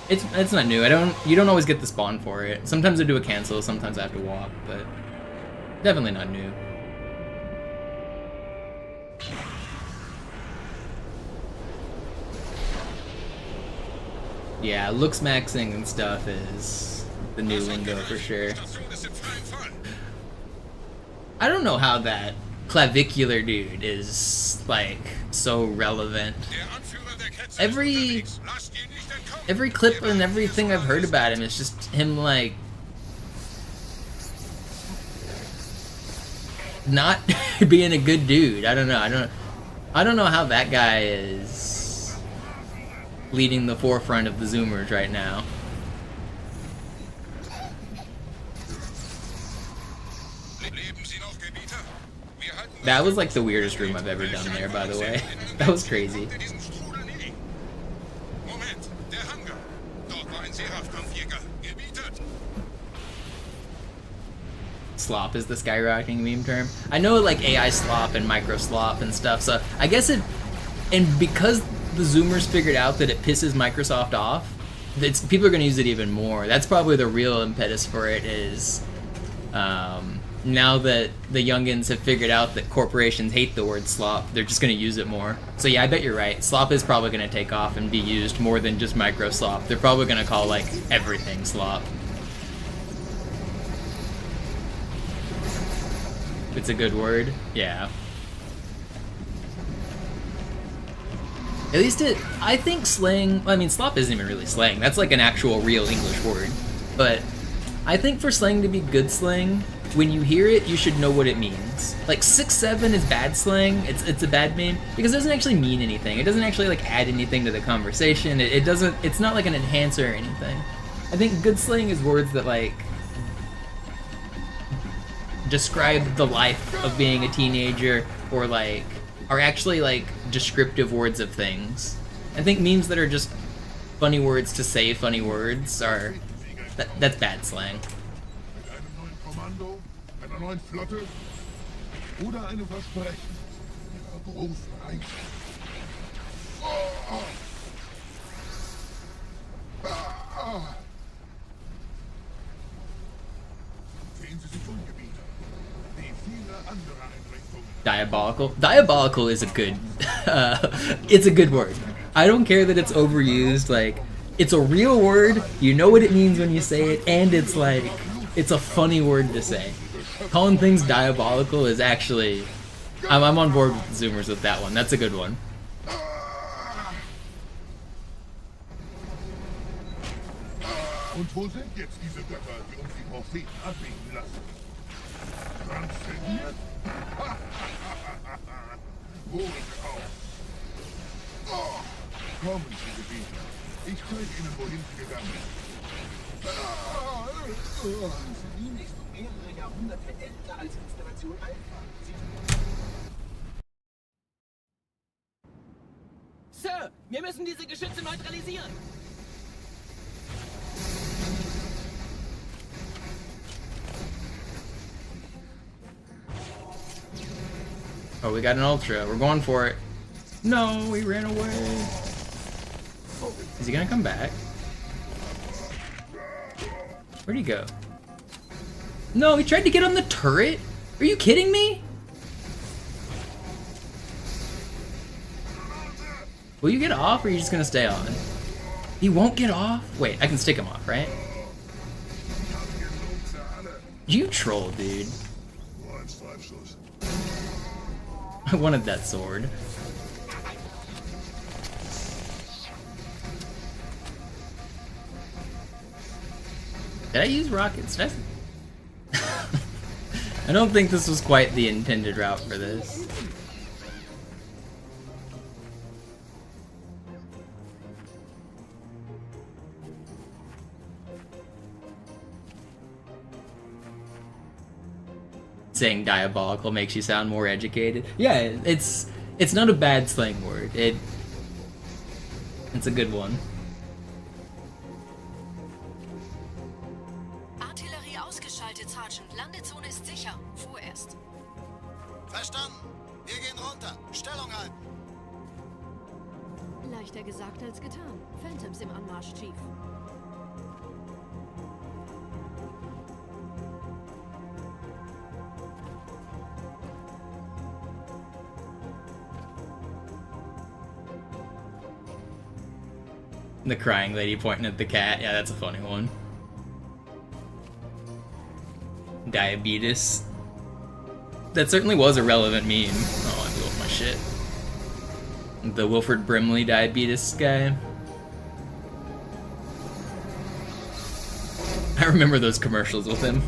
It's not new. You don't always get the spawn for it. Sometimes I do a cancel, sometimes I have to walk, but definitely not new. Yeah, looks maxing and stuff is the new lingo for sure. I don't know how that clavicular dude is like so relevant. Every clip and everything I've heard about him is just him like not being a good dude. I don't know. I don't know how that guy is leading the forefront of the Zoomers right now. That was like the weirdest room I've ever done there, by the way. That was crazy. Slop is the skyrocketing meme term. I know like AI slop and micro slop and stuff, so I guess it, and because the Zoomers figured out that it pisses Microsoft off, people are going to use it even more. That's probably the real impetus for it is, now that the youngins have figured out that corporations hate the word slop, they're just going to use it more. So yeah, I bet you're right. Slop is probably going to take off and be used more than just micro slop. They're probably going to call like everything slop. It's a good word. Yeah. At least I think slang, I mean slop isn't even really slang. That's like an actual real English word. But I think for slang to be good slang, when you hear it, you should know what it means. Like 6-7 is bad slang. It's a bad meme because it doesn't actually mean anything. It doesn't actually like add anything to the conversation. It's not like an enhancer or anything. I think good slang is words that like describe the life of being a teenager or like are actually like descriptive words of things. I think memes that are just funny words to say funny words are that's bad slang. Einer neuen Flotte oder einem Versprechen ihrer großen Einheit. Sehen Sie sich um, Gebieter. Wie viele andere Einrichtungen. Diabolical. Diabolical is a good it's a good word. I don't care that it's overused, like it's a real word, you know what it means when you say it, and it's like it's a funny word to say. Calling things diabolical is actually... I'm on board with the Zoomers with that one. That's a good one. Und wo sind jetzt diese Götter, die uns die Propheten abbiegen lassen? Transzendiert? Wohlgekauft. Kommen Sie, Gebieter. Ich zeige Ihnen, wohin Sie gegangen Wien ist um mehrere Jahrhunderte älter als Installation Alpha. Sir, wir müssen diese Geschütze neutralisieren. Oh, we got an ultra. We're going for it. No, he ran away. Is he gonna come back? Where'd he go? No, he tried to get on the turret? Are you kidding me? Will you get off or are you just gonna stay on? He won't get off? Wait, I can stick him off, right? You troll, dude. I wanted that sword. Did I use rockets? Did I... I don't think this was quite the intended route for this. Saying diabolical makes you sound more educated. Yeah, it's not a bad slang word. It's a good one. Artillerie ausgeschaltet, Sergeant. Landezone ist sicher. Vorerst. Verstanden. Wir gehen runter. Stellung halten. Leichter gesagt als getan. Phantoms im Anmarsch, Chief. The crying lady pointing at the cat. Yeah, that's a funny one. Diabetes. That certainly was a relevant meme. Oh, I blew up my shit. The Wilford Brimley diabetes guy. I remember those commercials with him.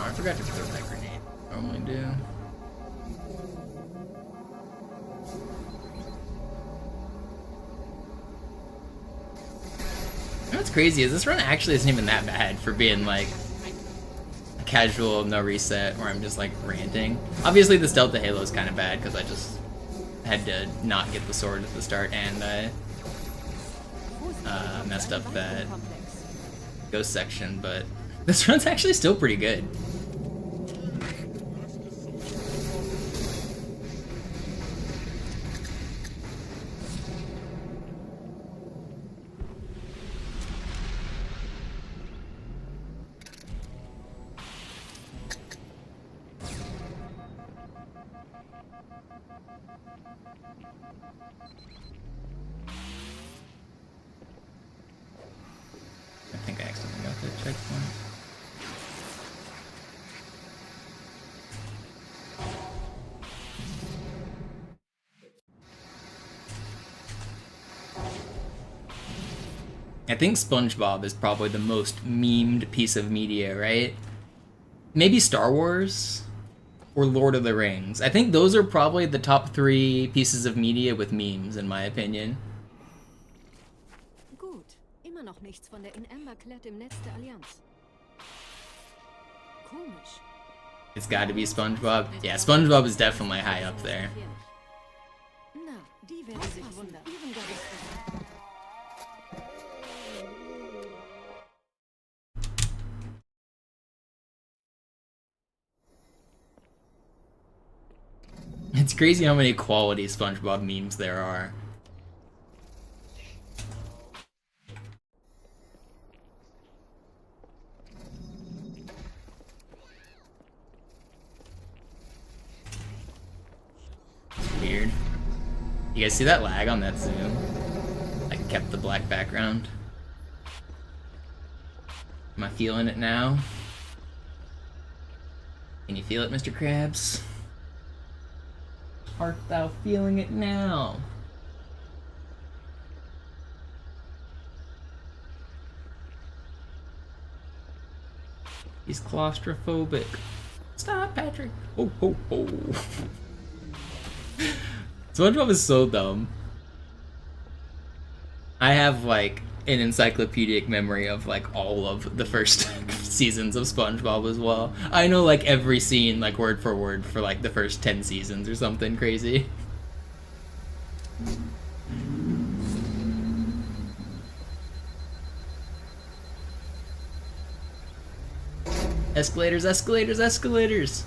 I forgot to throw that grenade. I normally do. You know what's crazy is this run actually isn't even that bad for being like a casual no reset where I'm just like ranting. Obviously this Delta Halo is kind of bad because I just had to not get the sword at the start and I messed up that ghost section, but this run's actually still pretty good. I think I accidentally got the checkpoint. I think SpongeBob is probably the most memed piece of media, right? Maybe Star Wars or Lord of the Rings. I think those are probably the top 3 pieces of media with memes, in my opinion. Gut. Immer noch nichts von der in Amber Clad im Netz der Allianz. Komisch. It's got to be SpongeBob. Yeah, SpongeBob is definitely high up there. Na, die werden sich wundern. Ihren Gerichten. It's crazy how many quality SpongeBob memes there are. Weird. You guys see that lag on that zoom? I kept the black background. Am I feeling it now? Can you feel it, Mr. Krabs? Art thou feeling it now? He's claustrophobic. Stop, Patrick. Oh, ho, ho. SpongeBob is so dumb. I have like an encyclopedic memory of like all of the first seasons of SpongeBob as well. I know like every scene like word for word for like the first 10 seasons or something crazy. Escalators, escalators, escalators.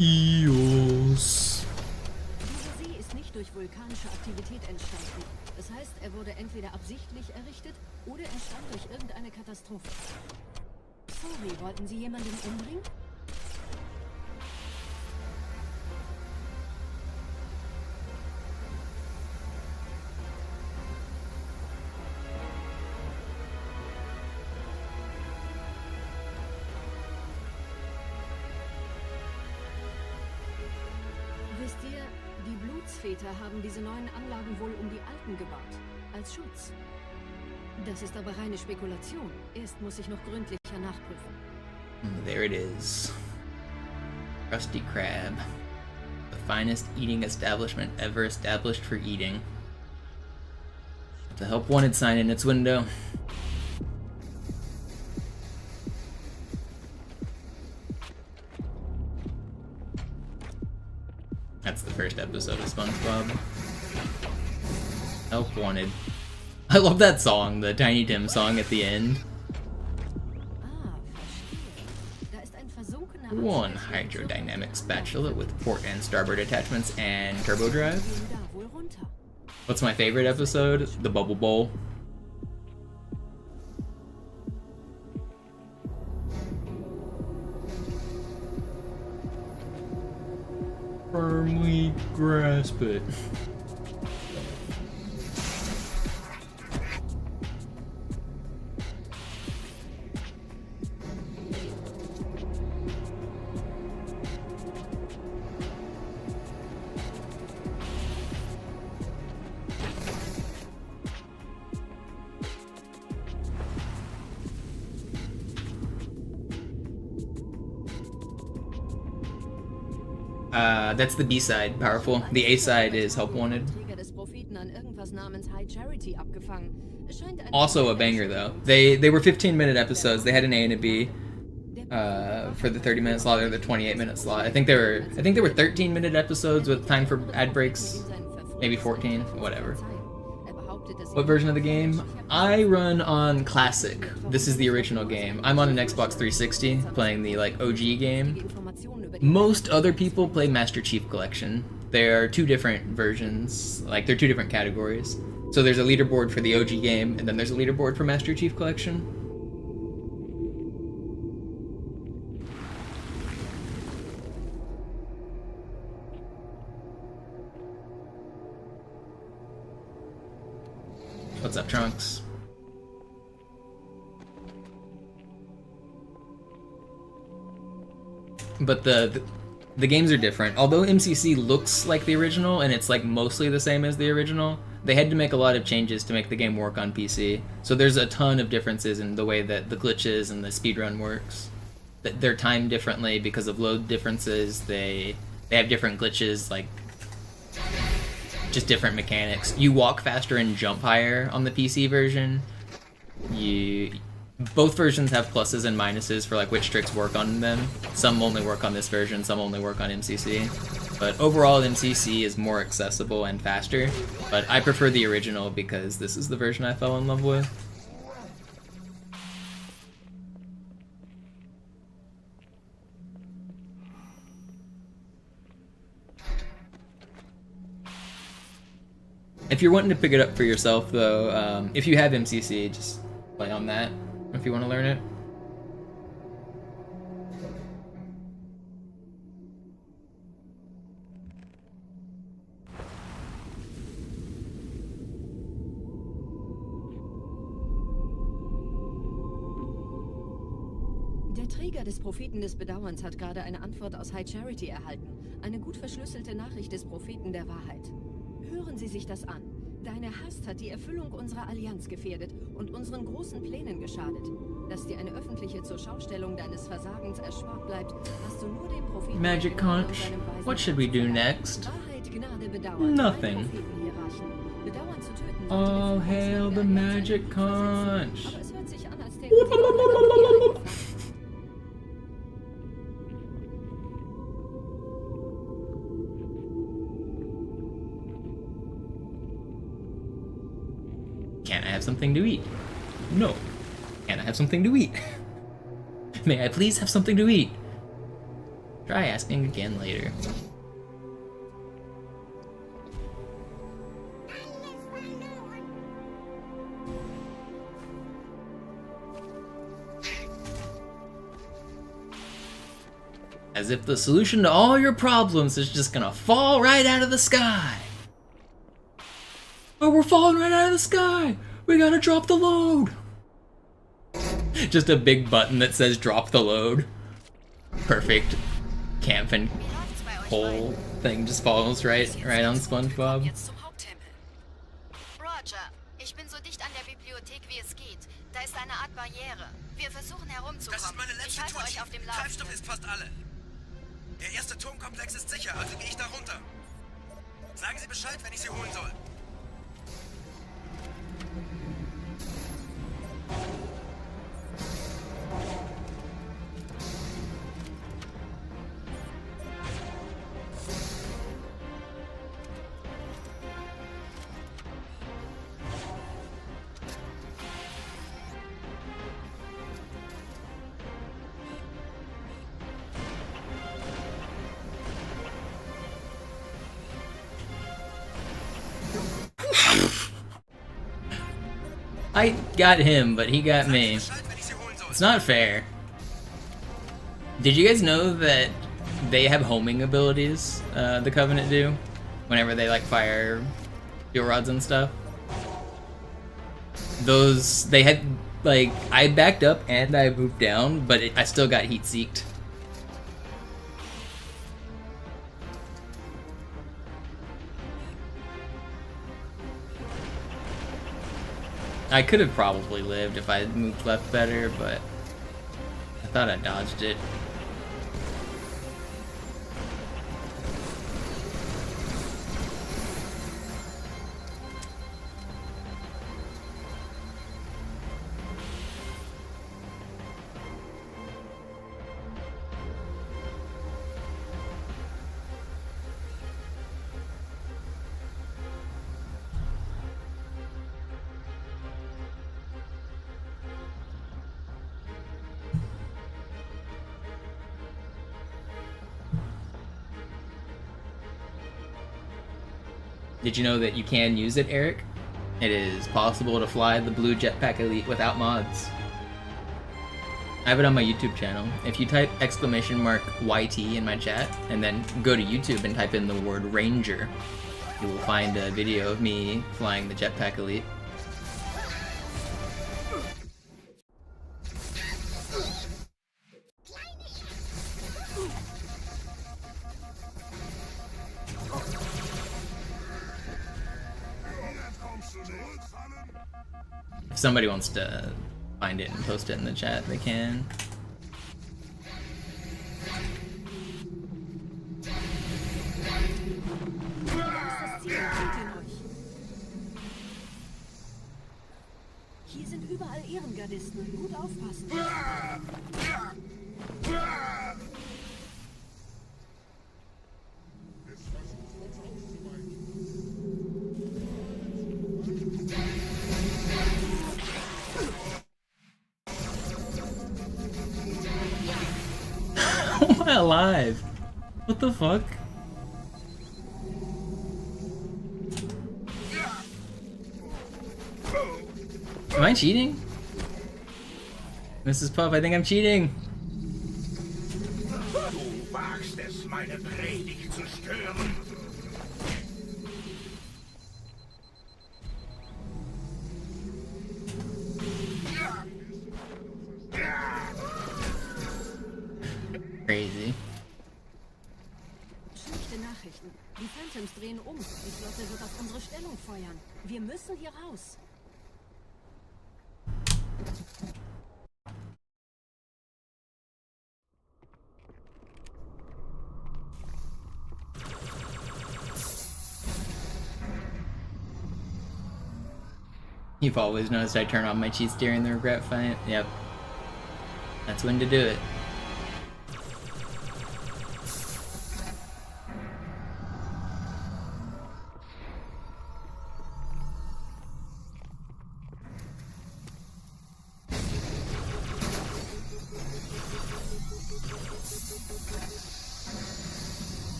Eos. Dieser See ist nicht durch vulkanische Aktivität entstanden. Das heißt, er wurde entweder absichtlich errichtet oder entstand durch irgendeine Katastrophe. Sorry, wollten Sie jemanden umbringen? Wisst ihr, die Blutsväter haben diese neuen Anlagen wohl um die alten gebaut. Als Schutz. Das ist aber reine Spekulation. Erst muss ich noch gründlicher nachprüfen. There it is. Krusty Krab. The finest eating establishment ever established for eating. The help wanted sign in its window. That's the first episode of SpongeBob. Help wanted. I love that song, the Tiny Tim song at the end. One hydrodynamic spatula with port and starboard attachments and turbo drive. What's my favorite episode? The Bubble Bowl. Firmly grasp it. That's the B-side, Powerful. The A-side is Help Wanted. Also a banger though. They were 15-minute episodes. They had an A and a B for the 30-minute slot or the 28-minute slot. I think they were 13-minute episodes with time for ad breaks. Maybe 14, whatever. What version of the game? I run on Classic. This is the original game. I'm on an Xbox 360 playing the OG game. Most other people play Master Chief Collection. There are two different versions, they're two different categories. So there's a leaderboard for the OG game, and then there's a leaderboard for Master Chief Collection. What's up, Trunks? But the games are different. Although MCC looks like the original and it's mostly the same as the original, they had to make a lot of changes to make the game work on PC. So there's a ton of differences in the way that the glitches and the speedrun works. They're timed differently because of load differences. They have different glitches, just different mechanics. You walk faster and jump higher on the PC version. Both versions have pluses and minuses for which tricks work on them. Some only work on this version, some only work on MCC. But overall, MCC is more accessible and faster. But I prefer the original because this is the version I fell in love with. If you're wanting to pick it up for yourself, though, if you have MCC, just play on that if you want to learn it. Der Träger des Propheten des Bedauerns hat gerade eine Antwort aus High Charity erhalten. Eine gut verschlüsselte Nachricht des Propheten der Wahrheit. Hören Sie sich das an. Deine Hast hat die Erfüllung unserer Allianz gefährdet und unseren großen Plänen geschadet. Dass dir eine öffentliche Zurschaustellung deines Versagens erspart bleibt, hast du nur dem Propheten Magic Conch. What should we do next? Wahrheit, Gnade, Bedauern. Nothing. Bedauern zu töten. All hail the Magic Conch. Aber es hört sich an, als der Can I have something to eat? No. Can I have something to eat? May I please have something to eat? Try asking again later. As if the solution to all your problems is just gonna fall right out of the sky. Oh, we're falling right out of the sky! We gotta drop the load! Just a big button that says drop the load. Perfect. Camping. Wie läuft's bei euch pole thing just falls right on SpongeBob. Jetzt zum Haupttempel. Roger, ich bin so dicht an der Bibliothek wie es geht. Da ist eine Art Barriere. Wir versuchen herumzukommen. Das ist meine Ich letzte halte Tour. euch auf dem Laufenden. Treibstoff ist fast alle. Der erste Turmkomplex ist sicher, also gehe ich da runter. Sagen Sie Bescheid, wenn ich Sie holen soll. I got him, but he got me. It's not fair. Did you guys know that they have homing abilities, the Covenant do? Whenever they, like, fire fuel rods and stuff? Those, they had, like, I backed up and I moved down, but I still got heat-seeked. I could have probably lived if I had moved left better, but I thought I dodged it. Did you know that you can use it, Eric? It is possible to fly the blue jetpack elite without mods. I have it on my YouTube channel. If you type !YT in my chat and then go to YouTube and type in the word Ranger, you will find a video of me flying the jetpack elite. If somebody wants to find it and post it in the chat, they can. Hier sind überall Ehrengardisten. Gut aufpassen. How am I alive? What the fuck? Am I cheating? Mrs. Puff, I think I'm cheating. Du wagst es, meine Predigt zu stören. Crazy. Schlechte Nachrichten. Die Phantoms drehen um. Die Flotte wird auf unsere Stellung feuern. Wir müssen hier raus. You've always noticed I turn on my cheats during the regret fight. Yep. That's when to do it.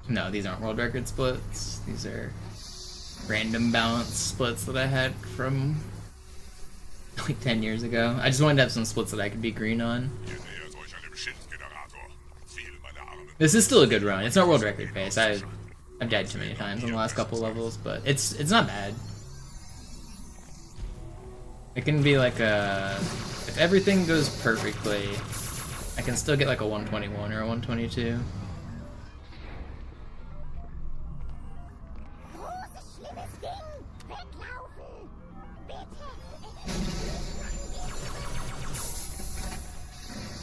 No, these aren't world record splits. These are random balance splits that I had from like 10 years ago. I just wanted to have some splits that I could be green on. This is still a good run. It's not world record pace. I've died too many times on the last couple levels, but it's not bad. It can be like a... If everything goes perfectly, I can still get like a 121 or a 122.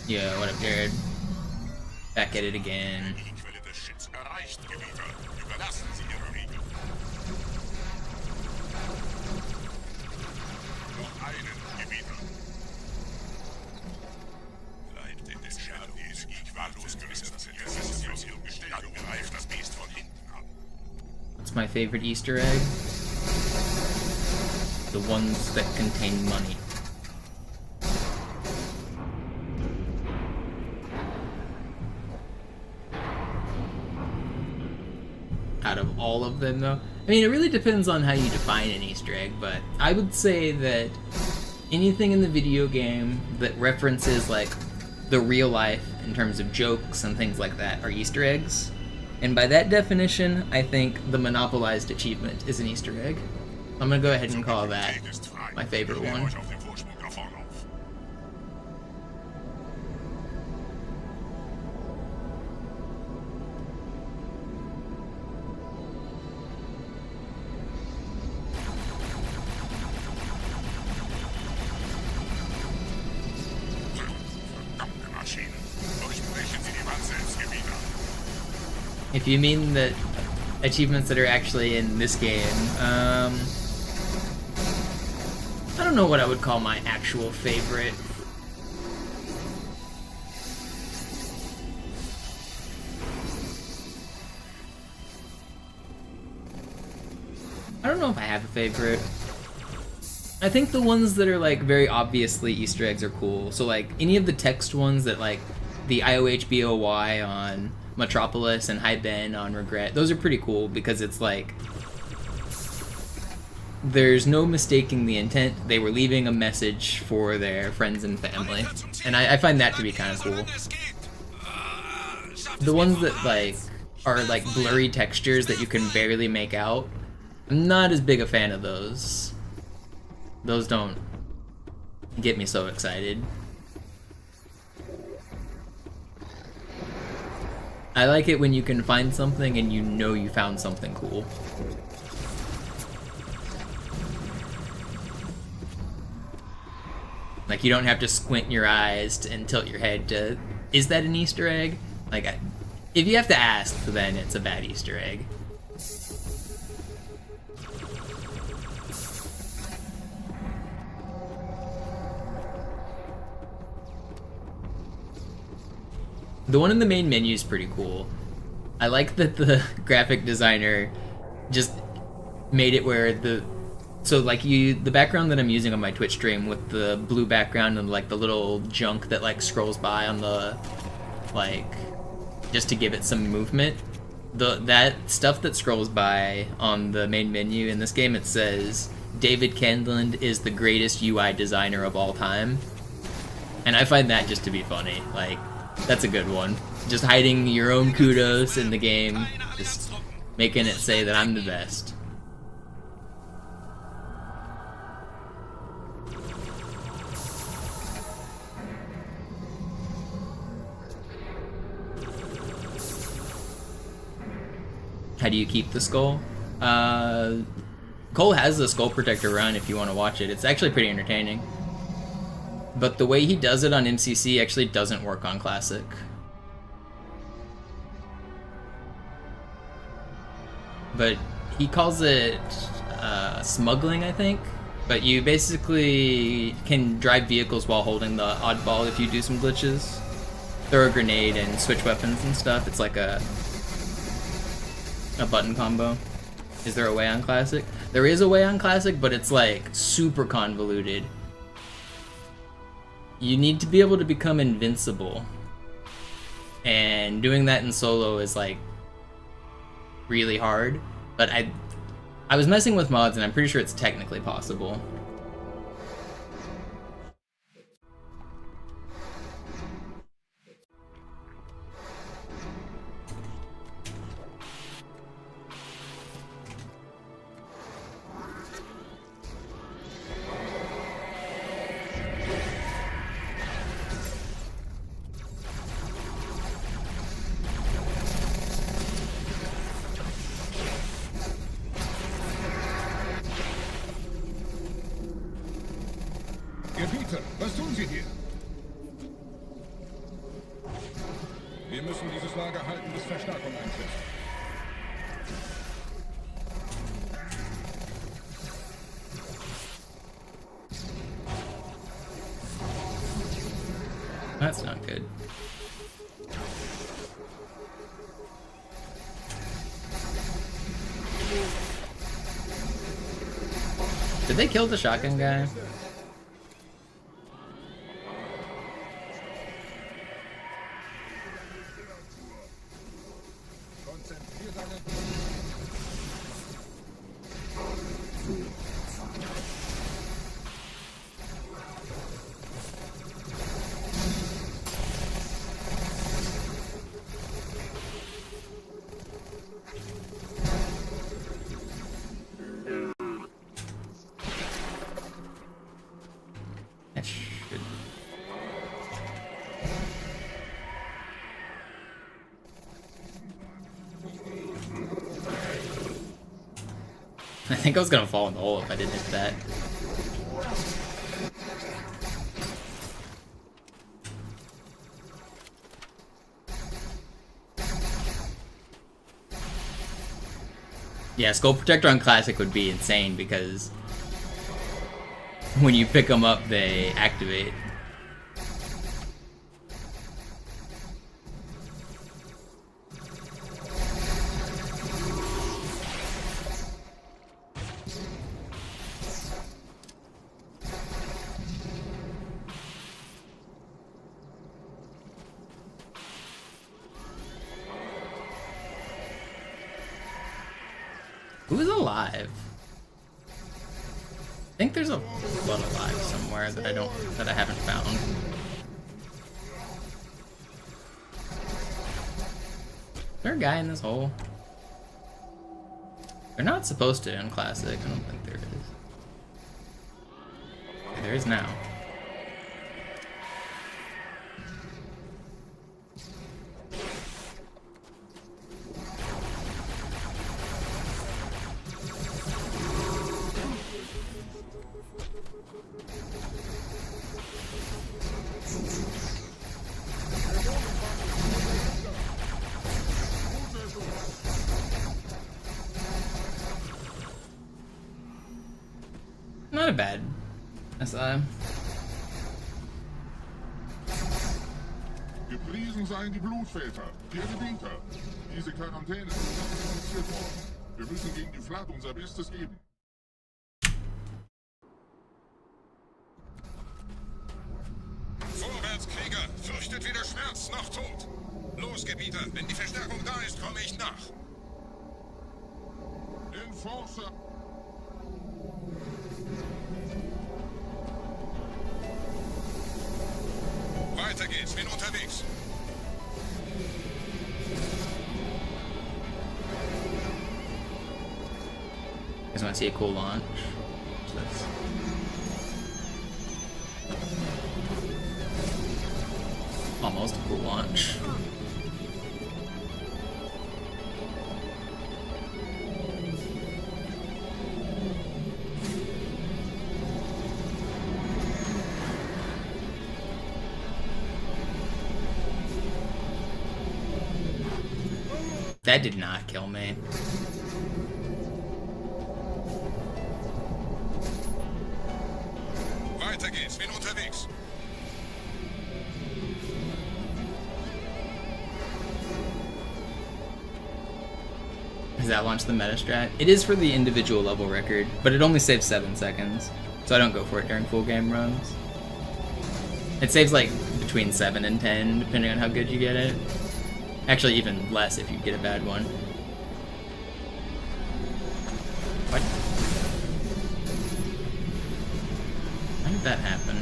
Yeah, what up, Jared? Back at it again. What's my favorite Easter egg? The ones that contain money. Out of all of them, though? I mean, it really depends on how you define an Easter egg, but I would say that anything in the video game that references, like, the real life in terms of jokes and things like that are Easter eggs. And by that definition, I think the monopolized achievement is an Easter egg. I'm gonna go ahead and call that my favorite one. If you mean the achievements that are actually in this game, I don't know what I would call my actual favorite. I don't know if I have a favorite. I think the ones that are like very obviously Easter eggs are cool. So like any of the text ones that like the IOHBOY on Metropolis and High Ben on Regret, those are pretty cool because it's like there's no mistaking the intent. They were leaving a message for their friends and family, and I find that to be kind of cool. The ones that like are like blurry textures that you can barely make out, I'm not as big a fan of those. Those don't get me so excited. I like it when you can find something and you know you found something cool. Like you don't have to squint your eyes and tilt your head to, is that an Easter egg? Like, if you have to ask, then it's a bad Easter egg. The one in the main menu is pretty cool. I like that the graphic designer just made it where the background that I'm using on my Twitch stream with the blue background and like the little junk that like scrolls by on the like just to give it some movement. That stuff that scrolls by on the main menu in this game, it says David Candland is the greatest UI designer of all time. And I find that just to be funny. Like, that's a good one. Just hiding your own kudos in the game, just making it say that I'm the best. How do you keep the skull? Cole has the skull protector run if you want to watch it. It's actually pretty entertaining. But the way he does it on MCC actually doesn't work on Classic. But he calls it smuggling, I think. But you basically can drive vehicles while holding the oddball if you do some glitches. Throw a grenade and switch weapons and stuff. It's like a button combo. Is there a way on Classic? There is a way on Classic, but it's like super convoluted. You need to be able to become invincible. And doing that in solo is like really hard. But I was messing with mods and I'm pretty sure it's technically possible. Bitte, was tun Sie hier? Wir müssen dieses Lager halten, bis Verstärkung eintrifft. That's not good. Did they kill the shotgun guy? That should... I think I was gonna fall in the hole if I didn't hit that. Yeah, Skull Protector on Classic would be insane because when you pick them up, they activate. Who's alive? I think there's a blood alive somewhere that I haven't found. Is there a guy in this hole? They're not supposed to in Classic. I don't think there is. Okay, there is now. Not a bad SI. Gepriesen seien die Blutväter, die Gebieter. Diese Quarantäne ist initiiert worden. Wir müssen gegen die Flat unser Bestes geben. Vorwärts, Krieger! Fürchtet weder Schmerz noch Tod! Los, Gebieter! Wenn die Verstärkung da ist, komme ich nach! Enforcer! Weiter geht's, bin unterwegs! You guys want to see a cool launch? Almost a cool launch. That did not kill me. Weiter geht's, bin unterwegs! Does that launch the meta strat? It is for the individual level record, but it only saves 7 seconds, so I don't go for it during full game runs. It saves like between 7 and 10, depending on how good you get it. Actually, even less if you get a bad one. What? How did that happen?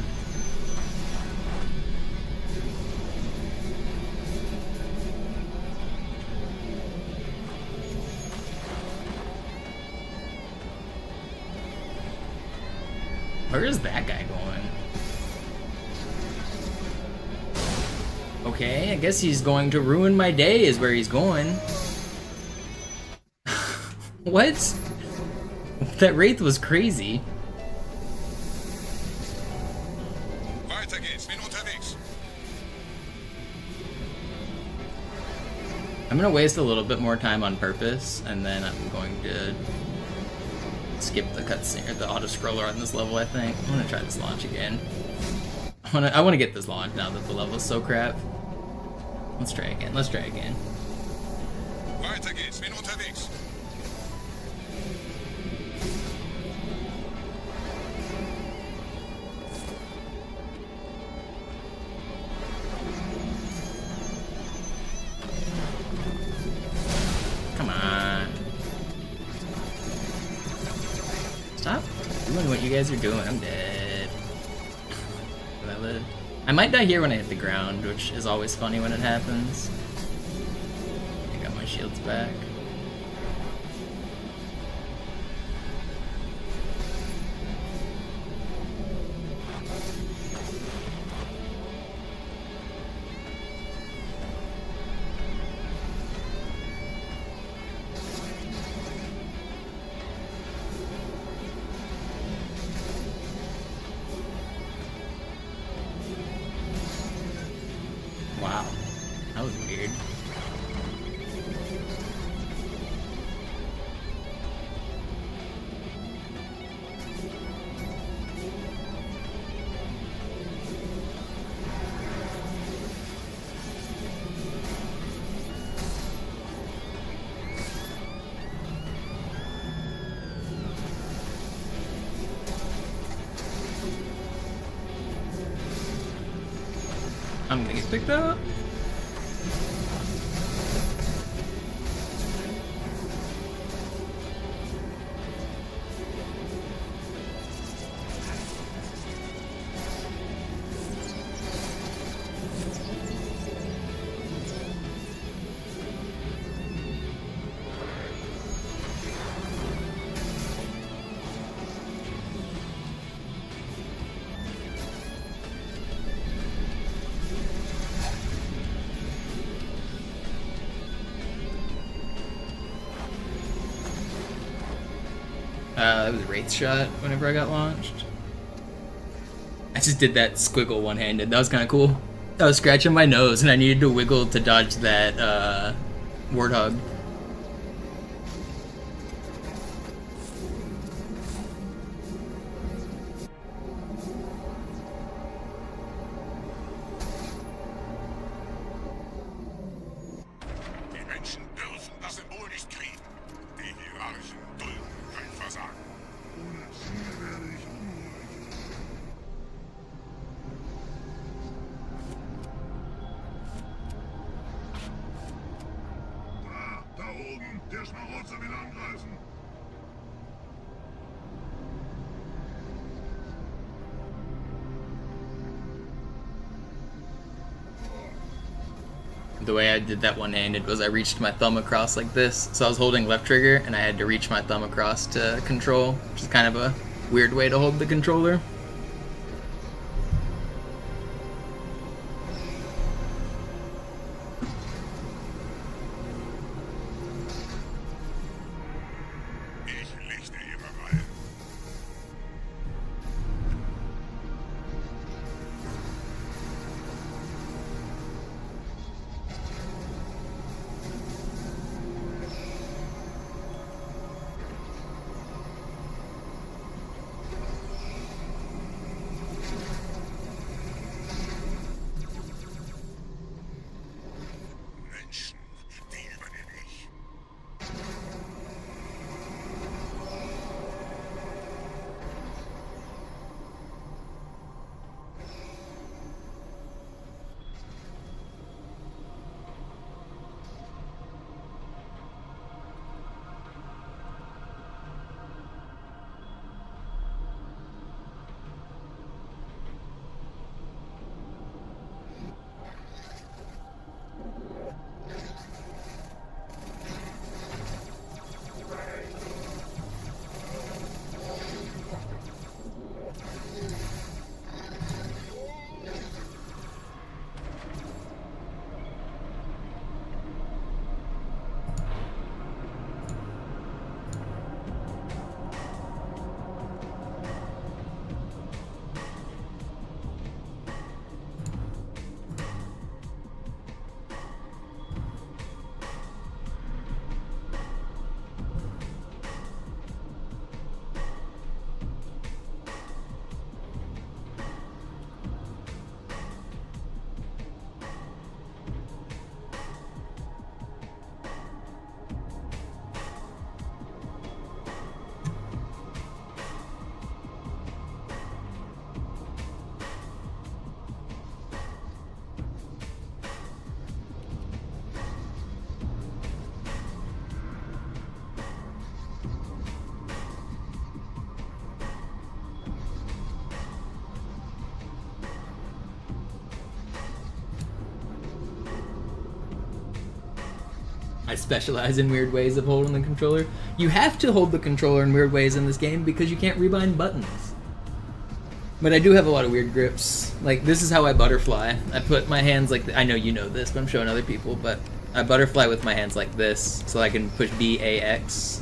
Where is that guy going? Okay, I guess he's going to ruin my day is where he's going. What? That Wraith was crazy. I'm gonna waste a little bit more time on purpose, and then I'm going to skip the cutscene or the auto scroller on this level. I think I'm gonna try this launch again. I want to get this launch now that the level's so crap. Let's try again. Let's try again. Weiter geht's, bin unterwegs. Come on. Stop doing what you guys are doing. I'm dead. Will I live? I might die here when I hit the ground, which is always funny when it happens. I got my shields back. Wow, that was weird. I'm gonna get picked up. That was a Wraith shot whenever I got launched. I just did that squiggle one-handed. That was kind of cool. I was scratching my nose and I needed to wiggle to dodge that warthog. Die Menschen dürfen das Symbol nicht kriegen. Die Hierarchen dulden kein Versagen. Ohne Ziel werde ich unruhig. Da oben, der Schmarotzer will angreifen. The way I did that one-handed was I reached my thumb across like this. So I was holding left trigger and I had to reach my thumb across to control, which is kind of a weird way to hold the controller. Ich lichte ihre Reihe. I specialize in weird ways of holding the controller. You have to hold the controller in weird ways in this game because you can't rebind buttons. But I do have a lot of weird grips. Like, this is how I butterfly. I put my hands like... I know you know this, but I'm showing other people, but I butterfly with my hands like this, so I can push B, A, X.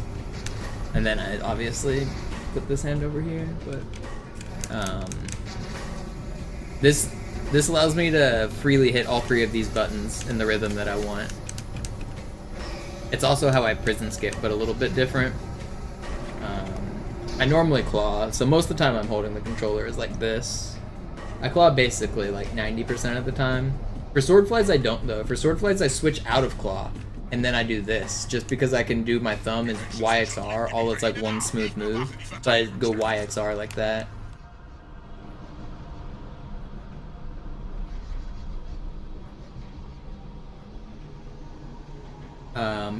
And then I obviously put this hand over here, but... This allows me to freely hit all 3 of these buttons in the rhythm that I want. It's also how I prison skip, but a little bit different. I normally claw, so most of the time I'm holding the controller is like this. I claw basically like 90% of the time. For sword flies I don't though. For sword flies I switch out of claw, and then I do this, just because I can do my thumb as YXR, all it's like one smooth move. So I go YXR like that.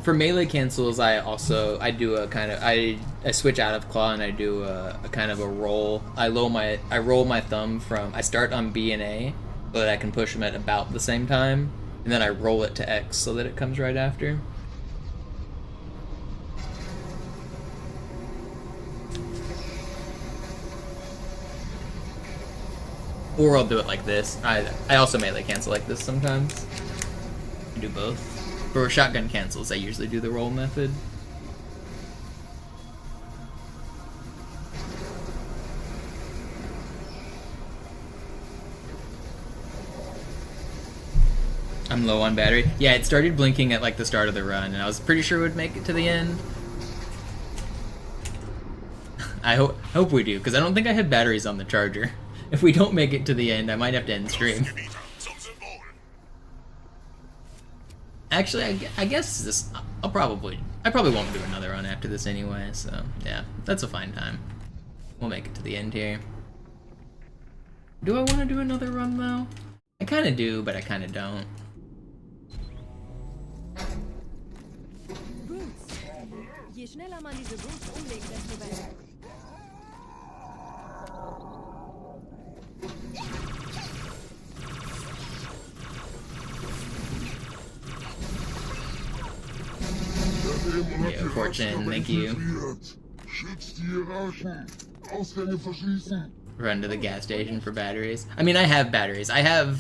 For melee cancels, I do a kind of I switch out of claw and I do a kind of a roll. I roll my thumb from I start on B and A so that I can push them at about the same time, and then I roll it to X so that it comes right after. Or I'll do it like this. I also melee cancel like this sometimes. I do both. For shotgun cancels, I usually do the roll method. I'm low on battery. Yeah, it started blinking at like the start of the run, and I was pretty sure it would make it to the end. I hope we do, because I don't think I had batteries on the charger. If we don't make it to the end, I might have to end stream. Actually, I guess this. I probably won't do another run after this anyway. So yeah, that's a fine time. We'll make it to the end here. Do I want to do another run though? I kind of do, but I kind of don't. Boots. Je schneller man diese Boots umlegt, desto besser. Yeah, Fortune, thank you. Run to the gas station for batteries. I mean, I have batteries. I have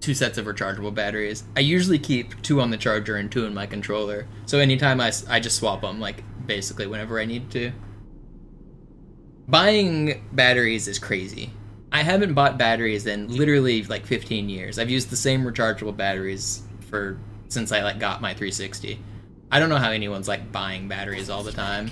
2 sets of rechargeable batteries. I usually keep 2 on the charger and 2 in my controller. So anytime I just swap them, like, basically whenever I need to. Buying batteries is crazy. I haven't bought batteries in literally like 15 years. I've used the same rechargeable batteries since I like got my 360. I don't know how anyone's like buying batteries all the time.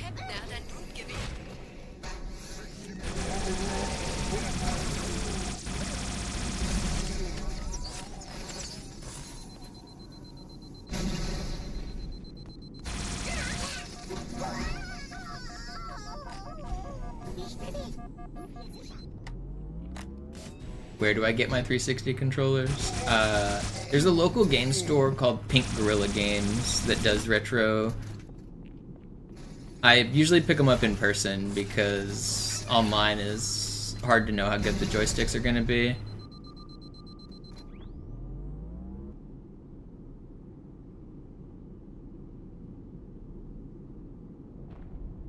Where do I get my 360 controllers? There's a local game store called Pink Gorilla Games that does retro. I usually pick them up in person because online is hard to know how good the joysticks are gonna be.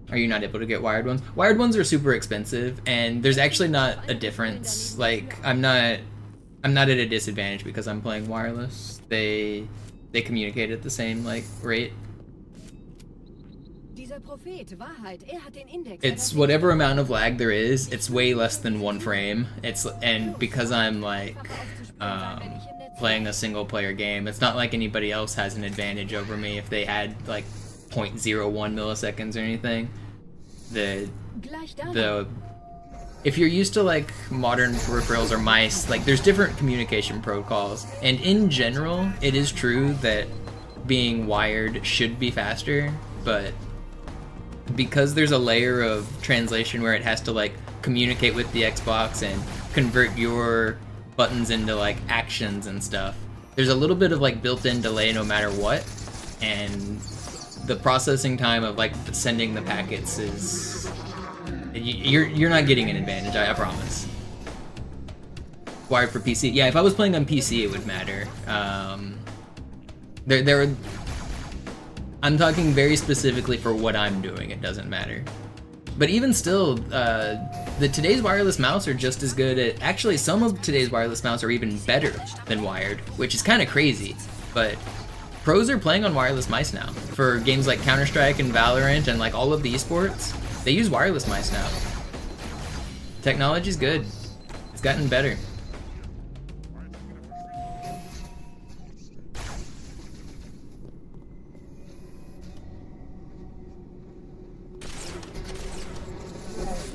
Are you not able to get wired ones? Wired ones are super expensive, and there's actually not a difference. Like, I'm not at a disadvantage because I'm playing wireless. They communicate at the same like rate. It's whatever amount of lag there is. It's way less than 1 frame. And because I'm like playing a single player game, it's not like anybody else has an advantage over me if they had like 0.01 milliseconds or anything. If you're used to like modern peripherals or mice, like there's different communication protocols, and in general it is true that being wired should be faster, but because there's a layer of translation where it has to like communicate with the Xbox and convert your buttons into like actions and stuff, there's a little bit of like built-in delay no matter what, and the processing time of like sending the packets is you're not getting an advantage, I promise. Wired for PC. Yeah, if I was playing on PC it would matter. I'm talking very specifically for what I'm doing. It doesn't matter. But even still, the today's wireless mouse are just as good at... Actually, some of today's wireless mouse are even better than wired, which is kind of crazy. But pros are playing on wireless mice now. For games like Counter-Strike and Valorant and like all of the esports, they use wireless mice now. Technology's good. It's gotten better.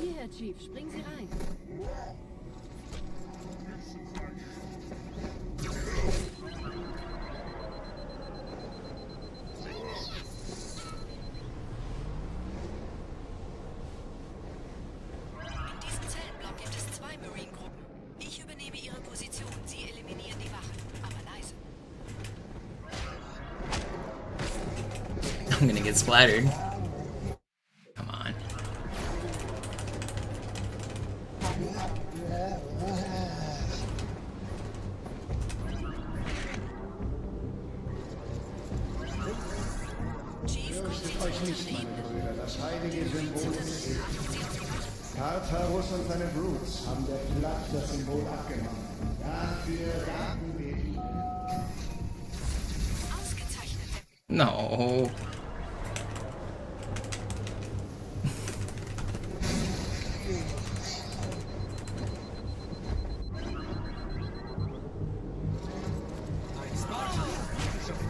Hierher, Chief, springen Sie rein. In diesem Zellenblock gibt es 2 Marine-Gruppen. Ich übernehme ihre Position. Sie eliminieren die Wachen. Aber leise. I'm gonna get splattered. Come on. Chief, kommen Sie zu Euch nicht, unternehmen. meine Brüder, das heilige Symbol ist sicher. Tartarus und seine Brutes haben der Platt das Symbol abgenommen. Dafür danken wir ihnen. Ausgezeichnet. No.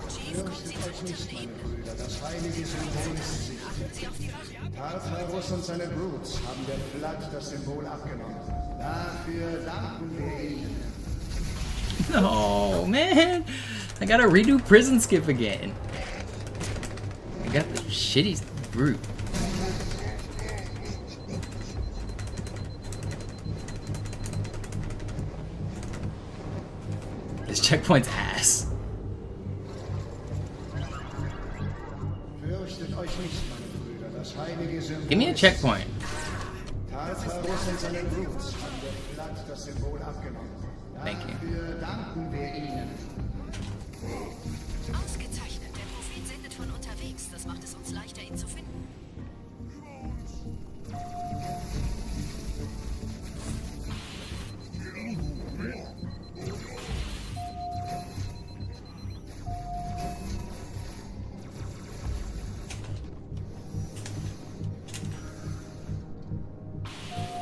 Chief, kommen Sie zu unternehmen. Brüder, das heilige Symbol ist sicher. Sie auf die Wachen. Tartarus und seine Brutes haben der Platt das Symbol abgenommen. Dafür danken wir ihnen. Oh man, I gotta redo prison skip again. I got the shitty brute. This checkpoint's ass. Fürchtet euch nicht, meine Brüder, das heilige Symbol. Give me a checkpoint. Tartarus und seine Brutes haben der Platt das Symbol abgenommen. Thank you. Dafür danken wir ihnen. Ausgezeichnet. Der Prophet sendet von unterwegs. Das macht es uns leichter, ihn zu finden.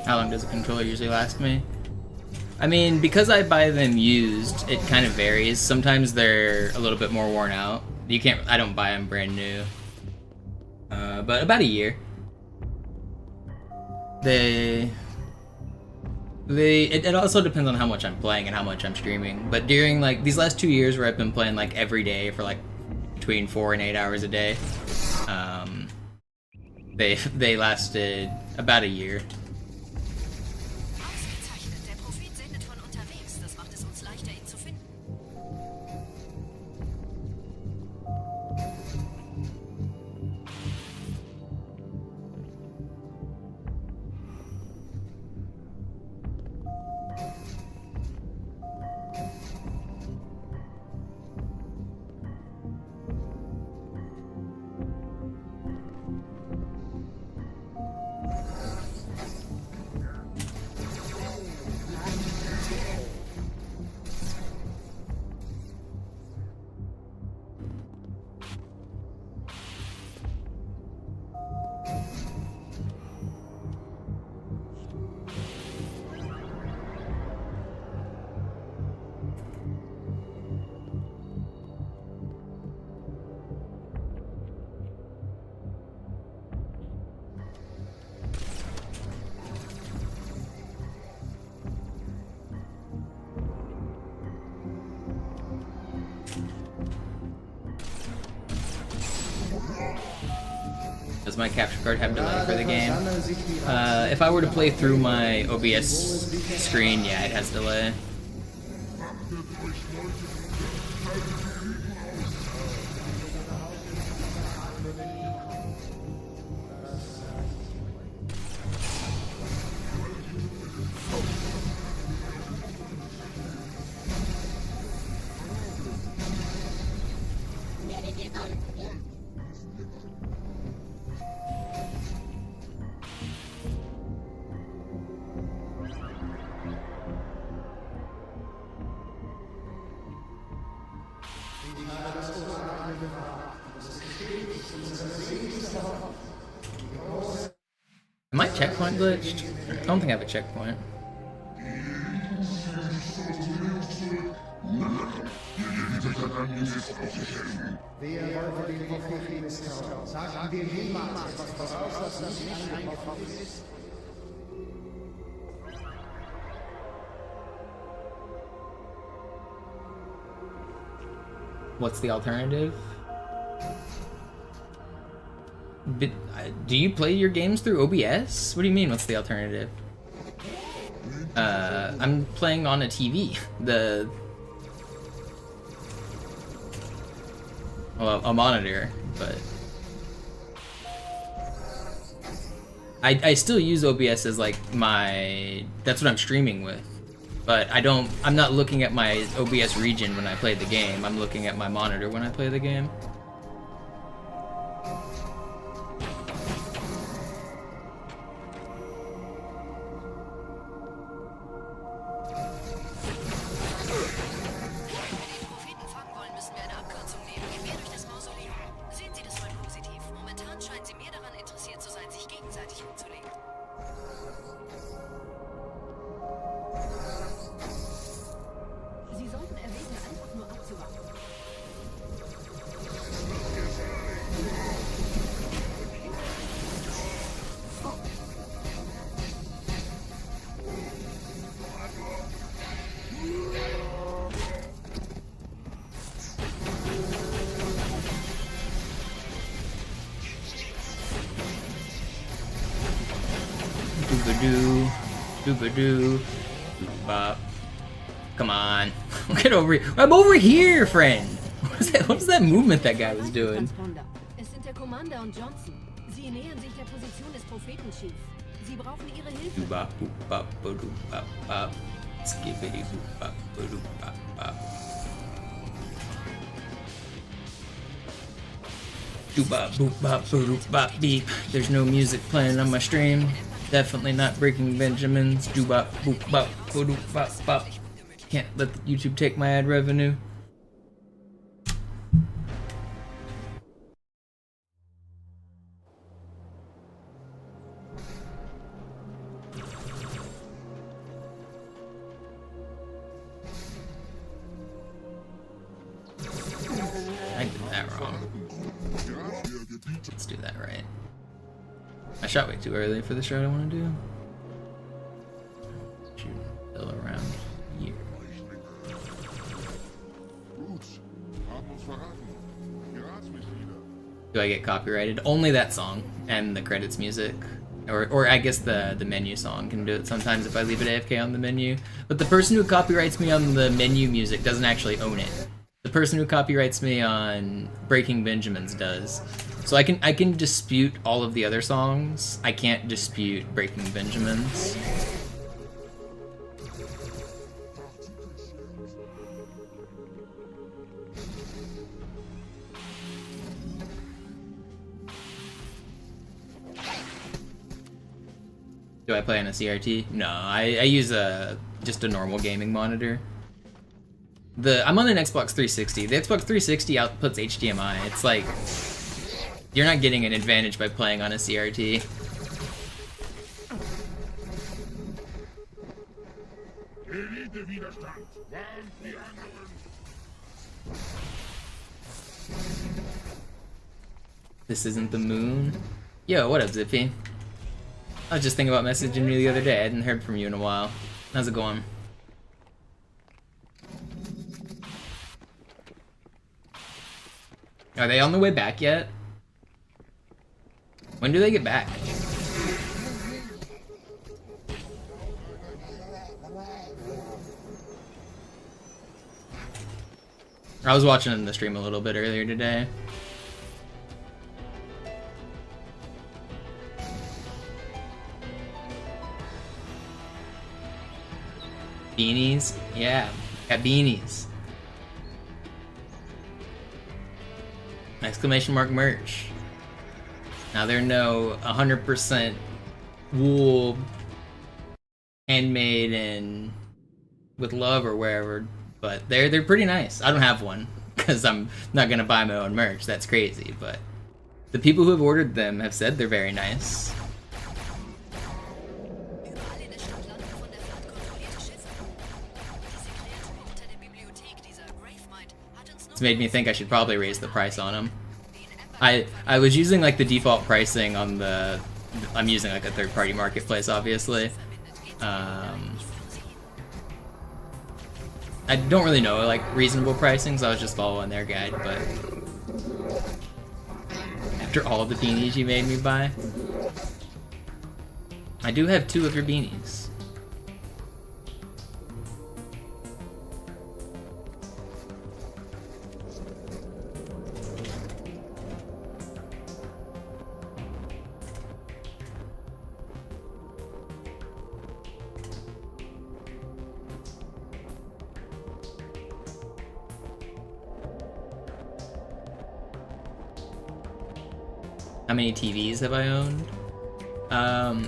How long does a controller usually last me? I mean, because I buy them used, it kind of varies. Sometimes they're a little bit more worn out. I don't buy them brand new. But about a year. It also depends on how much I'm playing and how much I'm streaming. But during like these last 2 years where I've been playing like every day for like between 4 and 8 hours a day, they lasted about a year. Ausgezeichnet. Der Prophet sendet von unterwegs. Das macht es uns leichter, ihn zu finden. Does my capture card have delay for the game? If I were to play through my OBS screen, yeah, it has delay. Am I checkpoint glitched? I don't think I have a checkpoint. Wer wollte den Propheten misstrauen? Sagen wir niemals etwas voraus, das nicht eingetroffen ist. What's the alternative? Do you play your games through OBS? What do you mean, what's the alternative? I'm playing on a TV. Well, a monitor, but I still use OBS as like that's what I'm streaming with. But I'm not looking at my OBS region when I play the game. I'm looking at my monitor when I play the game. Doobadoo. Bop. Come on. Get over here. I'm over here, friend! What was that movement that guy was doing? Es sind der Commander und Johnson. Sie nähern sich der Position des Prophetenchiefs. Sie brauchen ihre Hilfe. Doobop, boop, bop, boop, bop, bop. Skibbity, boop, bop, boop, bop, bop. Doobop, boop, bop, boop, bop, beep. There's no music playing on my stream. Definitely not Breaking Benjamins. Doobop, boop, bop, boop, bop, bop. Can't let YouTube take my ad revenue. I did that wrong. Let's do that right. I shot way too early for the shot I want to do. Shoot, still around here. Do I get copyrighted? Only that song and the credits music. Or I guess the menu song can do it sometimes if I leave it AFK on the menu. But the person who copyrights me on the menu music doesn't actually own it. The person who copyrights me on Breaking Benjamins does. So I can dispute all of the other songs. I can't dispute Breaking Benjamins. Do I play on a CRT? No, I use just a normal gaming monitor. I'm on an Xbox 360. The Xbox 360 outputs HDMI. It's like you're not getting an advantage by playing on a CRT. This isn't the moon. Yo, what up, Zippy? I was just thinking about messaging you the other day. I hadn't heard from you in a while. How's it going? Are they on the way back yet? When do they get back? I was watching the stream a little bit earlier today. Beanies? Yeah, got beanies. Exclamation mark merch. Now they're no 100% wool, handmade and with love or wherever, but they're pretty nice. I don't have one because I'm not gonna buy my own merch. That's crazy. But the people who have ordered them have said they're very nice. It's made me think I should probably raise the price on them. I was using like the default pricing on the. I'm using like a third-party marketplace, obviously. I don't really know like reasonable pricing, so I was just following their guide. But after all of the beanies you made me buy, I do have 2 of your beanies. How many TVs have I owned?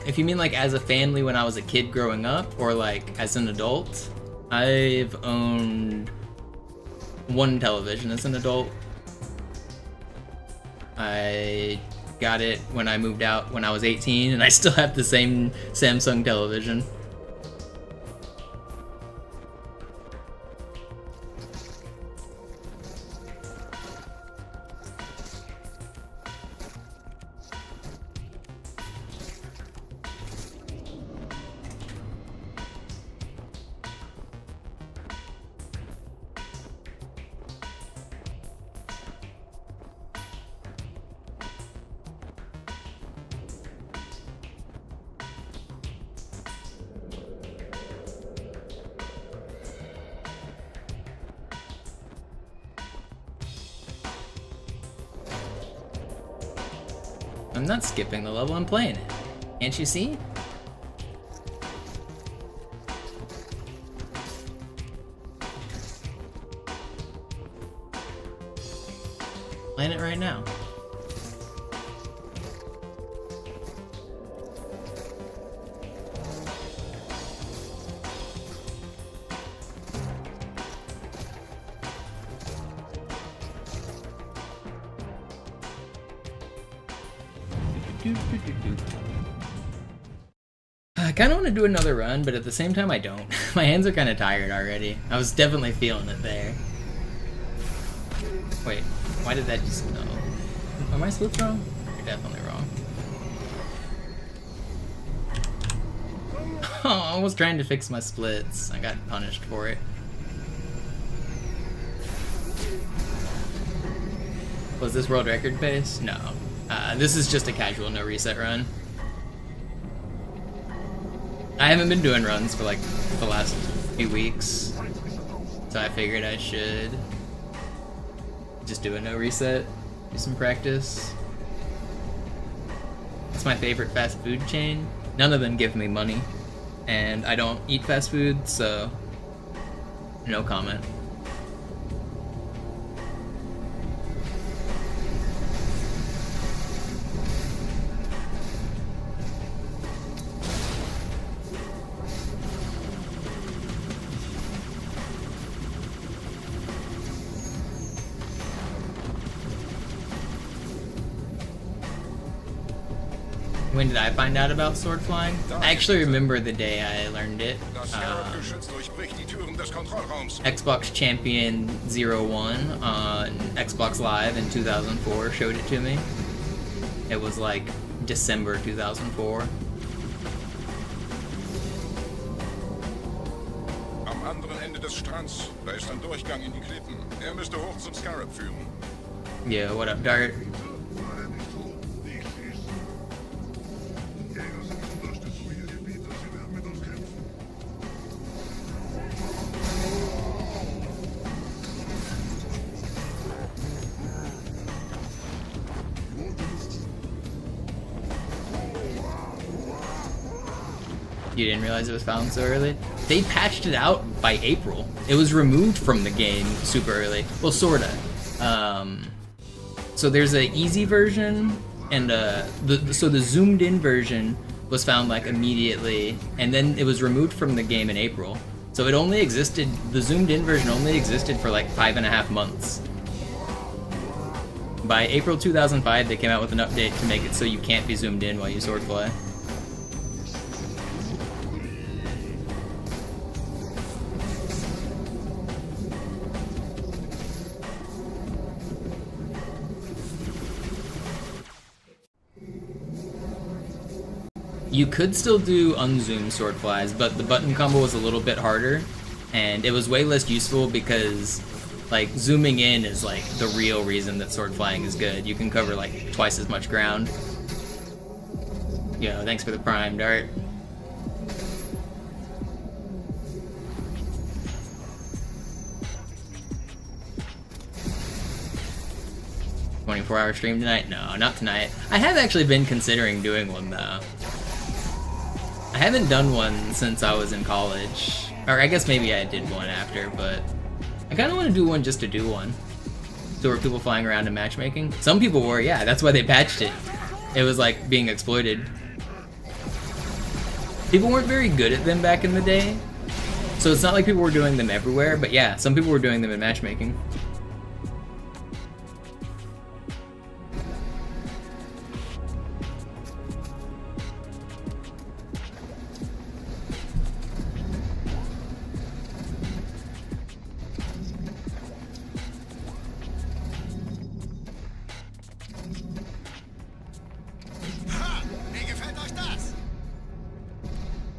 If you mean like as a family when I was a kid growing up, or like as an adult, I've owned 1 television as an adult. I got it when I moved out when I was 18, and I still have the same Samsung television. I'm not skipping the level, I'm playing it. Can't you see? Playing it right now. I kind of want to do another run, but at the same time I don't. My hands are kind of tired already. I was definitely feeling it there. Wait, why did that just... No. Am I slipped wrong? You're definitely wrong. Oh, I was trying to fix my splits. I got punished for it. Was this world record pace? No. This is just a casual no reset run. I haven't been doing runs for like the last few weeks, so I figured I should just do a no reset, do some practice. It's my favorite fast food chain. None of them give me money, and I don't eat fast food, so no comment. When did I find out about sword flying? I actually remember the day I learned it. Xbox Champion 01 on Xbox Live in 2004 showed it to me. It was like December 2004. Am anderen Ende des Strands, da ist ein Durchgang in die Klippen. Er müsste hoch zum Scarab führen. Yeah, what up, Dart? You didn't realize it was found so early? They patched it out by April. It was removed from the game super early. Well, sorta. So there's a easy version, and so the zoomed in version was found like immediately, and then it was removed from the game in April. So it only existed, the zoomed in version only existed for like 5.5 months. By April 2005, they came out with an update to make it so you can't be zoomed in while you swordfly. You could still do unzoomed sword flies, but the button combo was a little bit harder, and it was way less useful because, like, zooming in is like the real reason that sword flying is good. You can cover like twice as much ground. Yo, thanks for the prime, Dart. "24-hour stream tonight?" No, not tonight. I have actually been considering doing one though. I haven't done one since I was in college. Or I guess maybe I did one after, but I kind of want to do one just to do one. So were people flying around and matchmaking? Some people were, yeah, that's why they patched it. It was like being exploited. People weren't very good at them back in the day, so it's not like people were doing them everywhere, but yeah, some people were doing them in matchmaking.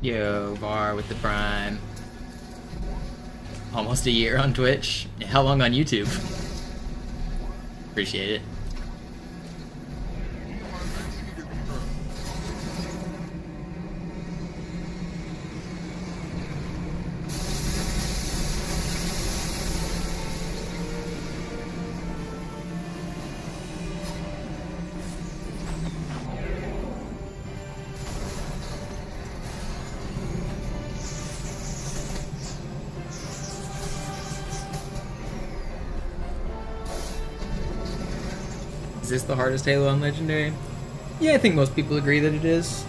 Yo, Var with the prime. Almost a year on Twitch. How long on YouTube? Appreciate it. Is this the hardest Halo on Legendary? Yeah, I think most people agree that it is.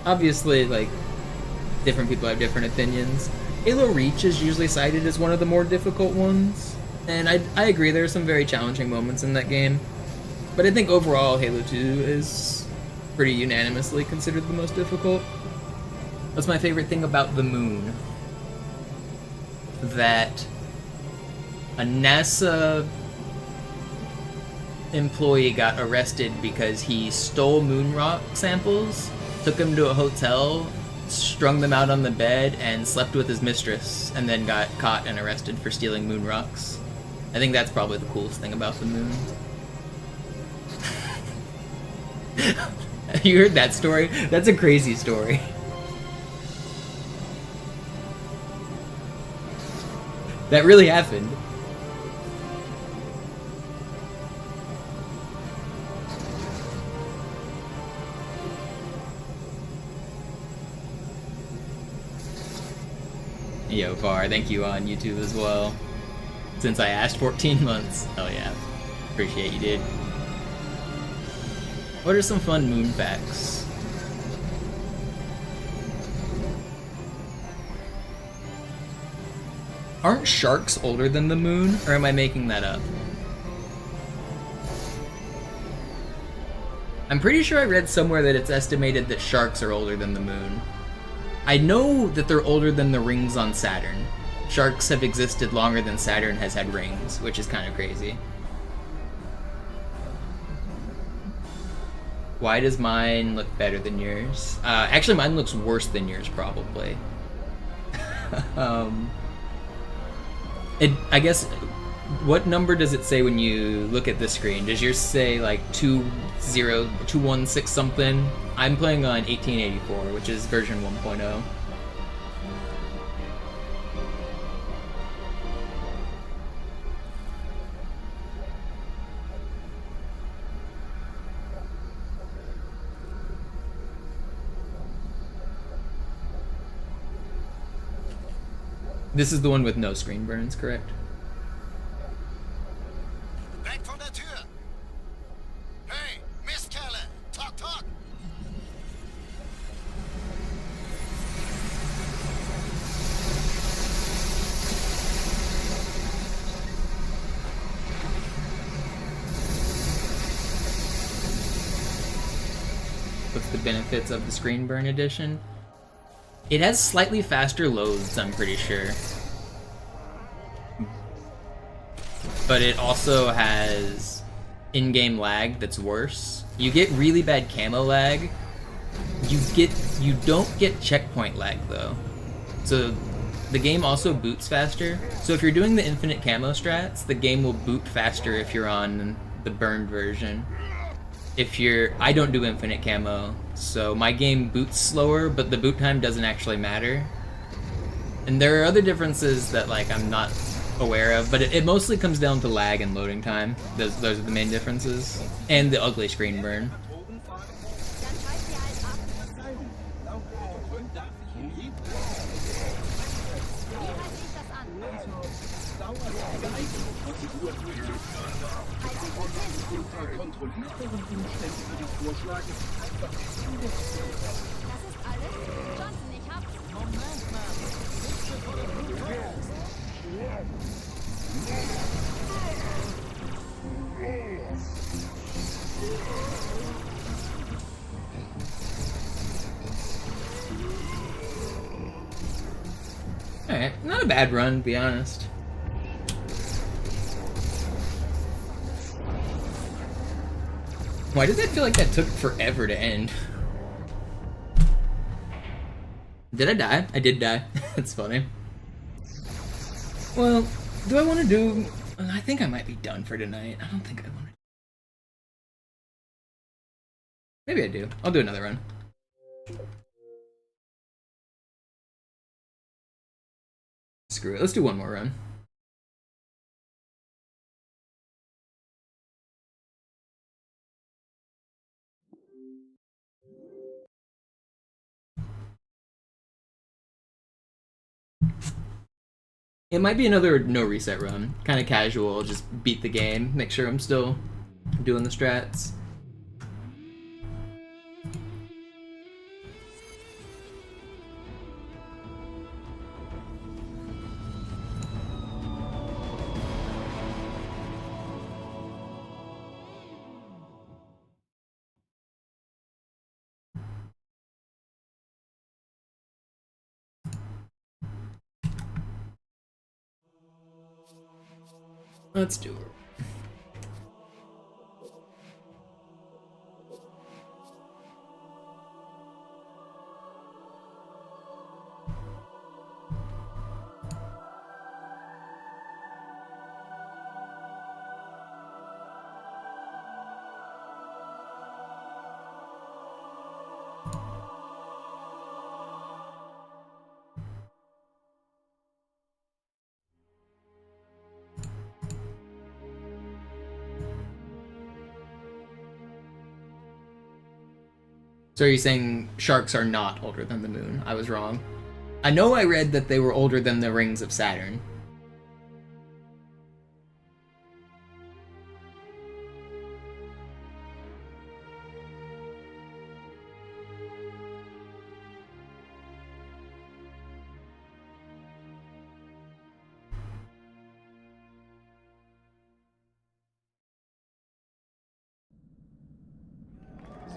Obviously, like, different people have different opinions. Halo Reach is usually cited as one of the more difficult ones, and I agree there are some very challenging moments in that game. But I think overall Halo 2 is pretty unanimously considered the most difficult. That's my favorite thing about the moon. That a NASA employee got arrested because he stole moon rock samples, took them to a hotel, strung them out on the bed, and slept with his mistress, and then got caught and arrested for stealing moon rocks. I think that's probably the coolest thing about the moon. You heard that story? That's a crazy story. That really happened. Yo, Var, thank you on YouTube as well. Since I asked, 14 months. Hell yeah. Appreciate you, dude. What are some fun moon facts? Aren't sharks older than the moon, or am I making that up? I'm pretty sure I read somewhere that it's estimated that sharks are older than the moon. I know that they're older than the rings on Saturn. Sharks have existed longer than Saturn has had rings, which is kind of crazy. Why does mine look better than yours? Actually, mine looks worse than yours, probably. I guess, what number does it say when you look at the screen? Does yours say like 216 something? I'm playing on 1884, which is version 1.0. This is the one with no screen burns, correct? Weg von der der Tür. Hey, Mistkerle, talk, talk. What's the benefits of the Screen Burn edition? It has slightly faster loads, I'm pretty sure. But it also has in-game lag that's worse. You get really bad camo lag. You don't get checkpoint lag though. So the game also boots faster. So if you're doing the infinite camo strats, the game will boot faster if you're on the burned version. I don't do infinite camo, so my game boots slower, but the boot time doesn't actually matter. And there are other differences that like I'm not aware of, but it mostly comes down to lag and loading time. Those are the main differences. And the ugly screen burn. Alright, not a bad run, to be honest. Why does that feel like that took forever to end? Did I die? I did die. That's funny. Well, do I want to do... I think I might be done for tonight. I don't think I want to... Maybe I do. I'll do another run. Screw it. Let's do one more run. It might be another no reset run. Kind of casual, just beat the game, make sure I'm still doing the strats. Let's do it. So are you saying sharks are not older than the moon? I was wrong. I know I read that they were older than the rings of Saturn.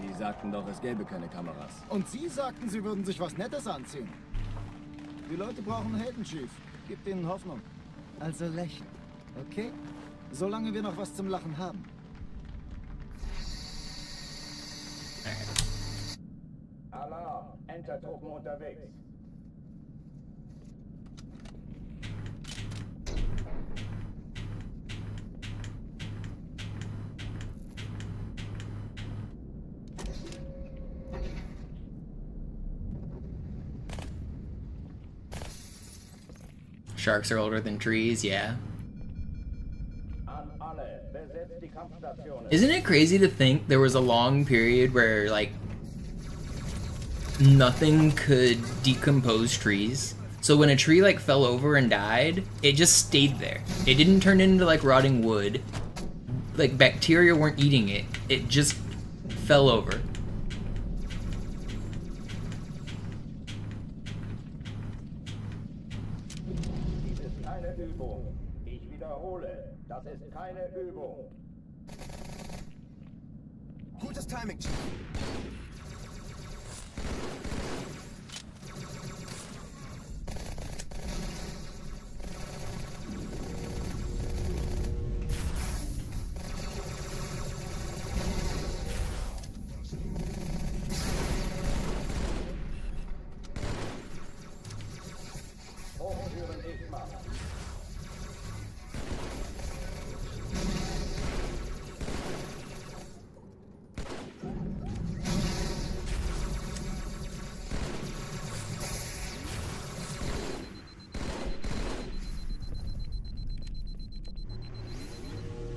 Sie sagten doch, es gäbe keine Kameras. Und Sie sagten, Sie würden sich was Nettes anziehen. Die Leute brauchen Helden, Chief. Gib ihnen Hoffnung. Also lächeln, okay? Solange wir noch was zum Lachen haben. Alarm! Entertruppen unterwegs. Sharks are older than trees, yeah. Isn't it crazy to think there was a long period where, like, nothing could decompose trees? So when a tree, like, fell over and died, it just stayed there. It didn't turn into, like, rotting wood. like bacteria weren't eating it. It just fell over. Dies ist keine Übung. Ich wiederhole, das ist keine Übung. Gutes Timing, Chief. Hochführen ich mache.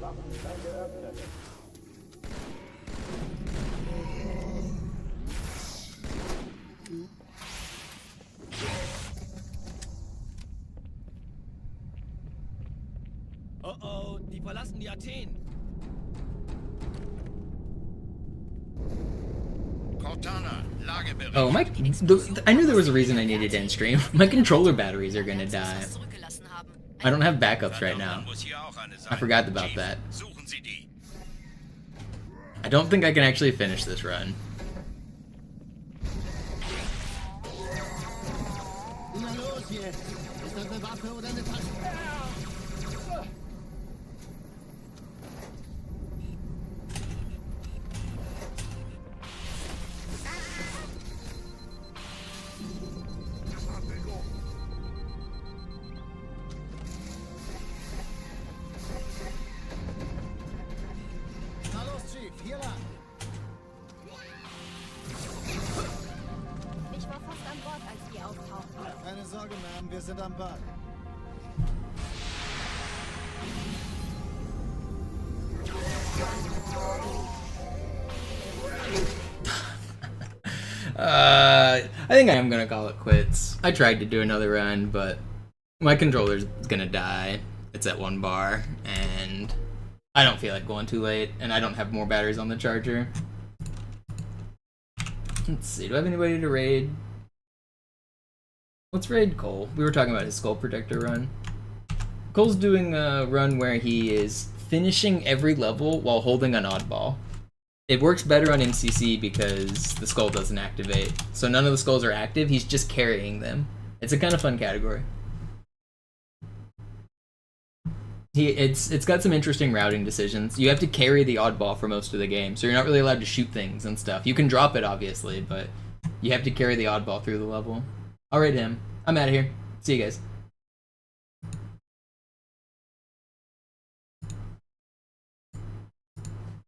Waffenschein geöffnet. Oh oh, die verlassen die Athen. Cortana, Lagebericht. Oh, I knew there was a reason I needed to end stream. My controller batteries are gonna die. I don't have backups right now. I forgot about that. Suchen Sie die. I don't think I can actually finish this run. Na los jetzt! Ist das eine Waffe oder eine Tasche? Na los, Chief, hier lang! Ich war fast an Bord, als die auftauchten. Keine Sorge, Ma'am, wir sind am Bad. I think I am gonna call it quits. I tried to do another run, but my controller's gonna die. It's at 1 bar, and I don't feel like going too late, and I don't have more batteries on the charger. Let's see, do I have anybody to raid? Let's raid Cole. We were talking about his Skull Protector run. Cole's doing a run where he is finishing every level while holding an oddball. It works better on MCC because the skull doesn't activate. So none of the skulls are active, he's just carrying them. It's a kind of fun category. It's got some interesting routing decisions. You have to carry the oddball for most of the game, so you're not really allowed to shoot things and stuff. You can drop it, obviously, but you have to carry the oddball through the level. I'll raid him. I'm out of here. See you guys.